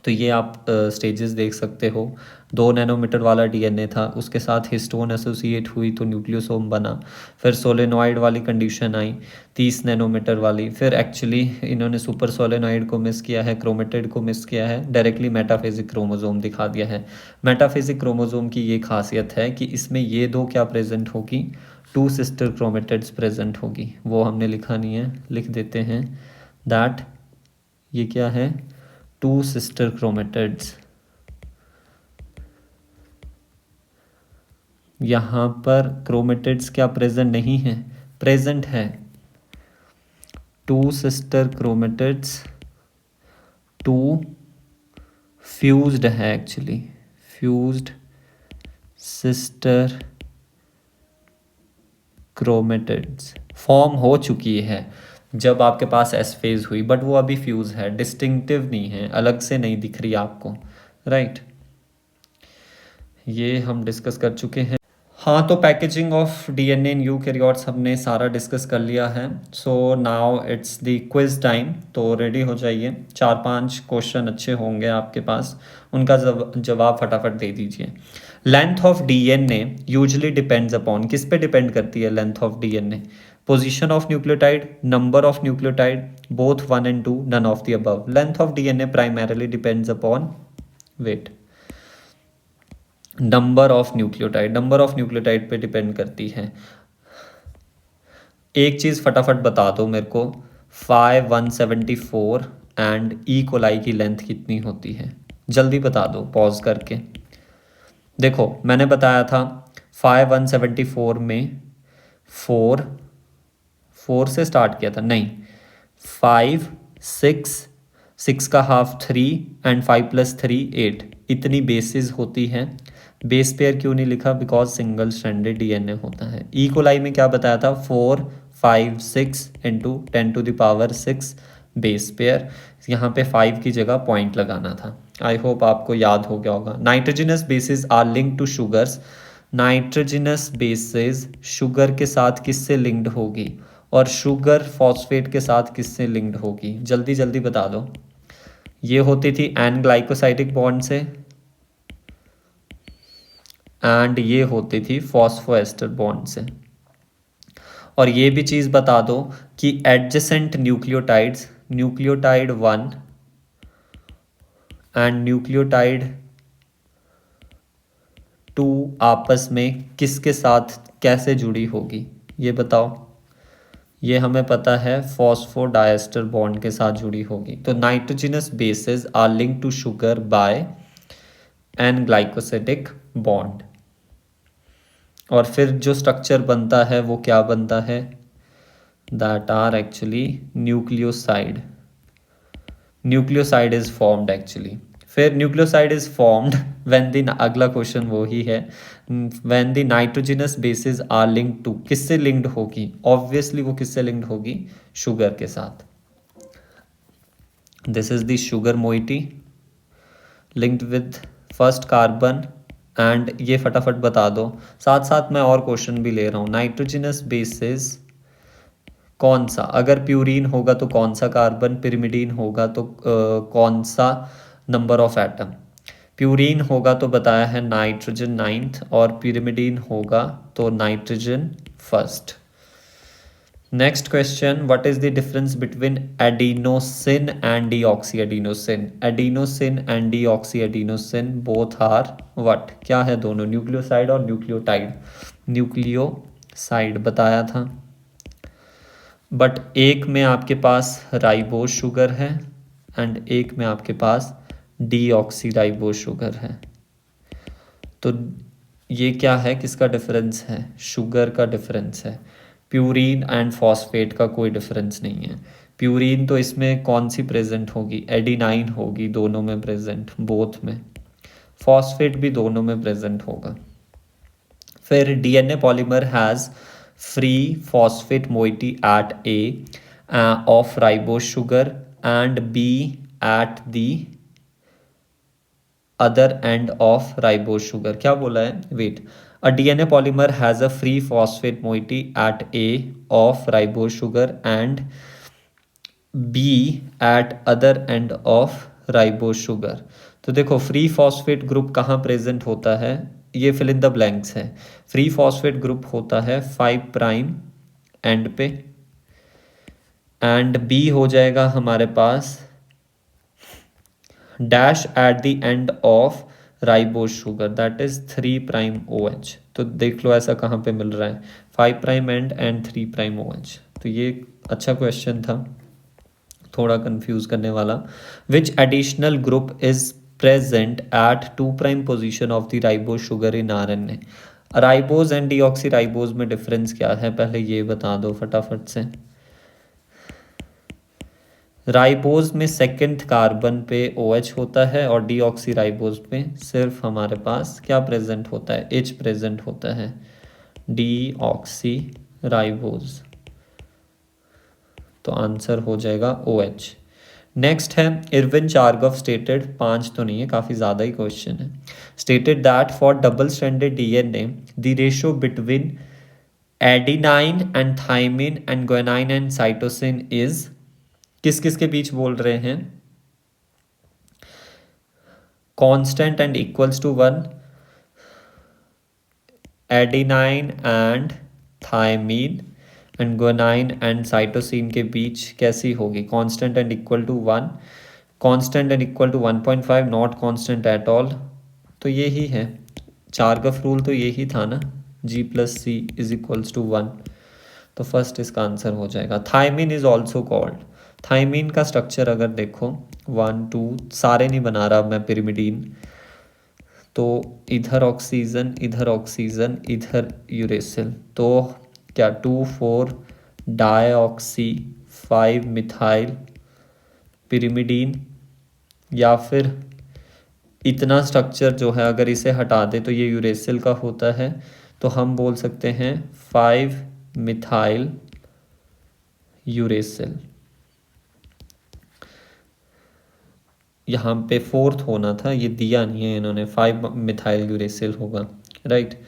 तो ये आप स्टेजेस देख सकते हो, 2 नैनोमीटर वाला डीएनए था, उसके साथ हिस्टोन एसोसिएट हुई तो न्यूक्लियोसोम बना। फिर सोलेनॉइड वाली कंडीशन आई 30 नैनोमीटर वाली। फिर एक्चुअली इन्होंने सुपर सोलेनॉइड को मिस किया है, क्रोमेटिड को मिस किया है, डायरेक्टली मेटाफेजिक क्रोमोसोम दिखा दिया है। मेटाफेजिक क्रोमोसोम की ये खासियत है कि इसमें ये दो क्या प्रेजेंट होगी, 2 सिस्टर क्रोमेटिड्स प्रेजेंट होगी। वो हमने लिखा नहीं है, लिख देते हैं दैट ये क्या है, 2 सिस्टर क्रोमेटिड्स। यहाँ पर क्रोमेटिड्स क्या प्रेजेंट नहीं है? प्रेजेंट है। 2 सिस्टर क्रोमेटिड्स, 2 फ्यूज्ड है actually, fused sister chromatids form हो चुकी है जब आपके पास एस फेज हुई, बट वो अभी फ्यूज है, डिस्टिंक्टिव नहीं है, अलग से नहीं दिख रही आपको, राइट। ये हम डिस्कस कर चुके हैं। हाँ, तो packaging of DNA in eukaryotes हमने सारा डिस्कस कर लिया है। So now it's the quiz time, तो रेडी हो जाइए। 4-5 क्वेश्चन अच्छे होंगे आपके पास, उनका जवाब फटाफट दे दीजिए। Length of DNA usually depends upon, किस पे डिपेंड करती है length of DNA? Position of nucleotide, number of nucleotide, both 1 and 2, none of the above. Length of DNA primarily depends upon, wait, number of nucleotide पे depend करती है। एक चीज़ फटाफट बता दो मेरे को, 5174 एंड ई कोलाई की लेंथ कितनी होती है? जल्दी बता दो पॉज करके। देखो मैंने बताया था 5174 में 4 से स्टार्ट किया था, नहीं 5 6 का हाफ 3 एंड 5 + 3 8, इतनी बेसिस होती हैं। बेस पेयर क्यों नहीं लिखा? बिकॉज सिंगल स्ट्रैंडेड डीएनए होता है। ई कोलाई में क्या बताया था? 4 5 6 × 10⁶ बेस पेयर, यहाँ पे 5 की जगह पॉइंट लगाना था। आई होप आपको याद हो गया होगा। Nitrogenous bases are linked to sugars, nitrogenous bases sugar के साथ किससे लिंक्ड होगी और शुगर फॉस्फेट के साथ किससे लिंक्ड होगी? जल्दी जल्दी बता दो। ये होती थी एन ग्लाइकोसाइडिक बॉन्ड से एंड ये होती थी फॉस्फोएस्टर बॉन्ड से। और ये भी चीज़ बता दो कि adjacent nucleotides, nucleotide 1 and nucleotide 2 आपस में किसके साथ कैसे जुड़ी होगी? ये बताओ। ये हमें पता है फॉस्फोडाइएस्टर बॉन्ड के साथ जुड़ी होगी। तो nitrogenous bases are linked to sugar by N glycosidic bond. और फिर जो स्ट्रक्चर बनता है वो क्या बनता है? That are actually nucleoside. Nucleoside is formed actually. फिर nucleoside is formed when the, अगला क्वेश्चन वो ही है, when the nitrogenous bases are linked to, किससे लिंक्ड होगी? ऑब्वियसली वो किससे लिंक्ड होगी? शुगर के साथ। This is the sugar moiety linked with first carbon. And ये फटाफट बता दो, साथ साथ मैं और क्वेश्चन भी ले रहा हूँ। नाइट्रोजिनस बेसिस कौन सा? अगर प्यूरीन होगा तो कौन सा कार्बन? पिरिमिडीन होगा तो कौन सा नंबर ऑफ एटम? प्यूरीन होगा तो बताया है नाइट्रोजन 9th, और पिरिमिडीन होगा तो nitrogen 1st। Next question, what is the difference between adenosine and deoxyadenosine? Adenosine and deoxyadenosine both are what? क्या है दोनों? न्यूक्लियोसाइड और न्यूक्लियोटाइड। न्यूक्लियोसाइड बताया था, बट एक में आपके पास राइबोज शुगर है एंड एक में आपके पास डीऑक्सीराइबोज शुगर है। तो ये क्या है? किसका डिफरेंस है? शुगर का डिफरेंस है। प्यूरीन एंड फॉस्फेट का कोई डिफरेंस नहीं है। प्यूरीन तो इसमें कौन सी प्रेजेंट होगी? एडिनाइन होगी, दोनों में प्रेजेंट, बोथ में। फॉस्फेट भी दोनों में प्रेजेंट होगा। फिर DNA polymer has free phosphate moiety at A of ribose sugar and B at the other end of ribose sugar. क्या बोला है? Wait. A DNA polymer has a free phosphate moiety at A of ribose sugar and B at other end of ribose sugar. तो देखो free phosphate group कहाँ present होता है? ये fill in the blanks है। फ्री फॉस्फेट ग्रुप होता है 5' and पे, एंड बी हो जाएगा हमारे पास dash at the end of ribose sugar, that is 3' OH। तो देख लो ऐसा कहाँ पे मिल रहा है? 5' एंड 3' OH। तो ये अच्छा क्वेश्चन था, थोड़ा कंफ्यूज करने वाला। Which additional group is present at 2' position of the ribose sugar in RNA। Ribose and deoxy ribose में डिफरेंस क्या है, पहले ये बता दो फटाफट से। राइबोज में सेकंड कार्बन पे OH होता है और डीऑक्सी राइबोज पे सिर्फ हमारे पास क्या प्रेजेंट होता है, H प्रेजेंट होता है, डीऑक्सी राइबोज। तो आंसर हो जाएगा OH। नेक्स्ट है इरविन चार्गफ स्टेटेड, 5 तो नहीं है, काफ़ी ज़्यादा ही क्वेश्चन है। Stated that for double stranded DNA the ratio between adenine and thymine and guanine and cytosine is, किस किस के बीच बोल रहे हैं, constant and equals to 1, adenine and thymine and guanine and cytosine के बीच कैसी होगी, constant and equal to 1, constant and equal to 1.5, not constant at all. तो यही है चार्गफ रूल, तो यही था ना, G+C इज इक्वल्स टू 1। तो फर्स्ट इसका आंसर हो जाएगा। Thymine is also called, thymine का स्ट्रक्चर अगर देखो 1 2 सारे नहीं बना रहा मैं पिरिमिडीन, तो इधर ऑक्सीजन इधर ऑक्सीजन इधर यूरेसिल, तो क्या 2,4 डाईऑक्सी 5 मिथाइल पिरिमिडीन, या फिर इतना स्ट्रक्चर जो है अगर इसे हटा दे तो ये यूरेसिल का होता है, तो हम बोल सकते हैं 5 मिथाइल यूरेसिल। यहाँ पे 4th होना था, ये दिया नहीं है इन्होंने, 5 मिथाइल यूरेसिल होगा, राइट।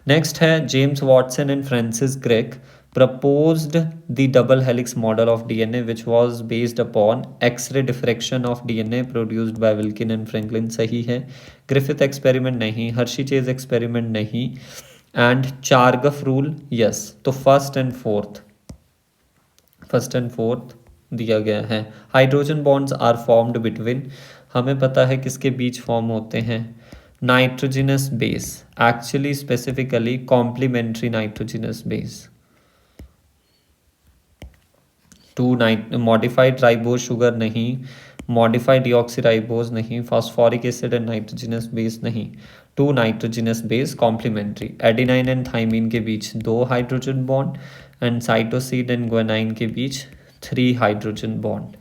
नेक्स्ट है James Watson and Francis Crick proposed the double helix model of DNA which was based upon X-ray diffraction of DNA produced by Wilkin and Franklin, सही है। ग्रिफिथ एक्सपेरिमेंट नहीं, Hershey Chase experiment नहीं, and Chargaff rule yes. तो first and fourth दिया गया है। Hydrogen bonds are formed between, हमें पता है किसके बीच फॉर्म होते हैं, nitrogenous base, actually specifically complementary nitrogenous base. Modified ribose sugar नहीं, मॉडिफाइड डीऑक्सीराइबोज नहीं, phosphoric acid and nitrogenous base नहीं, 2 nitrogenous base complementary. Adenine and thymine के बीच 2 hydrogen bond, and cytosine and guanine के बीच 3 hydrogen bond,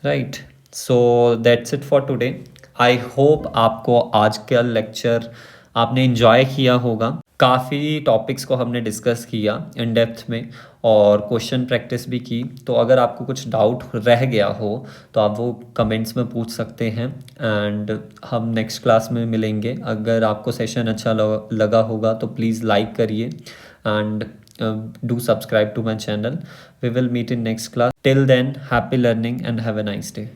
right. So that's it for today. I hope आपको आज का lecture आपने इन्जॉय किया होगा। काफ़ी टॉपिक्स को हमने डिस्कस किया इन डेप्थ में और क्वेश्चन प्रैक्टिस भी की। तो अगर आपको कुछ डाउट रह गया हो तो आप वो कमेंट्स में पूछ सकते हैं, एंड हम नेक्स्ट क्लास में मिलेंगे। अगर आपको सेशन अच्छा लगा होगा तो प्लीज़ लाइक करिए and do subscribe to my channel. We will meet in next class. Till then happy learning and have a nice day.